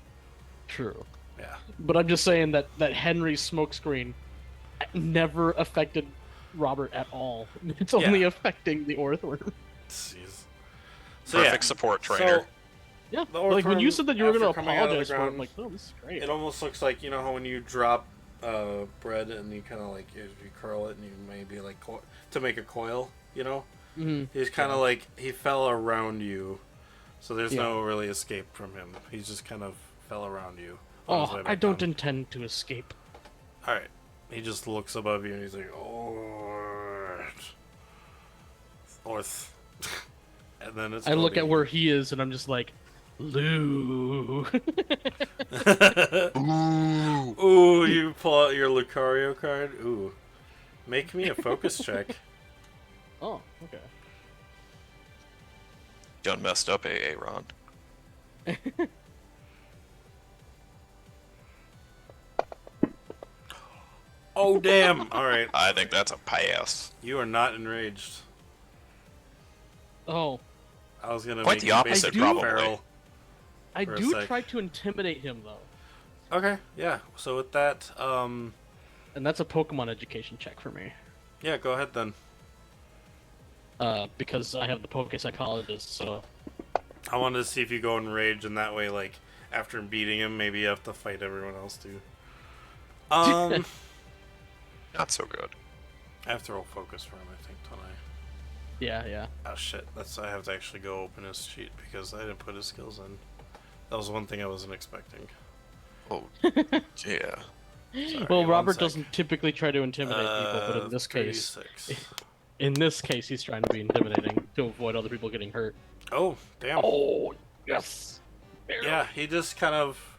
true. Yeah. But I'm just saying that Henry's smoke screen never affected Robert at all. It's only Yeah. affecting the Orthworm. Jeez. So Perfect yeah. support trainer. So Yeah, The like when you Orthworm, said that you were after gonna coming out of the apologize for it, I'm ground, like, no, this is great. it almost looks like, you know how when you drop bread and you kind of like you curl it and you maybe like to make a coil, you know? Mhm. He's kind of like he fell around you, so there's Yeah. no really escape from him. He just kind of fell around you. on his way Oh, back I don't down. intend to escape. All right. He just looks above you and he's like, Orth. And then it's. I look at Cody. where he is and I'm just like, Lou. Ooh. Ooh, you pull out your Lucario card. Ooh, make me a focus check. Oh, okay. Done messed up, AA Ron. Oh damn! All right, I think that's a pass. you are not enraged. Oh, I was gonna Quite make the you opposite, basically probably. feral. I For a do sec. try to intimidate him though, Okay, yeah. So with that, and that's a Pokemon education check for me. yeah, go ahead then. Because I have the Poke Psychologist, so I wanted to see if you go in rage, and that way, like after beating him, maybe you have to fight everyone else too. Not so good. I have to roll focus for him, I think, don't I? yeah. Oh shit! I have to actually go open his sheet because I didn't put his skills in. That was one thing I wasn't expecting. Oh, yeah. Sorry, Well, one Robert sec. doesn't typically try to intimidate people, but in this case, 36. he's trying to be intimidating to avoid other people getting hurt. Oh damn! Oh, yes. Yeah, he just kind of,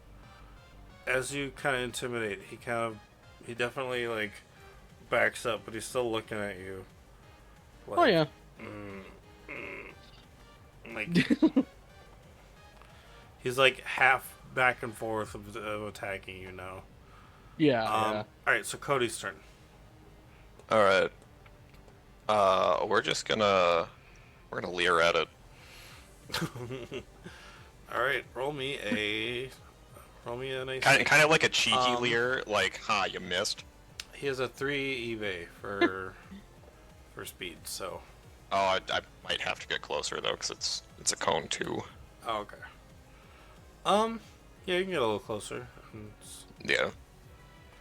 as you kind of intimidate, he definitely like backs up, but he's still looking at you. Like, Oh yeah. Like he's like half back and forth of attacking you now. Yeah. All right, so Cody's turn. All right. We're gonna leer at it. All right, roll me a nice. Kind of like a cheeky Um, leer, like, "Ha, you missed." He has a 3 eBay for for speed, so. Oh, I might have to get closer though, because it's a cone too. Oh, okay. Yeah, you can get a little closer. Yeah.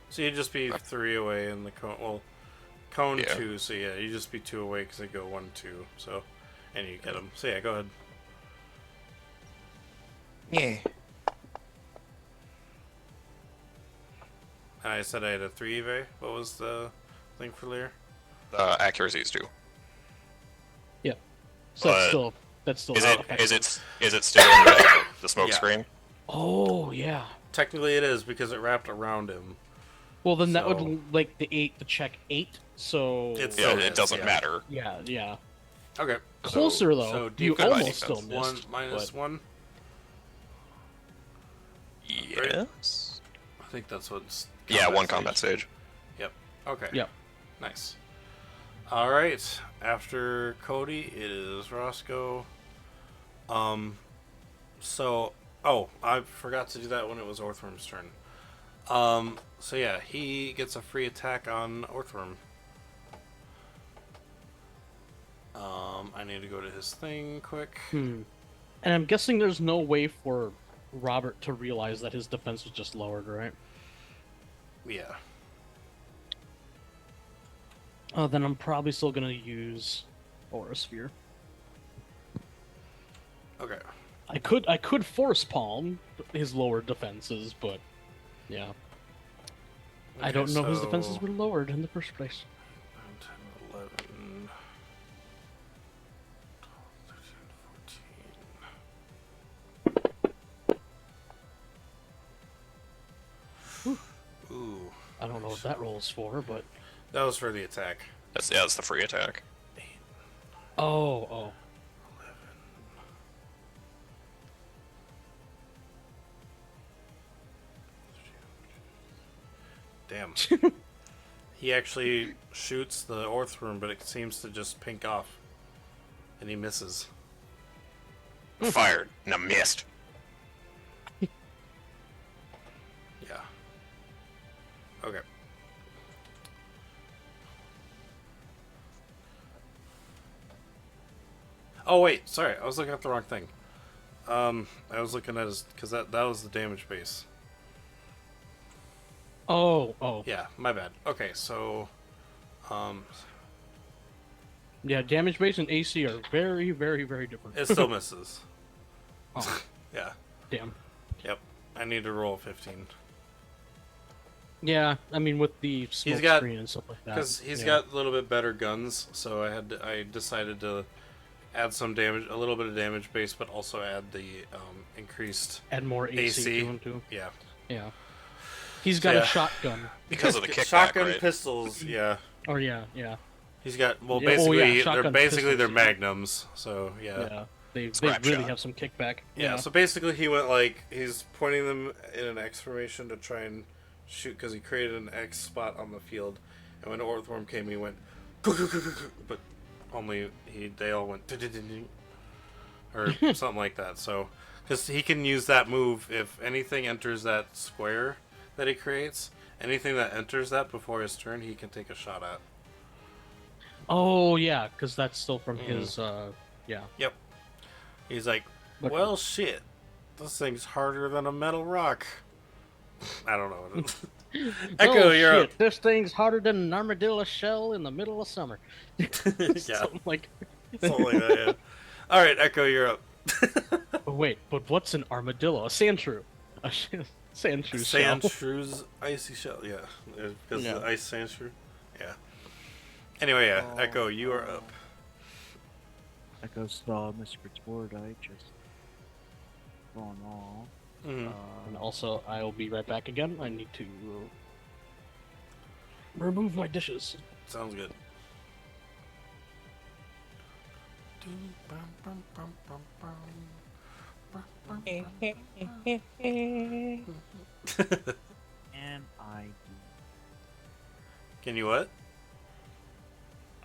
So you'd just be 3 away in the cone. Well, cone Yeah. 2. So yeah, you just be 2 away because they go 1, 2. So, and you get them. So yeah, go ahead. Yeah. I said I had a 3 eBay. What was the thing for Lear? Accuracy is 2. Yep. So that's But still is not it effective. is it still in the smoke Yeah. screen? Oh yeah. Technically, it is because it wrapped around him. Well, then that So- would like the check 8. So It's- Yeah, So it is, doesn't yeah. matter. yeah. Okay. Closer though. So You defense almost still defense. one missed. minus but- one. Yes. I think that's what's. Yeah, one stage. combat stage. Yep. Okay. Yep. Nice. All right. After Cody, it is Roscoe. So, I forgot to do that when it was Orthworm's turn. So yeah, he gets a free attack on Orthworm. I need to go to his thing quick. And I'm guessing there's no way for Robert to realize that his defense was just lowered, right? Yeah. Oh, then I'm probably still gonna use Aura Sphere. Okay. I could force palm his lowered defenses, but yeah. I Okay, don't know whose so defenses were lowered in the first place. 9, 10, 11, 12, 13, 14. Ooh. I don't know what that roll is for, but That was for the attack. That's the free attack. oh. Damn. He actually shoots the Orthworm, but it seems to just pink off. And he misses. Fired and I missed. Yeah. Okay. Oh wait, sorry, I was looking at the wrong thing. I was looking at his because that was the damage base. Oh. Yeah, my bad. Okay, so, Yeah, damage base and AC are very, very, very different. it still misses. Oh, Yeah. damn. Yep. I need to roll 15 Yeah, I mean with the smoke got- screen and stuff like that. because he's yeah. got a little bit better guns. So I decided to add some damage, a little bit of damage base, but also add the increased add more AC, AC. to him too. Yeah. Yeah. He's got Yeah. a shotgun. Because of the kickback, shotgun right? pistols. Yeah. Or yeah. He's got Yeah, oh, basically yeah, they're shotgun basically pistols, they're yeah. magnums. So yeah. They Scrap really shot. have some kickback. Yeah, so basically he went like, he's pointing them in an X formation to try and shoot because he created an X spot on the field. And when Orthworm came, he went, but only they all went, or something like that. So, because he can use that move if anything enters that square that he creates, anything that enters that before his turn, he can take a shot at. Oh yeah, because that's still from his. Yeah. Yep. He's like, But- well, shit. This thing's harder than a metal rock. I don't know what it is. Echo, oh, you're shit. This thing's harder than an armadillo shell in the middle of summer. up. Yeah, Something like. something like that, yeah. All right, Echo, you're up. Oh, wait, but what's an armadillo? A sand shrew. A sand shrew Sand shell. shrew's icy shell, yeah. Because Yeah. the ice sand shrew. Yeah. Anyway, yeah, Echo, you are up. Echo saw Mr. Tordite just going off. Mhm. And also, I will be right back again. I need to remove my dishes. Sounds good. And I do. Can you what?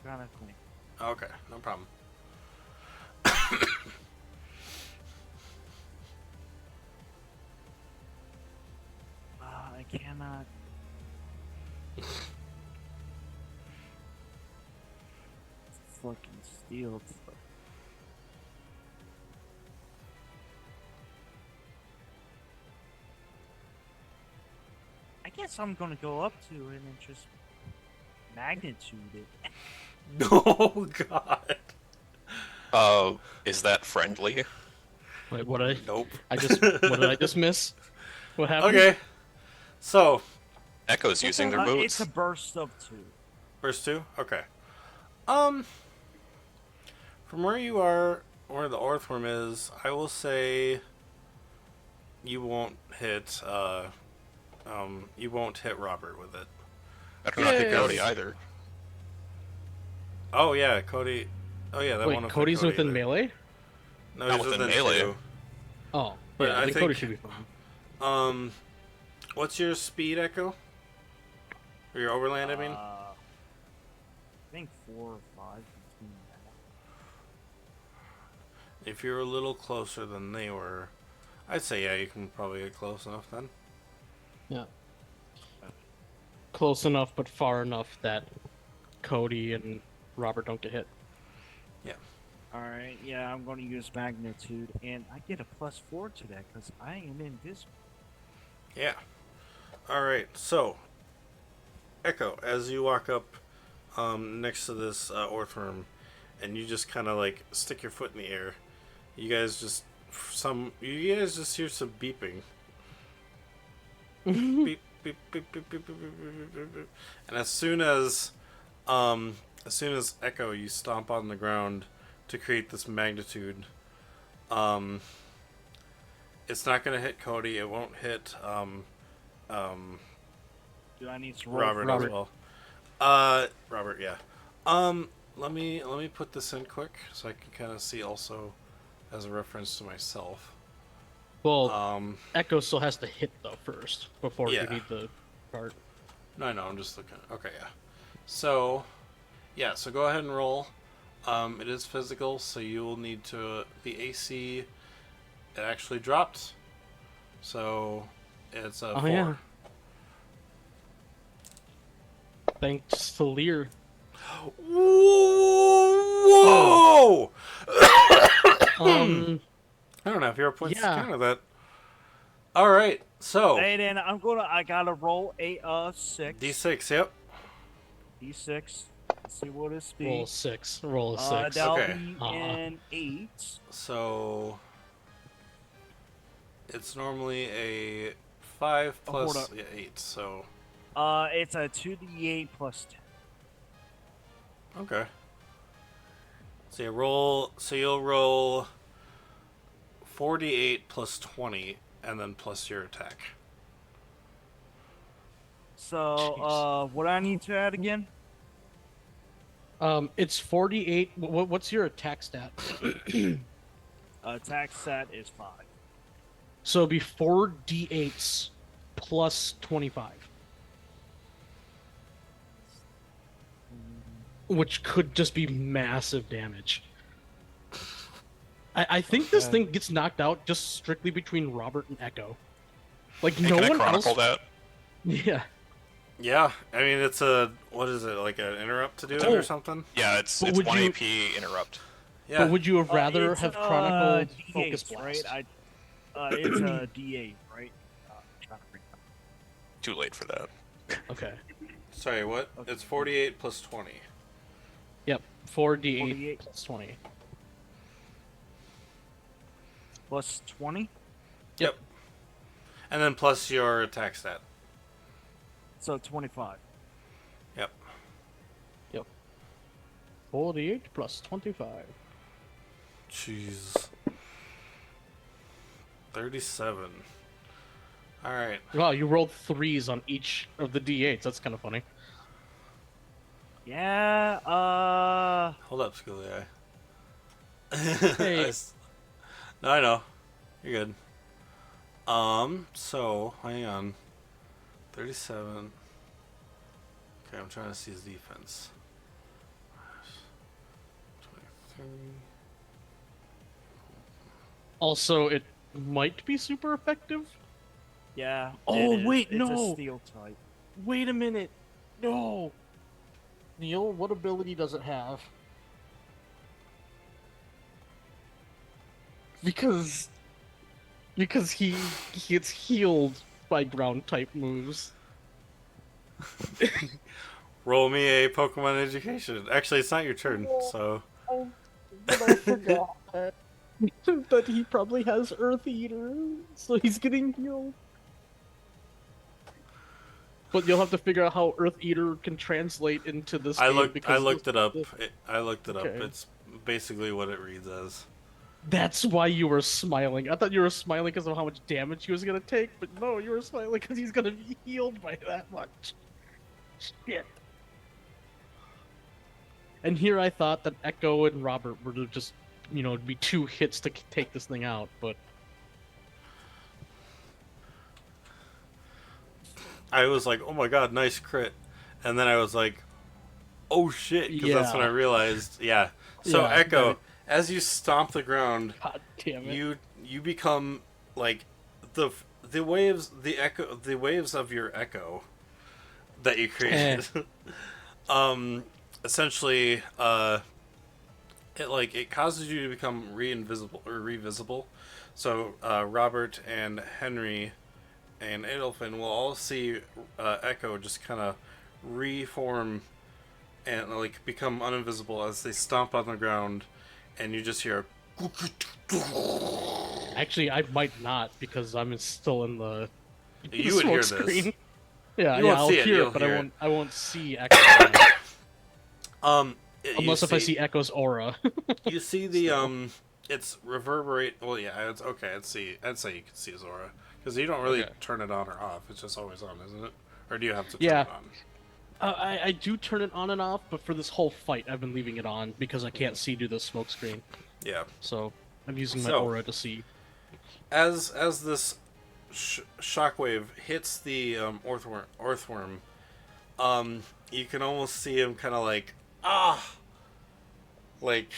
Kinda clean. Okay, no problem. I cannot. Fucking steal. I guess I'm gonna go up to it and just magnitude it. Oh, God. Is that friendly? Wait, what did Nope. what did I just miss? What happened? Okay. So, Echo's using their It's boots. a burst of 2. verse 2? Okay. From where you are, where the Orthworm is, I will say you won't hit. You won't hit Robert with it. Better not hit Yay. Cody either. Oh yeah, Cody. Oh yeah, that Wait, won't affect Cody's Cody within either. melee? No, Not he's within within melee. 2. Oh, But yeah, I then Cody think- should be fine. What's your speed, Echo? Or your overland, I mean? I think 4 or 5 between that. If you're a little closer than they were, I'd say yeah, you can probably get close enough then. Yeah. Close enough, but far enough that Cody and Robert don't get hit. Alright, yeah, I'm going to use magnitude, and I get a +4 to that because I am invisible. Yeah. All right. So, Echo, as you walk up next to this Orthworm, and you just kind of like stick your foot in the air, you guys just hear some beeping. Beep, beep, beep, beep, beep, beep, beep, beep, beep, beep. And as soon as Echo, you stomp on the ground to create this magnitude. It's not gonna hit Cody. It won't hit Do I need to roll? Robert, Robert. as well. Robert, yeah. Let me put this in quick so I can kind of see also as a reference to myself. Well, Echo still has to hit though first before Yeah. you need the part. No, I'm just looking. Okay, yeah. So, yeah. So go ahead and roll. It is physical, so you will need to the AC. It actually dropped, so it's a 4. Yeah. Thanks to Lear. Whoa! Um, I don't know if you're a point to Yeah. counter that. All right, so Hey, then I gotta roll a 6. D6. Yep. D6. Let's see what it's be. roll a 6. Roll a 6. That'll Okay. be Uh-uh. an 8. So it's normally a 5 Oh, hold plus up. 8. So It's a 2d8 plus 10. okay. So you roll. So you'll roll 48 plus 20, and then plus your attack. So, Jeez. what I need to add again? It's 48. What's your attack stat? Attack stat is 5. So it'd be 4 d8s plus 25. Which could just be massive damage. I think this Okay. thing gets knocked out just strictly between Robert and Echo. Like, Hey, no can I one chronicle else. that? Yeah. Yeah, I mean it's a what is it like an interrupt to do it Oh. or something? Yeah, it's But 1 would you- AP interrupt. Yeah. But would you have rather It's, have chronicled D8, Focus Blast? right? It's a D8, right? Trying to remember. Too late for that. Okay. Sorry, what? Okay. It's 48 plus 20. Yep. 4d8 48. plus 20. Plus 20? Yep. And then plus your attack stat. So 25. Yep. 48 plus 25. Jeez. 37. All right. Wow, you rolled 3s on each of the d8s. That's kind of funny. Yeah, Hold up, Schooly Eye. Hey. No, I know. You're good. So, hang on. 37. Okay, I'm trying to see his defense. 23. Also, it might be super effective. yeah. Oh, it is. wait, it's no. a steel type. Wait a minute. No. Neil, what ability does it have? Because he gets healed by ground type moves. Roll me a Pokemon education. Actually, it's not your turn, so. But I forgot that he probably has Earth Eater, so he's getting healed. But you'll have to figure out how Earth Eater can translate into this. I game looked because it up. I looked it up. Okay. It's basically what it reads as. That's why you were smiling. I thought you were smiling because of how much damage he was gonna take, but no, you were smiling because he's gonna be healed by that much. Shit. And here I thought that Echo and Robert were to just, be 2 hits to take this thing out, but I was like, oh my god, nice crit. And then I was like, oh shit, because that's when I Yeah. realized, yeah. So Yeah, Echo, that- as you stomp the ground, God damn it. you become like the waves of your echo that you created. Essentially, it causes you to become revisible. So Robert and Henry and Adolfin will all see Echo just kind of reform and like become uninvisible as they stomp on the ground, and you just hear. Actually, I might not because I'm still in the You would hear smoke this. screen. Yeah, You won't I'll see it, hear you'll it, but hear it. I won't see Echo. Unless if I see Echo's aura. You see the it's reverberate. Well, yeah, it's okay. I'd say you can see his aura because you don't really Okay. turn it on or off. It's just always on, isn't it? Or do you have to turn Yeah. it on? I do turn it on and off, but for this whole fight, I've been leaving it on because I can't see through the smoke screen. Yeah. So I'm using my So- aura to see. As this shockwave hits the earthworm, you can almost see him kind of like like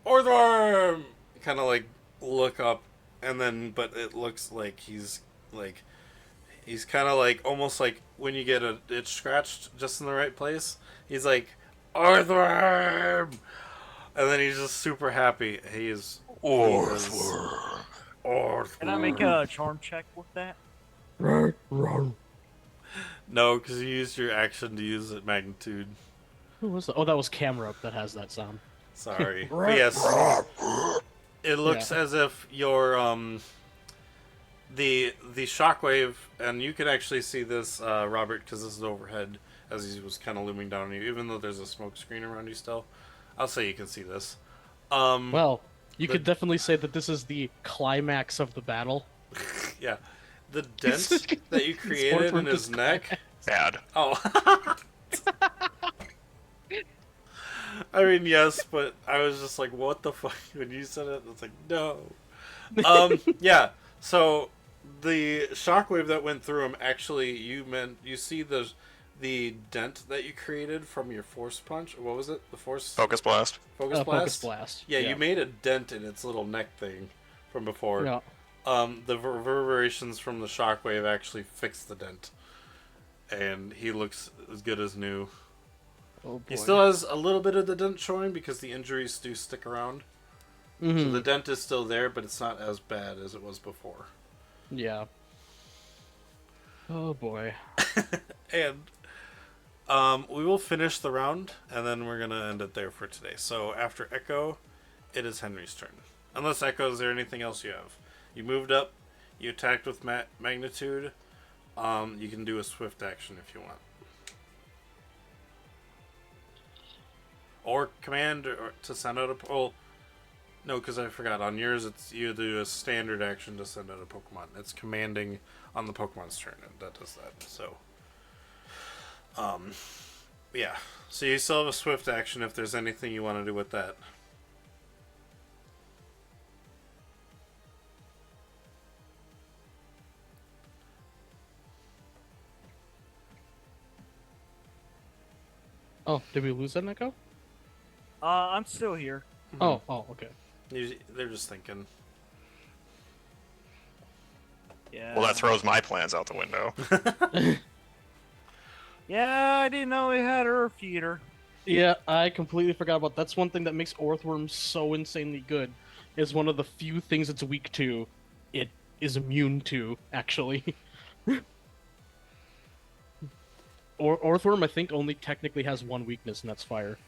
earthworm, kind of like look up, and then but it looks like he's kind of like almost like when you get a itch scratched just in the right place. He's like earthworm, and then he's just super happy. He is Orthworm. earthworm. Can I make a charm check with that? No, because you used your action to use it magnitude. Who was that? Oh, that was Camera that has that sound. Sorry. But yes, it looks as if your the shockwave, and you can actually see this, Robert, because this is overhead as he was kind of looming down on you. Even though there's a smoke screen around you still, I'll say you can see this. Well, you The- could definitely say that this is the climax of the battle. Yeah, the dent that you created in Orthworm his is neck. Bad. Oh. I mean, yes, but I was just like, what the fuck? When you said it, it's like, no. Yeah, so the shockwave that went through him, actually, you see the dent that you created from your force punch. What was it? The force? Focus blast. Focus blast? Focus blast. Yeah, you made a dent in its little neck thing from before. Yeah. The reverberations from the shockwave actually fixed the dent. And he looks as good as new. Oh boy. He still has a little bit of the dent showing because the injuries do stick around. So the dent is still there, but it's not as bad as it was before. Yeah. Oh boy. And we will finish the round, and then we're going to end it there for today. So after Echo, it is Henry's turn. Unless Echo, is there anything else you have? You moved up, you attacked with magnitude. You can do a swift action if you want. Or command or to send out a... Oh, no, because I forgot. On yours, it's you do a standard action to send out a Pokemon. It's commanding on the Pokemon's turn, and that does that. So, yeah. So you still have a swift action if there's anything you want to do with that. Oh, did we lose that Echo? I'm still here. Oh, okay. They're just thinking. Yeah. Well, that throws my plans out the window. Yeah, I didn't know we had Earth Eater. Yeah, I completely forgot about that's one thing that makes Orthworm so insanely good. Is one of the few things it's weak to, it is immune to, actually. Orthworm, I think, only technically has one weakness, and that's fire.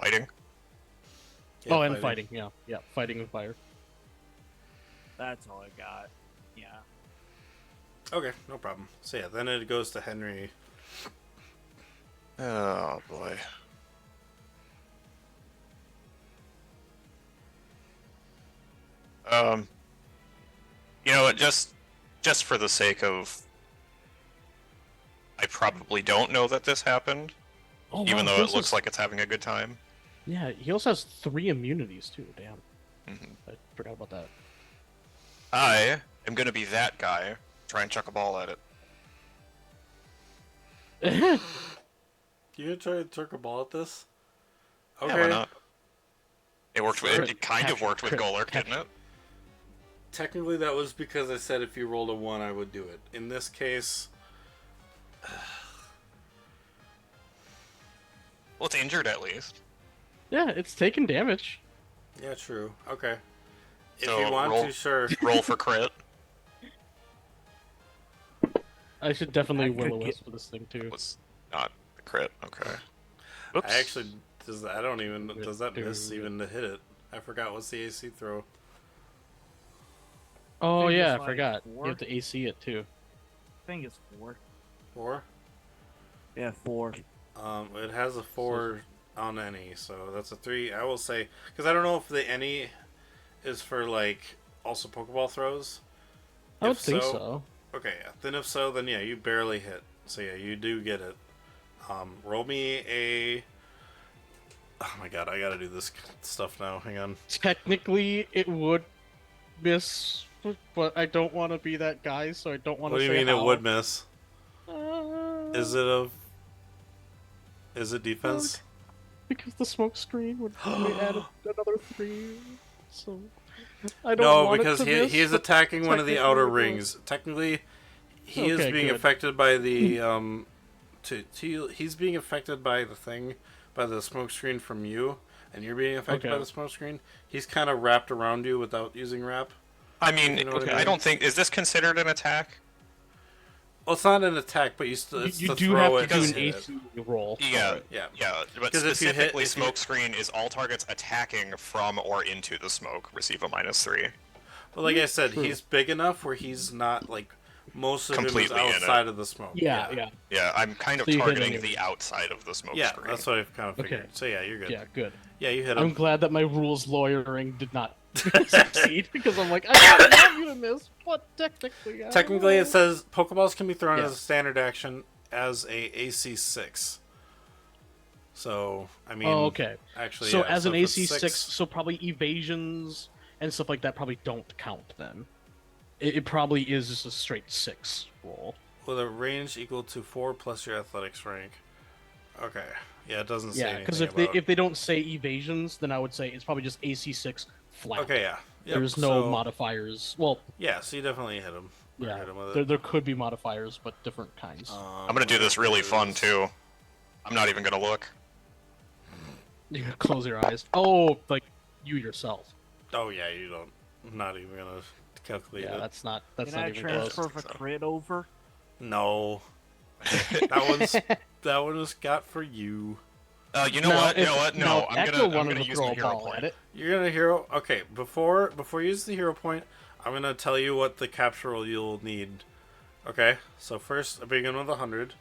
Fighting. Yeah, and fighting. Yeah, fighting and fire. That's all I got. Yeah. Okay, no problem. So yeah, then it goes to Henry. Oh boy. Um, you know what? Just for the sake of, I probably don't know that this happened, Oh, even wow, though he it also looks has, like it's having a good time. yeah, he also has 3 immunities too. Damn, hmm I forgot about that. I am gonna be that guy. Try and chuck a ball at it. You gonna try to turk a ball at this? Yeah, why Okay. not? It worked. Crit, It kind of capture, worked with crit, Golurk, didn't capture. it? Technically, that was because I said if you rolled a 1, I would do it. In this case, Well, it's injured at least. Yeah, it's taking damage. yeah, true. Okay. If So you want roll, to, sure. roll for crit. I should definitely I could Will-O-Wisp for this thing too. Was not the crit. Okay. I Oops. actually does. I don't even. Does that miss even to hit it? I forgot what's the AC throw. Oh think yeah, it's I like forgot. 4. You have to AC it too. I think it's 4. 4. Yeah, 4. It has a 4 on any, so that's a 3. I will say because I don't know if the any is for like also Pokeball throws. I would If think so- so. Okay, yeah. Then if so, then yeah, you barely hit. So yeah, you do get it. Roll me a. Oh my god, I gotta do this stuff now. Hang on. Technically, it would miss, but I don't want to be that guy, so I don't want to What do say you mean how. it would miss? Uh, Is it a? Is it defense? Because the smoke screen would only add another 3, so I don't No, want because it to miss, he is but attacking one of the technically outer it will. rings. Technically, he is Okay, being good. affected by the he's being affected by the thing, by the smoke screen from you, and you're being affected by Okay. the smoke screen. He's kind of wrapped around you without using wrap. I mean, You know what I I mean? don't think is this considered an attack? Well, it's not an attack, but you still You, it's you to do throw have it to do and an hit AC roll. for Yeah, it. Yeah. yeah. But 'Cause if you hit- specifically, if you- smoke screen is all targets attacking from or into the smoke receive a -3. But like I said, True. he's big enough where he's not like most of him Completely is in it. outside of the smoke. Yeah. Yeah, I'm kind of So you hit targeting anyway. the outside of the smoke Yeah, screen. that's what I kind of Okay. figured. So yeah, you're good. Yeah, good. Yeah, you hit I'm him. glad that my rules lawyering did not succeed because I'm like, I don't want you to miss, but technically, I don't Technically, know. it says Pokeballs can be thrown Yeah. as a standard action as a AC 6. So I mean, Oh, okay. actually, So yeah, as an if it's AC 6, so probably evasions and stuff like that probably don't count then. It probably is just a straight 6 roll. with a range equal to 4 plus your athletics rank. Okay, yeah, it doesn't say Yeah, anything because about. if they don't say evasions, then I would say it's probably just AC 6 flat. Okay, yeah, yep, There's no so, modifiers. Well, Yeah, so you definitely hit him. yeah, Hit him with there, it. there could be modifiers, but different kinds. I'm gonna do this really fun too. I'm not even gonna look. You can close your eyes. Oh, like you yourself. Oh yeah, you don't. I'm not even gonna calculate Yeah, it. that's Can not I even close. transfer the crit over? No, that one was got for you. You know what? You know what? No, Now, I'm Echo gonna wanted to use throw my a hero ball point. at it. You're gonna hero. Okay, before you use the hero point, I'm gonna tell you what the capture roll you'll need. Okay, so first I begin with 100.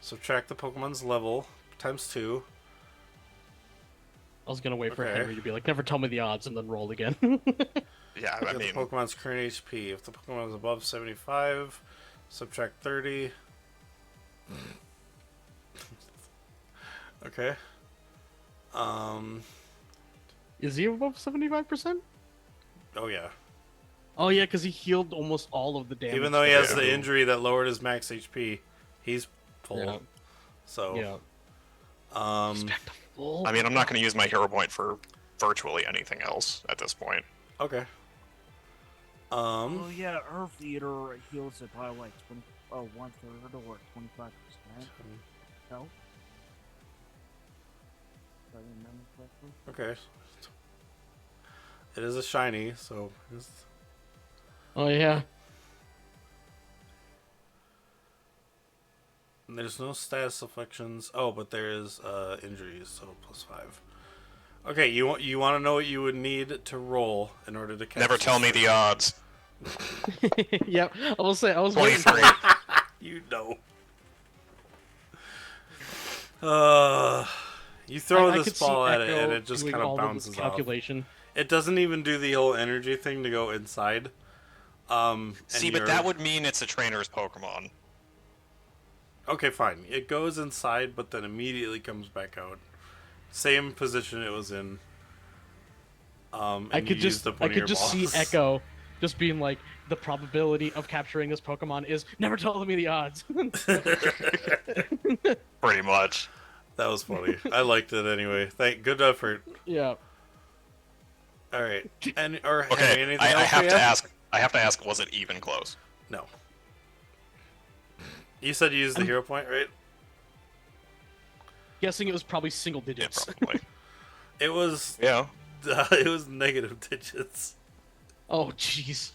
Subtract the Pokemon's level times 2. I was gonna wait for Okay. Henry to be like, never tell me the odds, and then roll again. Yeah, I Get mean, the Pokemon's current HP. If the Pokemon is above 75, subtract 30. Okay. Is he above 75%? Oh yeah. Oh yeah, because he healed almost all of the damage. Even though he has Yeah. the injury that lowered his max HP, he's full. Yeah. So Yeah. um Back to full. I mean, I'm not gonna use my hero point for virtually anything else at this point. okay. Oh yeah, Earth Eater heals it by like 1/3 or 25%. No. If I remember correctly. Okay. It is a shiny, so Oh yeah. there's no status afflictions. Oh, but there is injuries, so +5. Okay, you want to know what you would need to roll in order to catch Never this tell me thing. the odds. Yep. I will say I was waiting for 23. You know. Uh, You throw I this could see ball at it, Echo and it just doing kind of all bounces this off. calculation. It doesn't even do the whole energy thing to go inside. See, but that would mean it's a trainer's Pokemon. Okay, fine. It goes inside, but then immediately comes back out. Same position it was in. And I could you used up I one of your could just see balls. Echo just being like, the probability of capturing this Pokemon is never tell me the odds. Pretty much. That was funny. I liked it anyway. Good effort. Yeah. All right. And or Okay, Henry, anything I else have for to you? ask. I have to ask. Was it even close? No. You said you used the I'm- hero point, right? Guessing it was probably single Yeah, digits. probably. It was. Yeah. It was negative digits. Oh, jeez.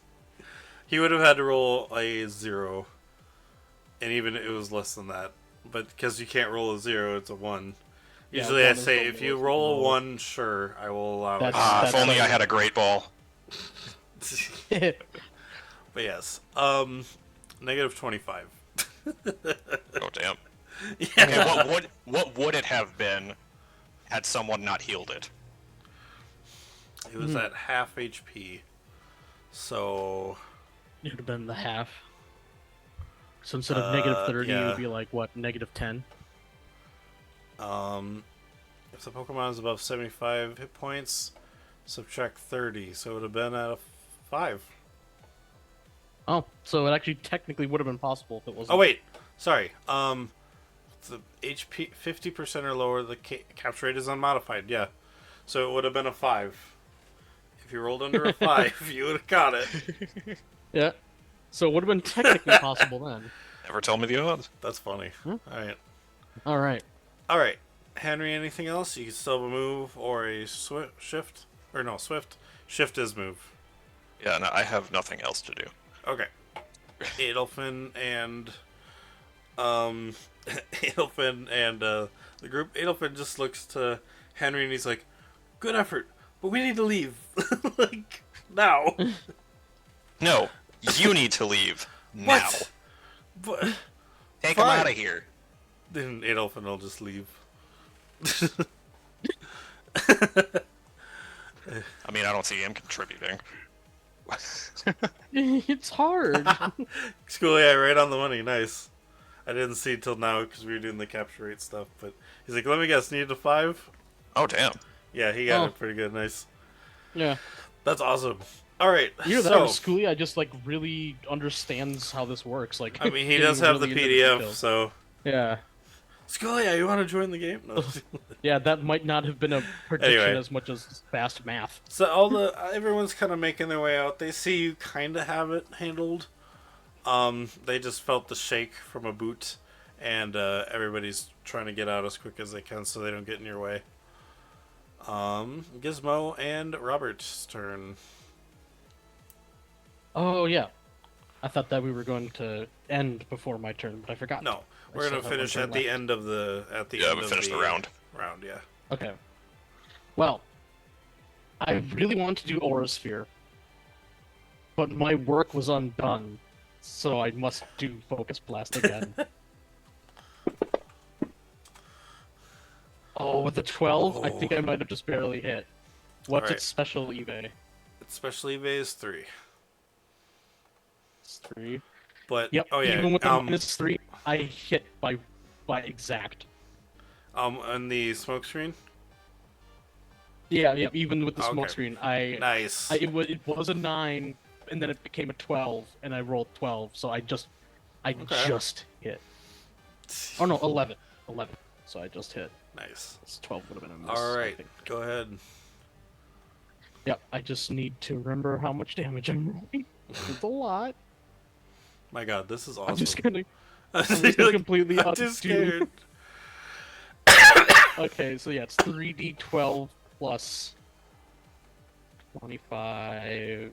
He would have had to roll a 0, and even it was less than that. But because you can't roll a 0, it's a 1. Yeah, Usually, I one is say the if you lowest roll a roll. 1, sure, I will allow That's- Ah, it. if only I like- had a great ball. But yes, negative 25. Oh damn. Yeah. Okay, what would it have been had someone not healed it? It was at half HP, so It would have been the half. So instead of negative 30, it yeah. would be like, what, negative 10? if the Pokemon is above 75 hit points, subtract 30, so it would have been at a 5. Oh, so it actually technically would have been possible if it wasn't. Oh wait, sorry. The HP 50% or lower, the capture rate is unmodified. Yeah, so it would have been a 5. If you rolled under a 5, you would have got it. Yeah. So it would have been technically possible then. Never tell me the odds. That's funny. All right, All right. all right. Henry, anything else? You can still have a move or a shift, or no, swift. Shift is move. Yeah, no, I have nothing else to do. Okay. Adelphin and Adelphin and the group. Adelphin just looks to Henry and he's like, "Good effort, but we need to leave, like now." No, you need to leave now. What? But Take him Fine. out of here. then Adelphin will just leave. I mean, I don't see him contributing. It's hard. School, yeah, right on the money. Nice. I didn't see it till now because we were doing the capture rate stuff. But he's like, "Let me guess, needed a 5." Oh damn. Yeah, he got Oh. it pretty good. Nice. Yeah. That's awesome. All right. Either that so, or Schoolie, I just like really understands how this works. Like, I mean, he getting does have the really into PDF, details. so Yeah. Scalia, you want to join the game? No. Yeah, that might not have been a prediction Anyway. as much as fast math. So everyone's kind of making their way out. They see you kind of have it handled. They just felt the shake from a boot, and everybody's trying to get out as quick as they can so they don't get in your way. Gizmo and Robert's turn. Oh yeah, I thought that we were going to end before my turn, but I forgot. No, I we're still gonna have one finish turn at the left. end of the Yeah, end we of finished the round. Round, yeah. Okay. Well, I really wanted to do Aura Sphere, but my work was undone, so I must do Focus Blast again. Oh, with the 12, I think I might have just barely hit. What's Alright. its special eBay? Special eBay is 3, It's 3. but Yep. oh yeah, Even with the -3, I hit by exact. on the smoke screen. Yeah, yeah. Even with the Okay. smoke screen, Nice. it was a 9, and then it became a 12, and I rolled 12, so I just Okay. just hit. Oh no, 11, 11. So I just hit. Nice. This 12 would have been a miss. All I right, think. go ahead. Yep. I just need to remember how much damage I'm rolling. It's a lot. My God, this is awesome. I'm just gonna I'm just gonna completely I'm too undo. scared. Okay, so yeah, it's 3d12 plus 25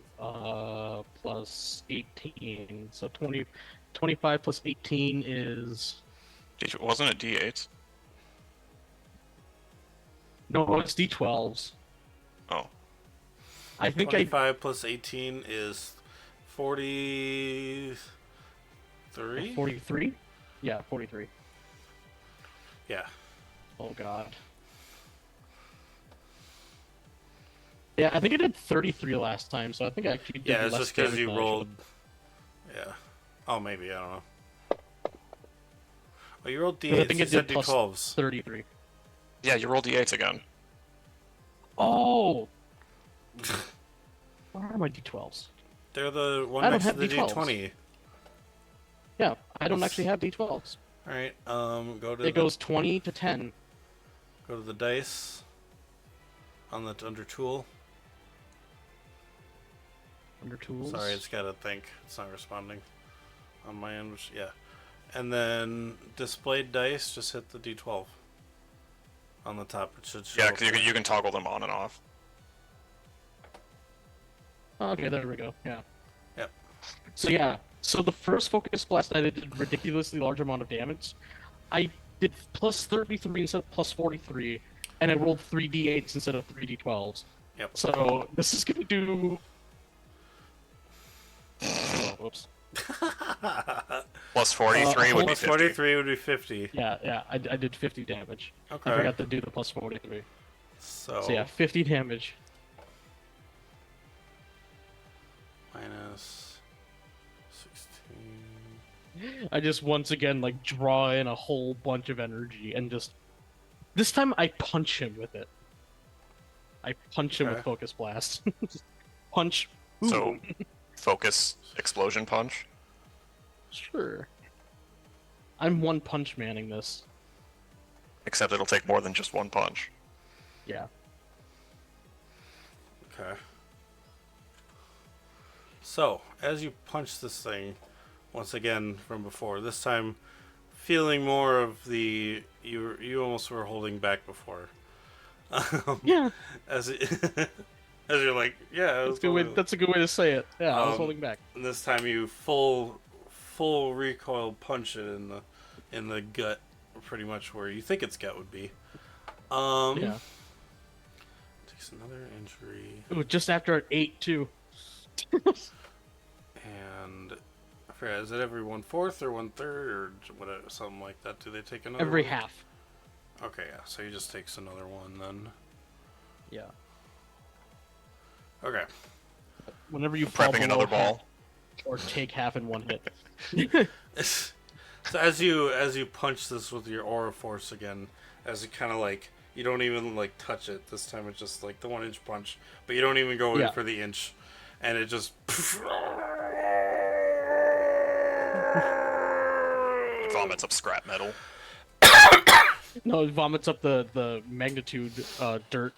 plus 18. So 25 plus 18 is Wasn't it D8s? no, it's d12s. Oh. I think 25 plus 18 is 43. 43. Yeah, 43. Yeah. Oh god. Yeah, I think I did 33 last time, so I think I actually did Yeah, it's less just because damage you than I should've. rolled. Yeah. Oh, maybe I don't know. Oh, you rolled 'Cause I d8s. think You it said did plus d12s. 33. Yeah, you roll d8s again. Oh! Where are my d12s? They're the one I don't next to have the d12s. d20. Yeah, I don't actually have d12s. All right. Go to It the goes 20 to 10. go to the dice on the under tool. Under tools. Sorry, it's got to think. It's not responding on my end. Yeah. And then displayed dice, just hit the d12 on the top. It should show Yeah, up. because you can toggle them on and off. Okay, there we go. Yeah. Yep. So yeah, so the first focus blast I did a ridiculously large amount of damage. I did plus 33 instead of plus 43, and I rolled 3d8s instead of 3d12s. Yep. So this is gonna do. Oh, whoops. Plus 43 would be Plus 50. 43 would be 50. Yeah, I did 50 damage. Okay. I forgot to do the plus 43. So, So yeah, 50 damage. minus 16. I just once again like draw in a whole bunch of energy and just this time I punch him with it. I punch him Okay. with focus blast. Punch. So, Ooh. focus, explosion punch. Sure. I'm one punch manning this. Except it'll take more than just one punch. Yeah. Okay. So, as you punch this thing, once again from before, this time feeling more of the you almost were holding back before. Yeah. As it, as you're like, yeah, it was That's a good way to say it. Yeah, I was Um, holding back. And this time you full recoil punch it in the gut, pretty much where you think its gut would be. Yeah. Takes another injury, Ooh, just after it ate too. and I forget, is it every 1/4 or 1/3 or whatever, something like that? Do they take another? Every one? half. Okay, yeah. So he just takes another one then. Yeah. Okay. Whenever you fall Prepping below another half, ball. or take half in one hit. So as you punch this with your aura force again, as you kind of like you don't even like touch it this time, it's just like the 1-inch punch, but you don't even go in Yeah. for the inch, and it just It vomits up scrap metal. No, it vomits up the magnitude dirt.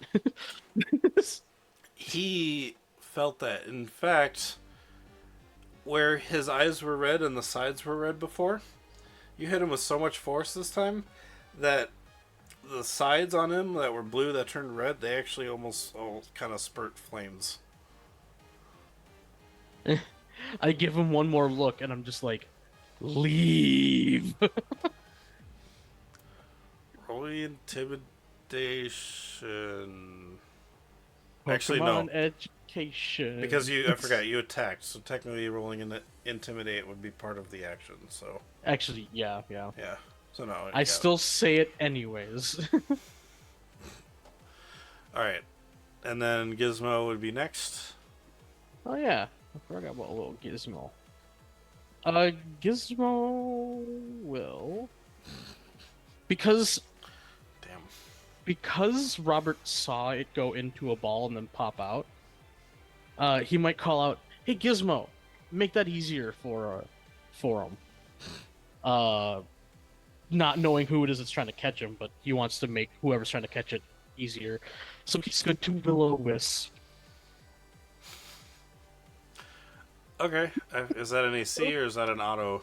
he felt that. In fact, where his eyes were red and the sides were red before, you hit him with so much force this time that the sides on him that were blue that turned red, they actually almost kind of spurt flames. I give him one more look, and I'm just like, leave. Roll intimidation. Actually, no. Pokemon education. Because I forgot, you attacked, so technically rolling in intimidate would be part of the action, so. Actually, yeah. Yeah. So no. I still say it anyways. Alright. And then Gizmo would be next. Oh yeah, I forgot about a little Gizmo. Gizmo will because Damn. Robert saw it go into a ball and then pop out. He might call out, "Hey Gizmo, make that easier for him." Not knowing who it is that's trying to catch him, but he wants to make whoever's trying to catch it easier. So he's going to Will-O-Wisp. Okay. Is that an AC or is that an auto?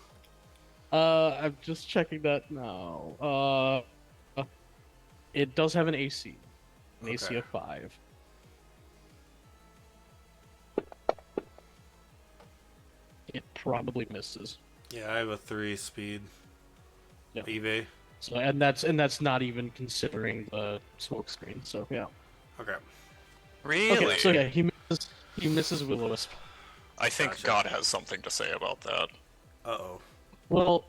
I'm just checking that now. It does have an AC. An AC Okay. of 5. It probably misses. Yeah, I have a 3 speed. Yeah. EV. So and that's not even considering the smoke screen. So yeah. Okay. Really? Okay, so yeah, he misses Will-O-Wisp. I think Gotcha. God has something to say about that. Uh-oh. Well,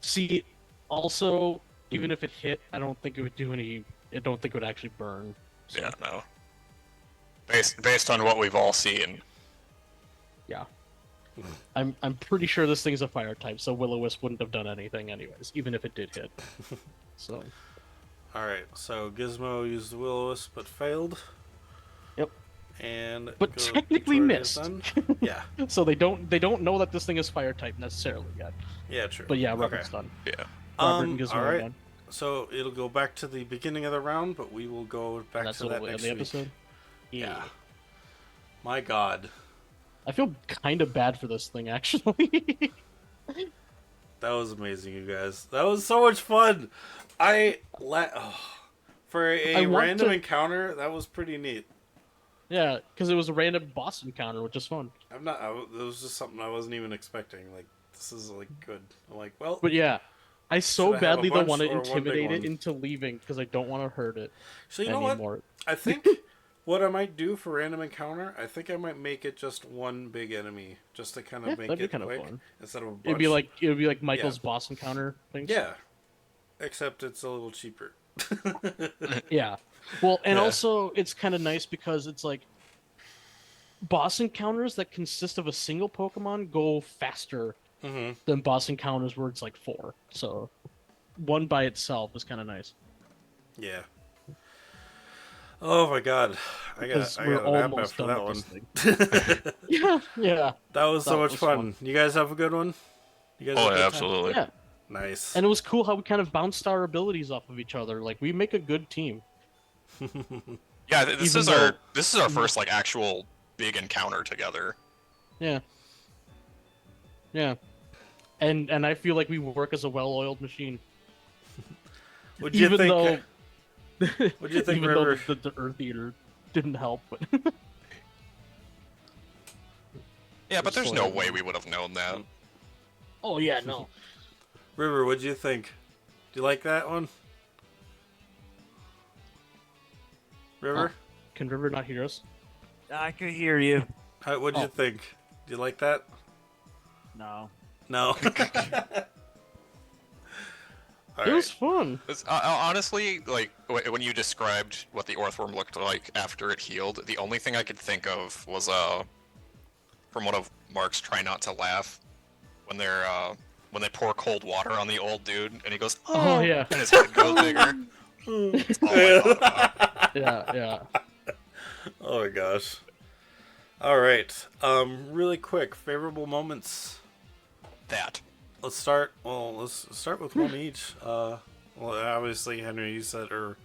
see, also even if it hit, I don't think it would do any. I don't think it would actually burn. So. Yeah, no. Based on what we've all seen. Yeah. I'm pretty sure this thing's a fire type, so Will-O-Wisp wouldn't have done anything anyways, even if it did hit. So. Alright, so Gizmo used the Will-O-Wisp but failed. Yep. And But technically missed. Yeah. So they don't know that this thing is fire type necessarily yet. Yeah, true. But yeah, Robert's done. Yeah. Robert and Gizmo are alright. done. So it'll go back to the beginning of the round, but we will go back That's to what that we'll next end the week. episode. Yeah. My God. I feel kind of bad for this thing, actually. That was amazing, you guys. That was so much fun. For a random encounter, that was pretty neat. Yeah, because it was a random boss encounter, which is fun. It was just something I wasn't even expecting. Like, this is like good. I'm like, well. But yeah, I so Should I have a badly don't bunch want to or one big intimidate it one? into leaving because I don't want to hurt it So you know what? anymore. I think what I might do for random encounter, I think I might make it just one big enemy, just to kind of Yeah, make that'd be it kind of quick fun. instead of a bunch. It would be like Michael's boss encounter things. Yeah, except it's a little cheaper. Yeah. Well, and Yeah. also it's kind of nice because it's like boss encounters that consist of a single Pokemon go faster Mm-hmm. than boss encounters where it's like 4. So one by itself is kind of nice. Yeah. Oh my God, I Because got we're a nap almost after done that with one. this thing. Yeah. That was so That much was fun. You guys have a good one? You guys have a Oh, good yeah, time? absolutely. Yeah. Nice. And it was cool how we kind of bounced our abilities off of each other. Like we make a good team. Yeah, this Even is though- our first like actual big encounter together. Yeah. Yeah. And I feel like we work as a well-oiled machine. What'd you think? Though, What'd you think, even River? though the Earth Eater didn't help, but Yeah, but there's no Spoiler. way we would have known that. oh yeah, no. River, what'd you think? Do you like that one? River, Can River not hear us? I could hear you. what'd you Oh. think? Do you like that? No. No. All It right. was fun. Honestly, like when you described what the Orthworm looked like after it healed, the only thing I could think of was from one of Mark's "Try Not to Laugh" when they pour cold water on the old dude and he goes, Oh yeah. and his head goes bigger. That's all I thought about. Yeah. Oh my gosh. All right. Really quick, favorable moments. That. Let's start with one each. Well, obviously, Henry, you said, or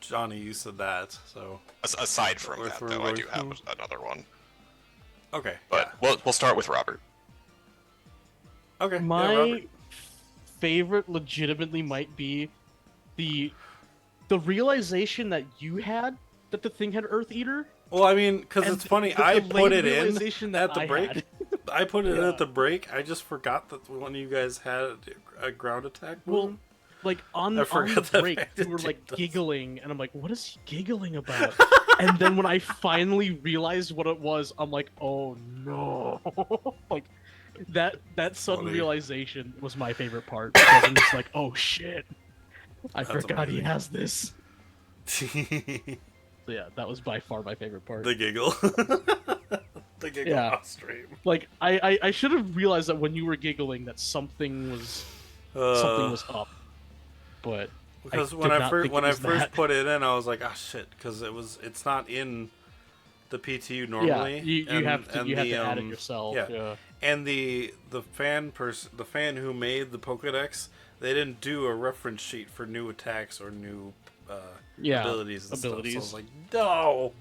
Johnny, you said that. So Aside from that, Orthworm though, I do Orthworm. have another one. okay, But we'll start with Robert. okay. yeah, My Robert. favorite legitimately might be the realization that you had that the thing had Earth Eater. Well, I mean, because and it's funny. the I delayed put it in realization that at the I break. had. I put it in Yeah. at the break. I just forgot that one of you guys had a ground attack Well, move. like on I the forgot that break, Bandit you were like does. giggling, and I'm like, "What is he giggling about?" And then when I finally realized what it was, I'm like, "Oh no!" Like that sudden Funny. realization was my favorite part because I'm just like, "Oh shit!" I That's forgot he amazing. has this. So yeah, that was by far my favorite part. The giggle. The giggle Yeah. off stream. Like I should have realized that when you were giggling that something was up, but Because I when did I not first think it was first that. put it in, I was like, ah, shit, because it's not in the PTU normally. yeah, you and- have to and you have the, to add it um, yourself. yeah. Yeah. And the fan who made the Pokedex, they didn't do a reference sheet for new attacks or new Yeah, abilities and abilities. stuff. So I was like, no.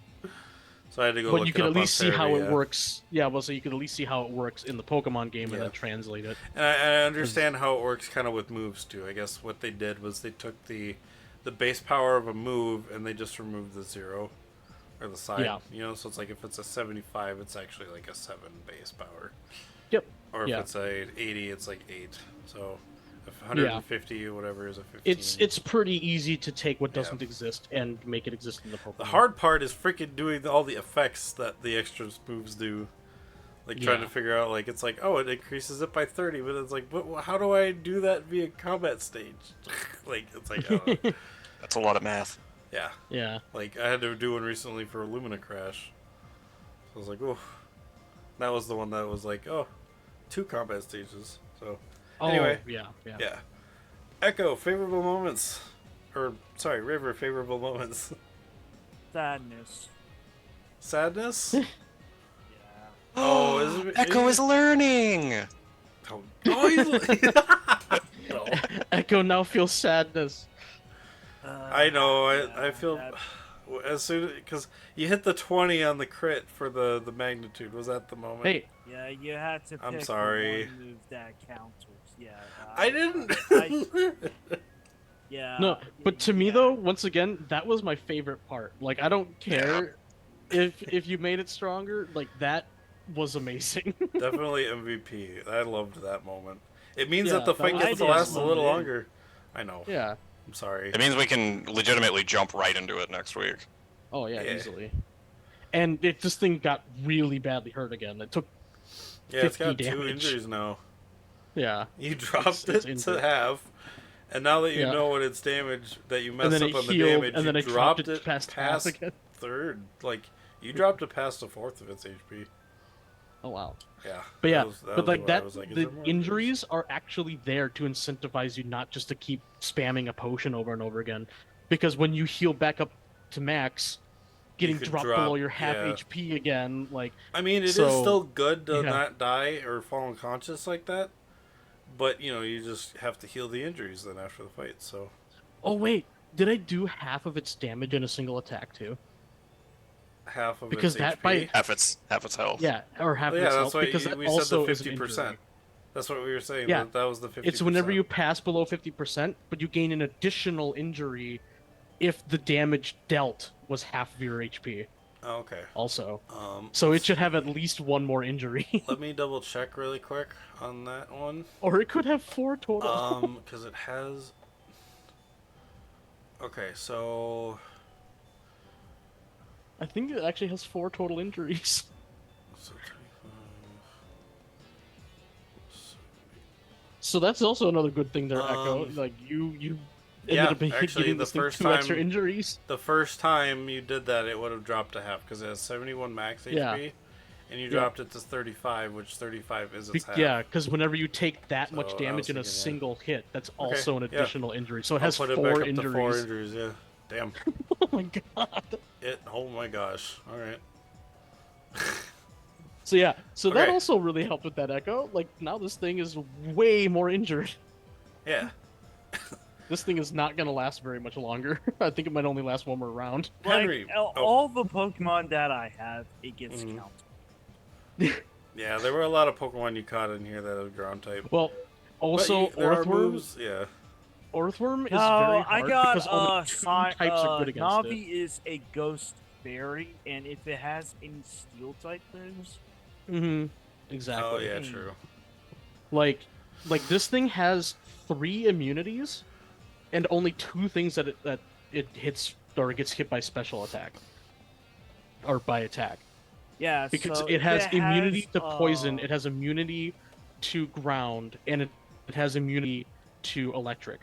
So I had to go. But look you it could up at on least see how Saturday, it yeah. works. Yeah, well, so you could at least see how it works in the Pokemon game Yeah. and then translate it. And I understand how it works kind of with moves too. I guess what they did was they took the base power of a move and they just removed the 0 or the side. Yeah. You know, so it's like if it's a 75, it's actually like a 7 base power. Yep. Or if Yeah. it's a 80, it's like 8. So if 150 or whatever is a 15. It's pretty easy to take what Yeah. doesn't exist and make it exist in the Pokemon. The hard part is freaking doing all the effects that the extra moves do. Like trying Yeah. to figure out, like, it's like, oh, it increases it by 30, but it's like, but how do I do that via combat stage? Like, it's like, I don't know. That's a lot of math. Yeah. Yeah. Like, I had to do one recently for Lumina Crash. I was like, oh, that was the one that was like, oh, 2 combat stages. So anyway, yeah. yeah. Echo, favorable moments, or sorry, River, favorable moments. Sadness. Sadness. Yeah. Oh, is it? Echo is learning. Oh, he's. No. Echo now feels sadness. I know. I feel that- as soon because you hit the 20 on the crit for the magnitude. Was that the moment? Hey, Yeah, you had to pick I'm the sorry. one move that counters. Yeah. I didn't. Yeah. no, but to me yeah. though, once again, that was my favorite part. Like I don't care if you made it stronger. Like that was amazing. Definitely MVP. I loved that moment. It means Yeah, that the that fight was gets to the last best a little moment. longer. I know. yeah. I'm sorry. It means we can legitimately jump right into it next week. Oh yeah, Yeah. easily. And this thing got really badly hurt again. It took Yeah, it's 50 got 2 damage. injuries now. yeah. You dropped It's it to injured. half, and now that you Yeah. know what its damage, that you And messed then up it on the healed, damage, and then you I dropped dropped it past half again. third. Like you dropped it past a fourth of its HP. Oh wow. Yeah. But yeah, that but was like why I that, was like, is the there more injuries are actually there to incentivize you not just to keep spamming a potion over and over again, because when you heal back up to max, getting could dropped drop- below your half yeah. HP again, like I mean, it is So, still good to yeah. not die or fall unconscious like that, but you know, you just have to heal the injuries then after the fight. So oh wait, did I do half of its damage in a single attack too? half of Because its that HP. by Half its health. yeah, or half Well, of its yeah, health, that's why because we that said also the is an 50%. injury. That's what we were saying. Yeah. That was the 50%. It's whenever you pass below 50%, but you gain an additional injury if the damage dealt was half of your HP. Oh, okay. Also, so it let's should have see. at least one more injury, Let me double check really quick on that one. or it could have 4 total. Because it has. Okay, so I think it actually has 4 total injuries. so 25. So that's also another good thing there, Echo. Um, Like you yeah, ended up actually, getting the this thing first 2 extra time- injuries. The first time you did that, it would have dropped to half because it has 71 max HP, Yeah. and you Yeah. dropped it to 35, which 35 is its half. Yeah, because whenever you take that So, much I damage was in a thinking, yeah. single hit, that's also an yeah. additional injury. So it I'll has put it 4 back up injuries. to 4 injuries. Yeah, damn. Oh my god. Oh my gosh. All right. So yeah, so that Okay. also really helped with that Echo. Like now this thing is way more injured. Yeah. This thing is not gonna last very much longer. I think it might only last one more round. Henry. Like, Oh. all the Pokemon that I have, it gets Mhm. counted. Yeah, there were a lot of Pokemon you caught in here that are ground type. Well, But also there are Earthworm. moves. Yeah. Earthworm is No, very I hard got because only 2 types are good against Navi it. is a ghost fairy, and if it has any steel type moves, Mm-hmm. Exactly. Oh yeah, true. Like this thing has 3 immunities, and only 2 things that it hits or gets hit by special attack, or by attack. yeah. Because so it if has immunity has, to poison, it has immunity to ground, and it has immunity to electric.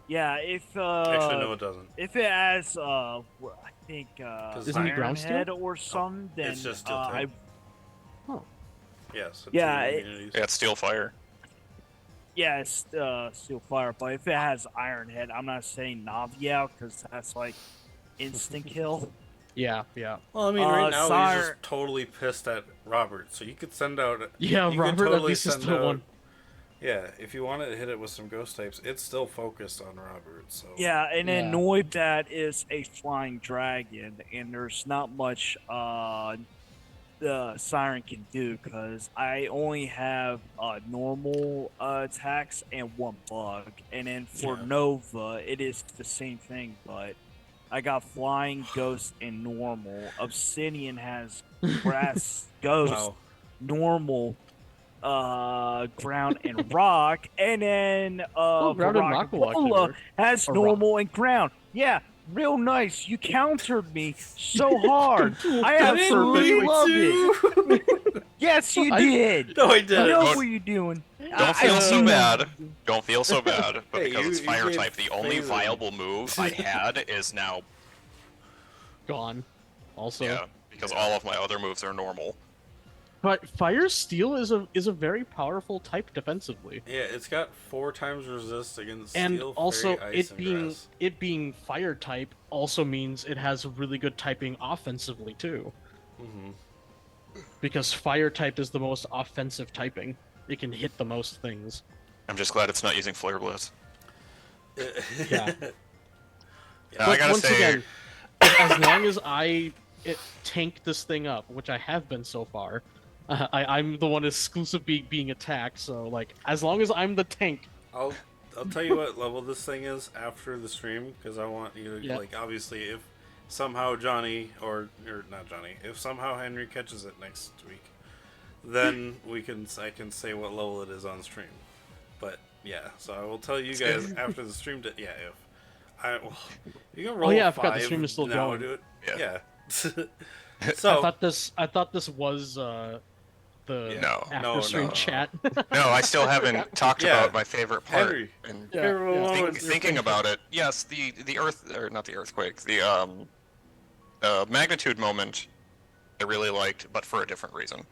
Yeah, if Actually, no, it doesn't. if it has I think Isn't it Iron ground steel? Head or something, then It's just steel I type. Yes. it's Yeah, two it- immunities. Yeah, it's Steel Fire. yeah, it's Steel Fire. But if it has Iron Head, I'm not saying Navi out because that's like instant kill. Yeah, yeah. Well, I mean, right now he's Sire- just totally pissed at Robert, so you could send out. Yeah, you could Robert at totally least is send still out- one. Yeah, if you wanted to hit it with some ghost types, it's still focused on Robert. So Yeah, and Yeah. then Noibat is a flying dragon, and there's not much the Siren can do because I only have normal attacks and 1 bug, and then for Yeah. Nova it is the same thing, but I got flying, ghost, and normal. Obsidian has grass, ghost, Wow. normal, ground, and rock, and then Ground and rock will actually Viracola work. has Or normal and ground. Yeah, real nice. You countered me so hard. I absolutely love it. Yes, you did. No, I I didn't. know Don't- what you're doing. Don't feel so do. bad. Don't feel so bad. But Hey, because you- it's you Fire gave type, the only Phaser. viable move I had is now Gone. Also, yeah. because all of my other moves are normal. But Fire Steel is a very powerful type defensively. Yeah, it's got 4 times resist against And steel, also fairy, ice, and grass. it being fire type also means it has a really good typing offensively too. Mm-hmm. Because fire type is the most offensive typing. It can hit the most things. I'm just glad it's not using Flare Blitz. Yeah. Now, I But gotta once say, again, as long as I tank this thing up, which I have been so far, I'm the one exclusively being attacked. So like, as long as I'm the tank, I'll tell you what level this thing is after the stream, because I want you to, Yeah. like, obviously, if somehow Johnny, or not Johnny, if somehow Henry catches it next week, then I can say what level it is on stream. But yeah, so I will tell you guys after the stream. You can roll. yeah, I 5 forgot the stream is still now, going. do it. Yeah. So I thought this was the No. after No, stream no. chat. no, I still haven't talked Yeah. about my favorite part. Henry. And Yeah, favorite yeah. moments. thinking about it, yes, the not the earthquake, the magnitude moment, I really liked, but for a different reason.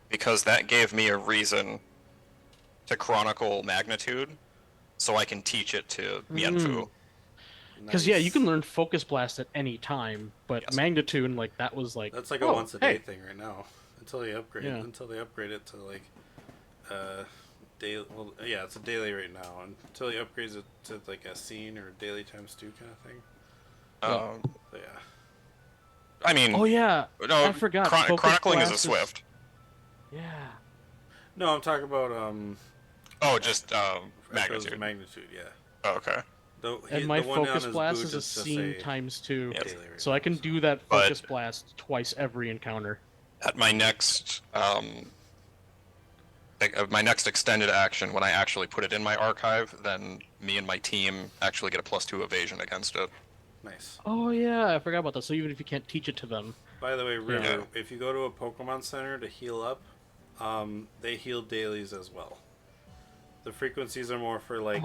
Because that gave me a reason to chronicle magnitude, so I can teach it to Mienfu. Because yeah, you can learn Focus Blast at any time, but Yes. Magnitude, like that was like That's like a oh, once a day hey. thing right now until they upgrade. Yeah. Until they upgrade it to like daily. Well, yeah, it's a daily right now. Until he upgrades it to like a scene or daily times 2 kind of thing. So yeah. I mean, Oh yeah, no, I forgot. Focus chronicling is a Blast Swift. Yeah. No, I'm talking about Oh, just those magnitude. Magnitude, yeah. Oh, okay. And my the one on Focus his Blast boot is a just scene say times 2, Yes. daily right so I now, can do that But- Focus Blast twice every encounter. At my next extended action, when I actually put it in my archive, then me and my team actually get a +2 evasion against it. Nice. Oh yeah, I forgot about that. So even if you can't teach it to them, By the way, River, Yeah. if you go to a Pokemon Center to heal up, they heal dailies as well. The frequencies are more for like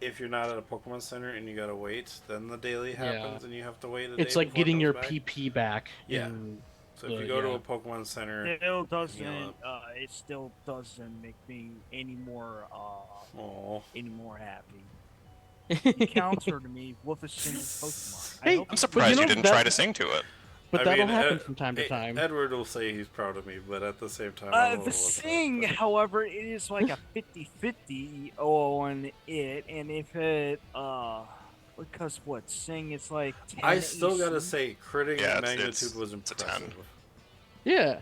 if you're not at a Pokemon Center and you gotta wait, then the daily happens and you have to wait a day it's like before it getting comes your back. PP back. Yeah. in So if you the- go to yeah. a Pokemon Center, It still doesn't make me any more happy. He countered me with a single Pokemon. Hey, I hope I'm But surprised you know, you didn't that- try to sing to it. But I that'll mean, happen from time to time. Edward will say he's proud of me, but at the same time, I'm a The little sing, upset, however, it is like a 50-50 on it, and if it, because what, sing is like 10 but I still gotta AC. say, critting Yeah, magnitude was it's a 10. impressive. Yeah.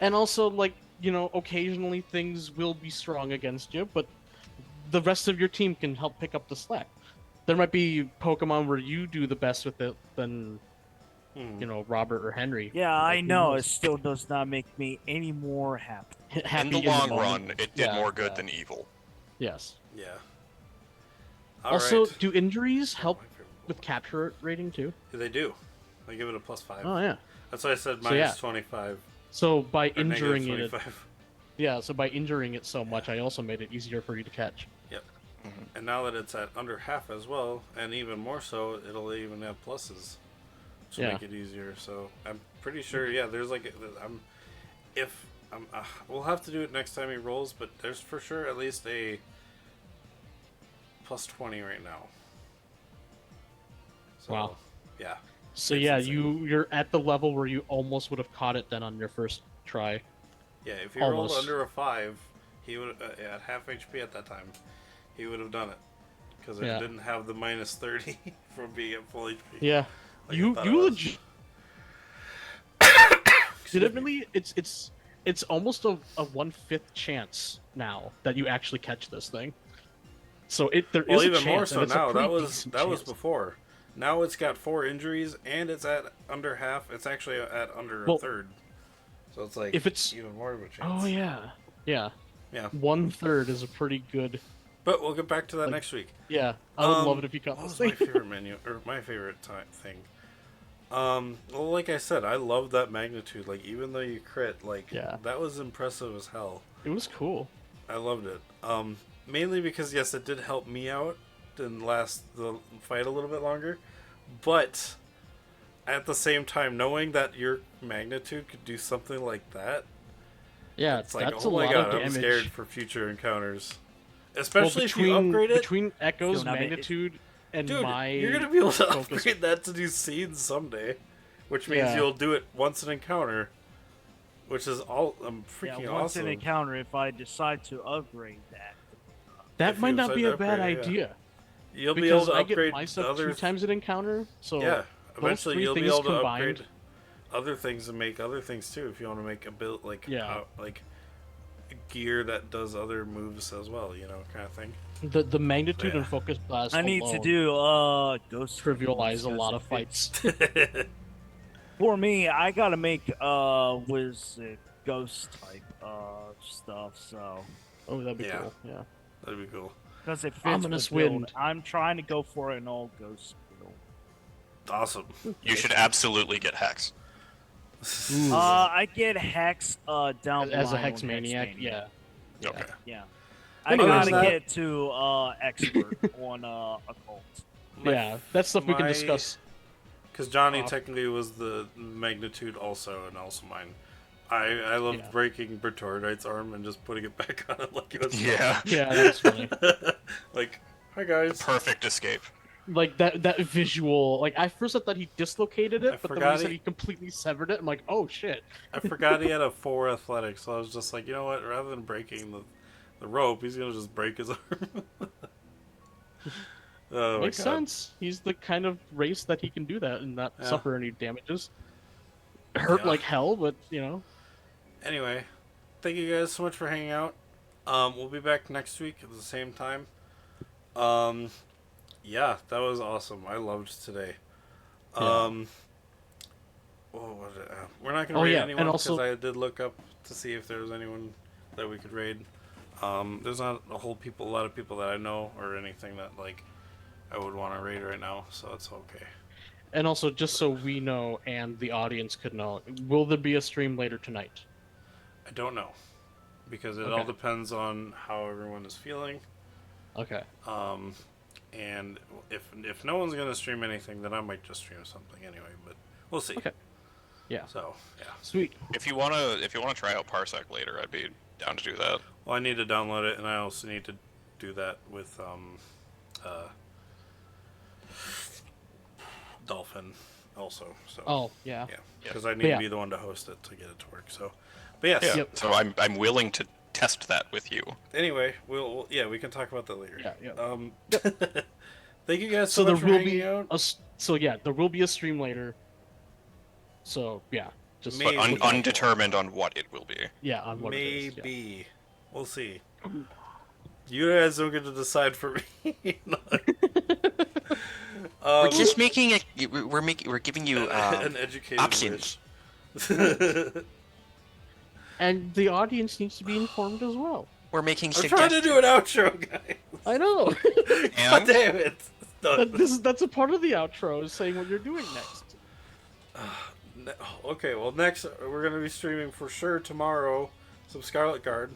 And also, like, occasionally things will be strong against you, but the rest of your team can help pick up the slack. There might be Pokemon where you do the best with it than, Robert or Henry. Yeah, Like, I who know, knows? it still does not make me any more happy. Happy In the long moment. run, it did Yeah, more good yeah. than evil. Yes. Yeah. Also, Alright. do injuries help My favorite with capture rating too? Yeah, they do. I give it a +5. Oh yeah. That's why I said So, minus yeah. 25. So by Or negative injuring it, 25. so by injuring it so much, I also made it easier for you to catch. Yep. And now that it's at under half as well, and even more so, it'll even have pluses to Yeah. make it easier. So I'm pretty sure. Yeah, there's like we'll have to do it next time he rolls, but there's for sure at least a +20 right now. So, Wow. Yeah. So It's yeah, insane. you're at the level where you almost would have caught it then on your first try. Yeah. If he rolled Almost. under a 5, he would at half HP at that time. He would have done it because it Yeah. didn't have the minus 30 from being at full HP. Yeah. Like I you thought it you was. legit. Legitimately, it's almost a 1/5 chance now that you actually catch this thing. So there is Well, a even chance, more and so it's a now. pretty That was decent that was chance. before. Now it's got 4 injuries and it's at under half. It's actually at under Well, a third. So it's like if it's- even more of a chance. Oh yeah, yeah. Yeah. 1/3 is a pretty good. But we'll get back to that Like, next week. Yeah, I would love it if you caught What this was my thing. favorite menu or my favorite thing? Well, like I said, I love that magnitude. Like even though you crit, like Yeah. that was impressive as hell. It was cool. I loved it. Mainly because yes, it did help me out and last the fight a little bit longer. But at the same time, knowing that your magnitude could do something like that, Yeah, it's like, that's oh a my lot god, of I'm damage. scared for future encounters. Well, Especially if you upgrade it. between Echo's Dude, I mean, magnitude and Dude, my you're gonna be able to focus. upgrade that to do scenes someday, which means Yeah. you'll do it once an encounter, which is all Yeah, freaking once awesome. an encounter, if I decide to upgrade that. That If might you not be a decide to bad upgrade it, idea. You'll be able Because to I get upgrade my stuff other. 2 times an encounter, so Yeah, those eventually 3 you'll be things able to combined. upgrade other things and make other things too. If you want to make a build like gear that does other moves as well, kind of thing. The magnitude Yeah. and focus blast I need to alone do ghost trivialize a because lot it of fits- fights. For me, I gotta make ghost type stuff. So Oh, that'd be Yeah. cool. Yeah. That'd be cool. because it fits Ominous with build. wind. I'm trying to go for an all ghost build. Awesome. You should absolutely get Hex. Ooh. I get Hex down the As a line Hex on Maniac, yeah. Okay. Yeah. I Anyways, gotta that- get to expert on occult. Yeah, that's stuff we can my- discuss. Because Johnny Off. technically was the magnitude also, and also mine. I loved Yeah. breaking Bertordite's arm and just putting it back on it like it was. Yeah. Yeah, that's funny. Like, hi guys. Perfect escape. Like that visual. Like I first thought he dislocated I it, but then when forgot he said he- he completely severed it, I'm like, oh shit. I forgot he had a 4 athletics, so I was just like, you know what? Rather than breaking the rope, he's gonna just break his arm. Oh my Makes God. sense. He's the kind of race that he can do that and not Yeah. suffer any damages. Hurt Yeah. like hell, but Anyway, thank you guys so much for hanging out. We'll be back next week at the same time. Yeah, that was awesome. I loved today. Yeah. We're not gonna Oh, raid yeah, anyone and because also- I did look up to see if there was anyone that we could raid. There's not a lot of people that I know or anything that like I would want to raid right now, so it's okay. and also just so we know and the audience could know, will there be a stream later tonight? I don't know because it Okay. all depends on how everyone is feeling. Okay. And if no one's gonna stream anything, then I might just stream something anyway. But we'll see. Okay. Yeah. So yeah. Sweet. If you wanna try out Parsec later, I'd be down to do that. Well, I need to download it, and I also need to do that with Dolphin also. So Oh, yeah. yeah, because I need But yeah. to be the one to host it to get it to work. So, but yes. Yeah. Yep. So I'm willing to test that with you. Anyway, we'll we can talk about that later. Yeah. Thank you guys So so there much for will hanging be out. there will be a stream later. So yeah, just Maybe. But Look out for it. undetermined on what it will be. yeah, on what it is, yeah. Maybe. We'll see. You guys don't get to decide for me. We're just making it. We're giving you an educated options. wish. And the audience needs to be informed as well. We're making I'm trying to suggestions. do an outro, guys. I know. God And damn it. That's a part of the outro is saying what you're doing next. Okay, well, next we're going to be streaming for sure tomorrow some Scarlet Guard.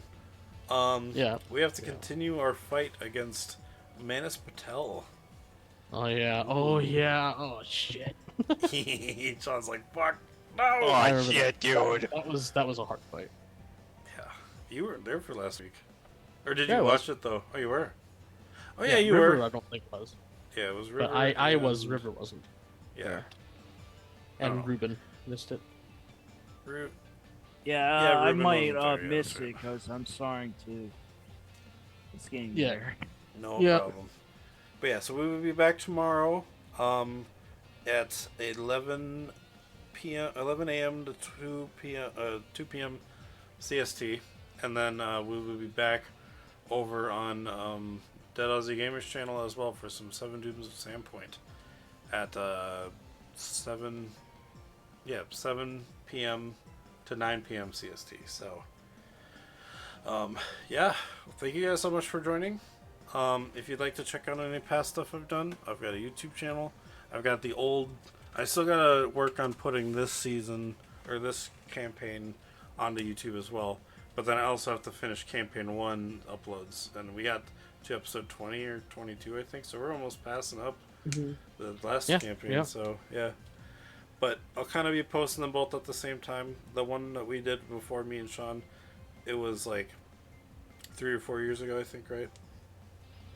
Yeah. We have to continue our fight against Manus Patel. Oh yeah. Oh yeah. Oh shit. Sean's like, fuck, no! I oh remember shit, dude. That was a hard fight. Yeah, you weren't there for last week. Or did Yeah, you I watch was. it, though? Oh, you were? Oh, yeah, you River, were. I don't think was. Yeah, it was River. But I and- was. River wasn't. Yeah. And Oh. Ruben missed it. Ru- Yeah, Yeah, I Ruben might wasn't there, yeah, miss that's right. it because I'm starting to. It's getting Yeah. there. No Yeah. problem. But yeah, so we will be back tomorrow at 11 a.m. to 2 p.m. CST. And then we will be back over on Dead Aussie Gamers channel as well for some 7 Dooms of Sandpoint at 7 p.m. to 9 p.m. CST. So, yeah, thank you guys so much for joining. If you'd like to check out any past stuff I've done, I've got a YouTube channel. I've got the old. I still gotta work on putting this season or this campaign onto YouTube as well. But then I also have to finish campaign 1 uploads, and we got to episode 20 or 22, I think. So we're almost passing up Mhm. the last Yeah, campaign. yeah. So yeah, but I'll kind of be posting them both at the same time. The one that we did before me and Sean, it was like 3 or 4 years ago, I think, right?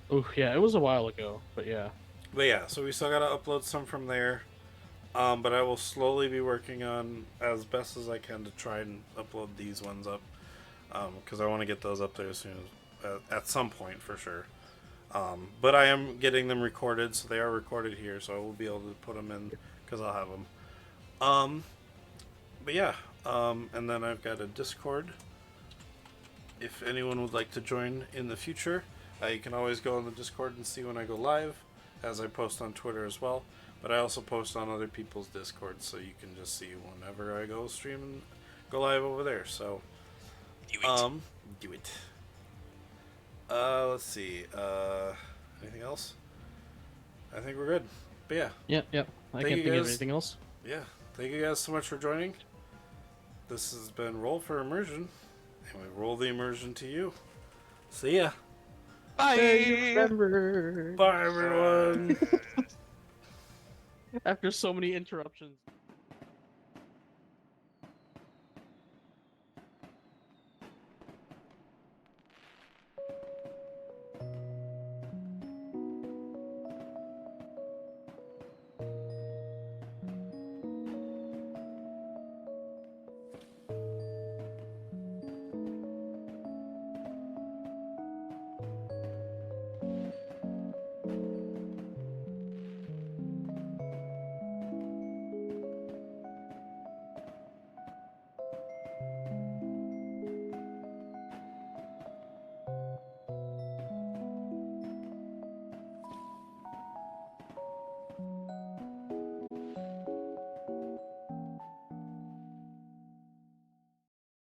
Oh yeah, it was a while ago, but yeah. But yeah, so we still gotta upload some from there. But I will slowly be working on as best as I can to try and upload these ones up, because I want to get those up there as soon as at some point for sure. But I am getting them recorded, so they are recorded here, so I will be able to put them in because I'll have them. But yeah, and then I've got a Discord. If anyone would like to join in the future, you can always go on the Discord and see when I go live, as I post on Twitter as well. But I also post on other people's Discord, so you can just see whenever I go stream and go live over there. So, Do it. do it. Let's see. Anything else? I think we're good. But yeah, Yep, yep. I Thank can't you, think of guys. anything else. yeah. Thank you guys so much for joining. This has been Roll for Immersion, and we roll the immersion to you. See ya. Bye. Remember, Bye, everyone. after so many interruptions.